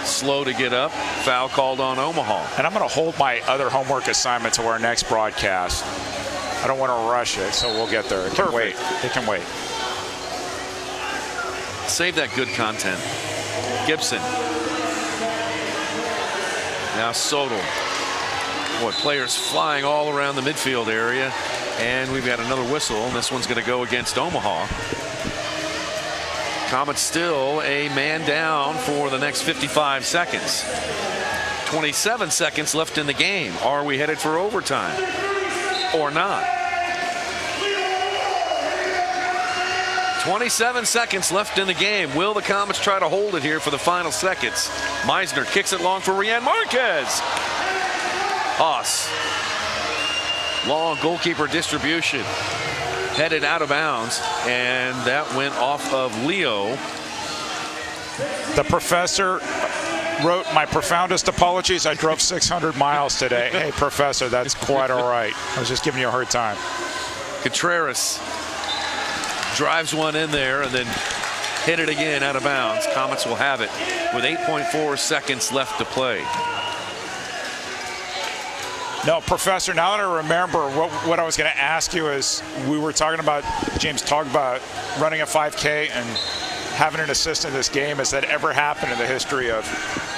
Slow to get up. Foul called on Omaha. And I'm going to hold my other homework assignment to our next broadcast. I don't want to rush it, so we'll get there. It can wait. It can wait. Save that good content. Gibson. Now Soto. Boy, players flying all around the midfield area. And we've got another whistle. And this one's going to go against Omaha. Comets still a man down for the next 55 seconds. 27 seconds left in the game. Are we headed for overtime or not? 27 seconds left in the game. Will the Comets try to hold it here for the final seconds? Meisner kicks it long for Rian Marquez. Haas. Long goalkeeper distribution. Headed out of bounds, and that went off of Leo. The professor wrote, my profoundest apologies. I drove 600 miles today. Hey, Professor, that's quite all right. I was just giving you a hard time. Contreras drives one in there and then hit it again out of bounds. Comets will have it with 8.4 seconds left to play. No, Professor, now that I remember, what I was going to ask you is, we were talking about James Togba running a 5K and having an assist in this game. Has that ever happened in the history of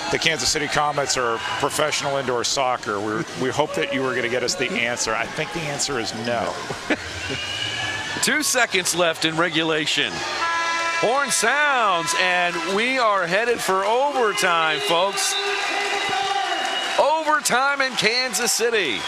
the Kansas City Comets or professional indoor soccer? We hope that you were going to get us the answer. I think the answer is no. 2 seconds left in regulation. Horn sounds, and we are headed for overtime, folks. Overtime in Kansas City.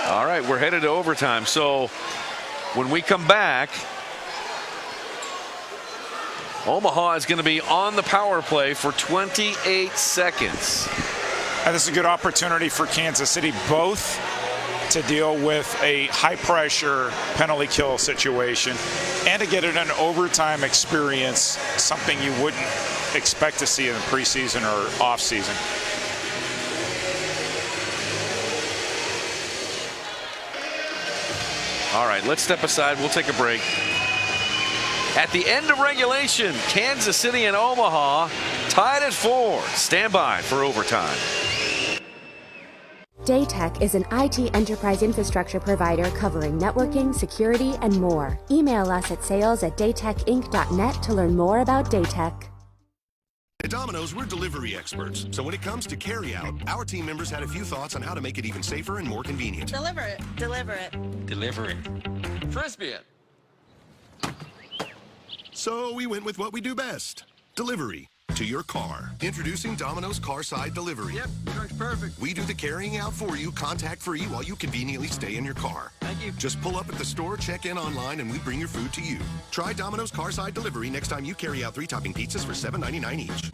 All right, we're headed to overtime. So when we come back, Omaha is going to be on the power play for 28 seconds. And this is a good opportunity for Kansas City both to deal with a high-pressure penalty kill situation and to get it an overtime experience, something you wouldn't expect to see in the preseason or off-season. All right, let's step aside. We'll take a break. At the end of regulation, Kansas City and Omaha tied at 4. Stand by for overtime. Daytech is an IT enterprise infrastructure provider covering networking, security, and more. Email us at sales@daytechinc.net to learn more about Daytech. At Domino's, we're delivery experts. So when it comes to carryout, our team members had a few thoughts on how to make it even safer and more convenient. Deliver it. Deliver it. Deliver it. Frisbee it. So we went with what we do best. Delivery to your car. Introducing Domino's Carside Delivery. Yep, truck's perfect. We do the carrying out for you, contact-free, while you conveniently stay in your car. Thank you. Just pull up at the store, check in online, and we bring your food to you. Try Domino's Carside Delivery next time you carry out 3-topping pizzas for $7.99 each.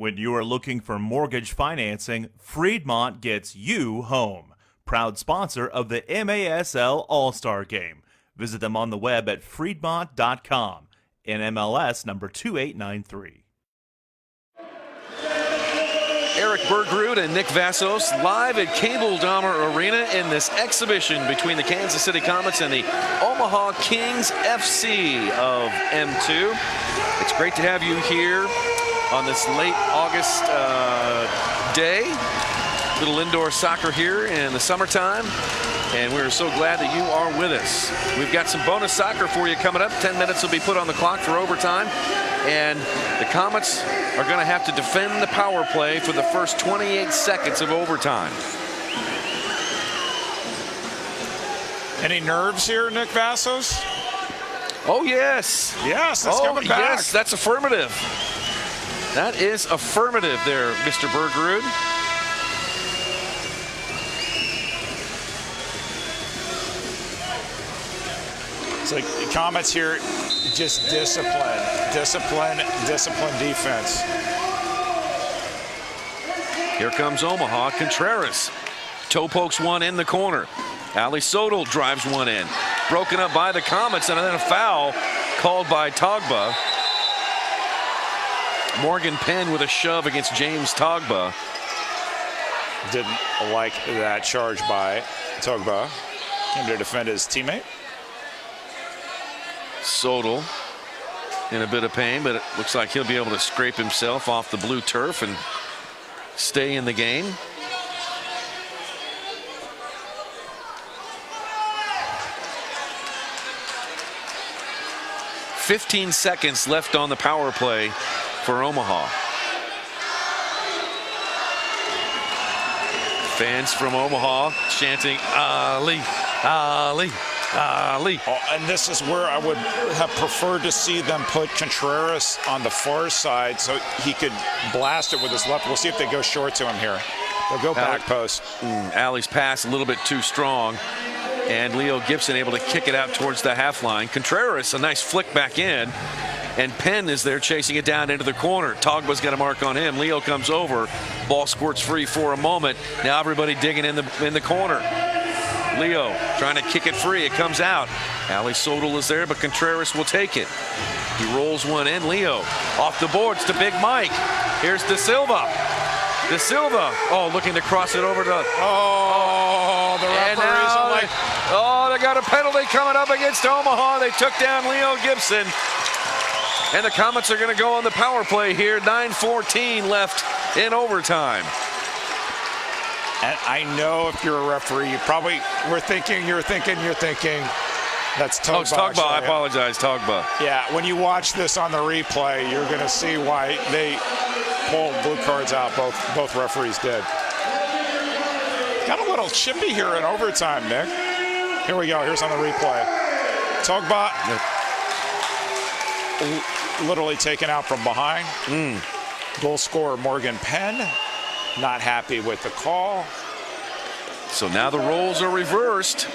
When you are looking for mortgage financing, Freedmont gets you home. Proud sponsor of the MASL All-Star Game. Visit them on the web at freedmont.com. NMLS number 2893. Eric Bergrud and Nick Vassos live at Cable Dahmer Arena in this exhibition between the Kansas City Comets and the Omaha Kings FC of M2. It's great to have you here on this late August day. Little indoor soccer here in the summertime, and we're so glad that you are with us. We've got some bonus soccer for you coming up. 10 minutes will be put on the clock for overtime, and the Comets are going to have to defend the power play for the first 28 seconds of overtime. Any nerves here, Nick Vassos? Oh, yes. Yes, that's coming back. Yes, that's affirmative. That is affirmative there, Mr. Bergrud. So the Comets here, just discipline defense. Here comes Omaha. Contreras toe pokes one in the corner. Ali Sodal drives one in. Broken up by the Comets, and then a foul called by Togba. Morgan Penn with a shove against James Togba. Didn't like that charge by Togba. Came to defend his teammate. Sodal in a bit of pain, but it looks like he'll be able to scrape himself off the blue turf and stay in the game. "15 seconds left on the power play for Omaha. Fans from Omaha chanting, Ali, Ali, Ali. Oh, and this is where I would have preferred to see them put Contreras on the far side so he could blast it with his left. We'll see if they go short to him here. They'll go back post. Ali's pass a little bit too strong, and Leo Gibson able to kick it out towards the half line. Contreras, a nice flick back in, and Penn is there chasing it down into the corner. Togba's got a mark on him. Leo comes over. Ball squirts free for a moment. Now everybody digging in the corner. Leo trying to kick it free. It comes out. Ali Sodal is there, but Contreras will take it. He rolls one in. Leo off the boards to Big Mike. Here's Da Silva. Da Silva, looking to cross it over to... the referees are like... they got a penalty coming up against Omaha. They took down Leo Gibson. And the Comets are going to go on the power play here. 9:14 left in overtime. And I know if you're a referee, you probably you're thinking, that's Togba. Oh, it's Togba. I apologize, Togba. Yeah, when you watch this on the replay, you're going to see why they pulled blue cards out. Both referees did. Got a little chippy here in overtime, Nick. Here we go. Here's on the replay. Togba literally taken out from behind. Goal scorer Morgan Penn not happy with the call. So now the roles are reversed.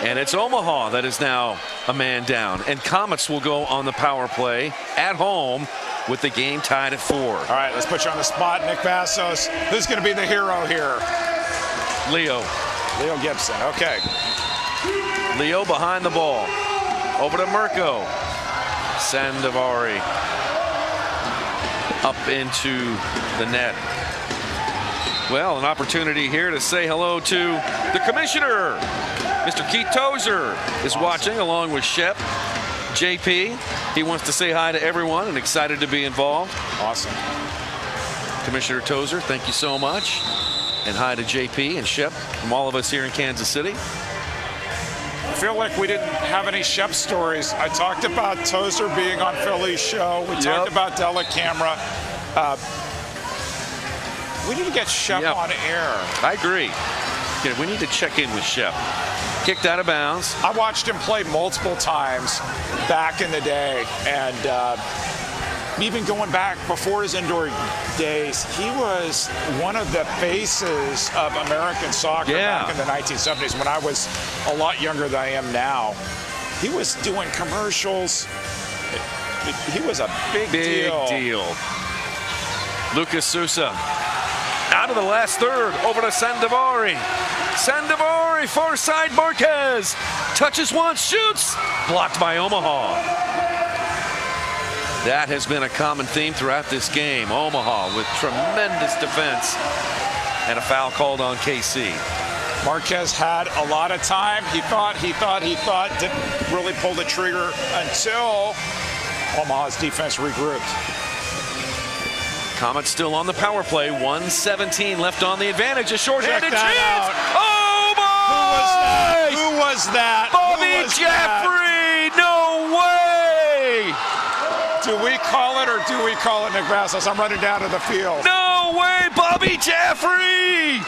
And it's Omaha that is now a man down. And Comets will go on the power play at home with the game tied at 4. All right, let's put you on the spot, Nick Vassos. Who's going to be the hero here? Leo Gibson, okay. Leo behind the ball. Over to Mirko. Sandavari up into the net. Well, an opportunity here to say hello to the commissioner. Mr. Keith Tozer is watching along with Shep. JP, he wants to say hi to everyone and excited to be involved. Awesome. Commissioner Tozer, thank you so much. And hi to JP and Shep from all of us here in Kansas City. I feel like we didn't have any Shep stories. I talked about Tozer being on Philly's show. We talked about Della Camera. We need to get Shep on air. I agree. Yeah, we need to check in with Shep. Kicked out of bounds. I watched him play multiple times back in the day, and even going back before his indoor days, he was one of the faces of American soccer back in the 1970s when I was a lot younger than I am now. He was doing commercials. He was a big deal. Lucas Sousa out of the last third, over to Sandovari. Sandovari, far side, Marquez. Touches once, shoots. Blocked by Omaha. That has been a common theme throughout this game. Omaha with tremendous defense. And a foul called on KC. Marquez had a lot of time. He thought, didn't really pull the trigger until Omaha's defense regrouped. Comets still on the power play. 1:17 left on the advantage. A short-handed Check that chance. out. Oh my! Who was that? Bobby Jaffrey! No way! Do we call it or do we call it, McMaster? I'm running down to the field. No way! Bobby Jaffrey!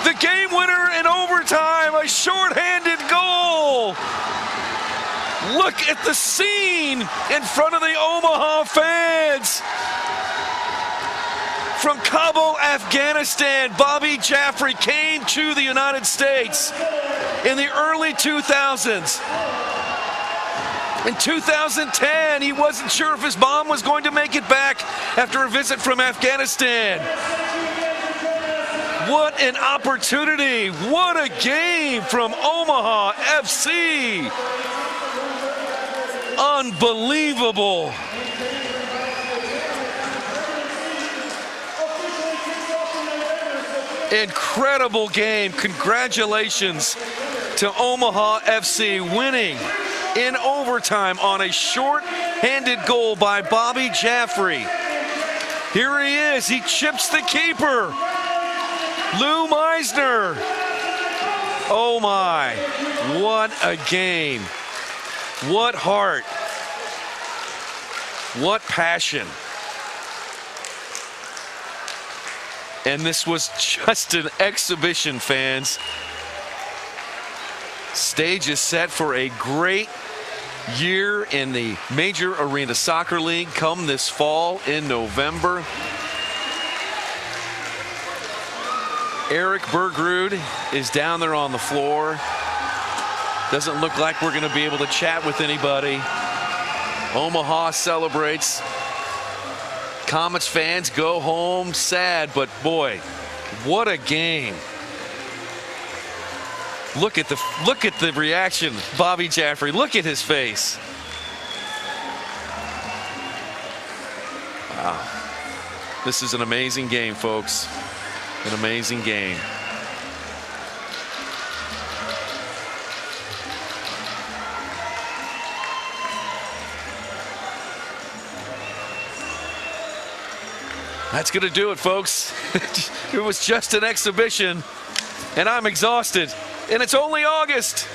The game winner in overtime, a short-handed goal. Look at the scene in front of the Omaha fans. From Kabul, Afghanistan, Bobby Jaffrey came to the United States in the early 2000s. In 2010, he wasn't sure if his mom was going to make it back after a visit from Afghanistan. What an opportunity. What a game from Omaha FC. Unbelievable. Incredible game. Congratulations to Omaha FC winning in overtime on a short-handed goal by Bobby Jaffrey. Here he is. He chips the keeper. Lou Meisner. Oh my, what a game. What heart. What passion. And this was just an exhibition, fans. Stage is set for a great year in the Major Arena Soccer League come this fall in November. Eric Bergrud is down there on the floor. Doesn't look like we're going to be able to chat with anybody. Omaha celebrates. Comets fans go home sad, but boy, what a game. Look at the reaction, Bobby Jaffrey. Look at his face. Wow. This is an amazing game, folks. An amazing game. That's going to do it, folks. It was just an exhibition, and I'm exhausted. And it's only August.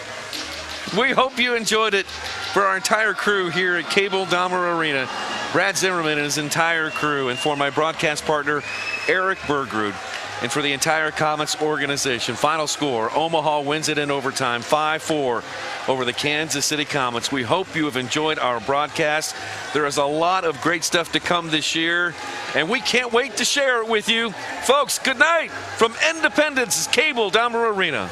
We hope you enjoyed it. For our entire crew here at Cable Dahmer Arena, Brad Zimmerman and his entire crew, and for my broadcast partner, Eric Bergrud, and for the entire Comets organization. Final score, Omaha wins it in overtime, 5-4 over the Kansas City Comets. We hope you have enjoyed our broadcast. There is a lot of great stuff to come this year, and we can't wait to share it with you. Folks, good night from Independence, Cable Dahmer Arena.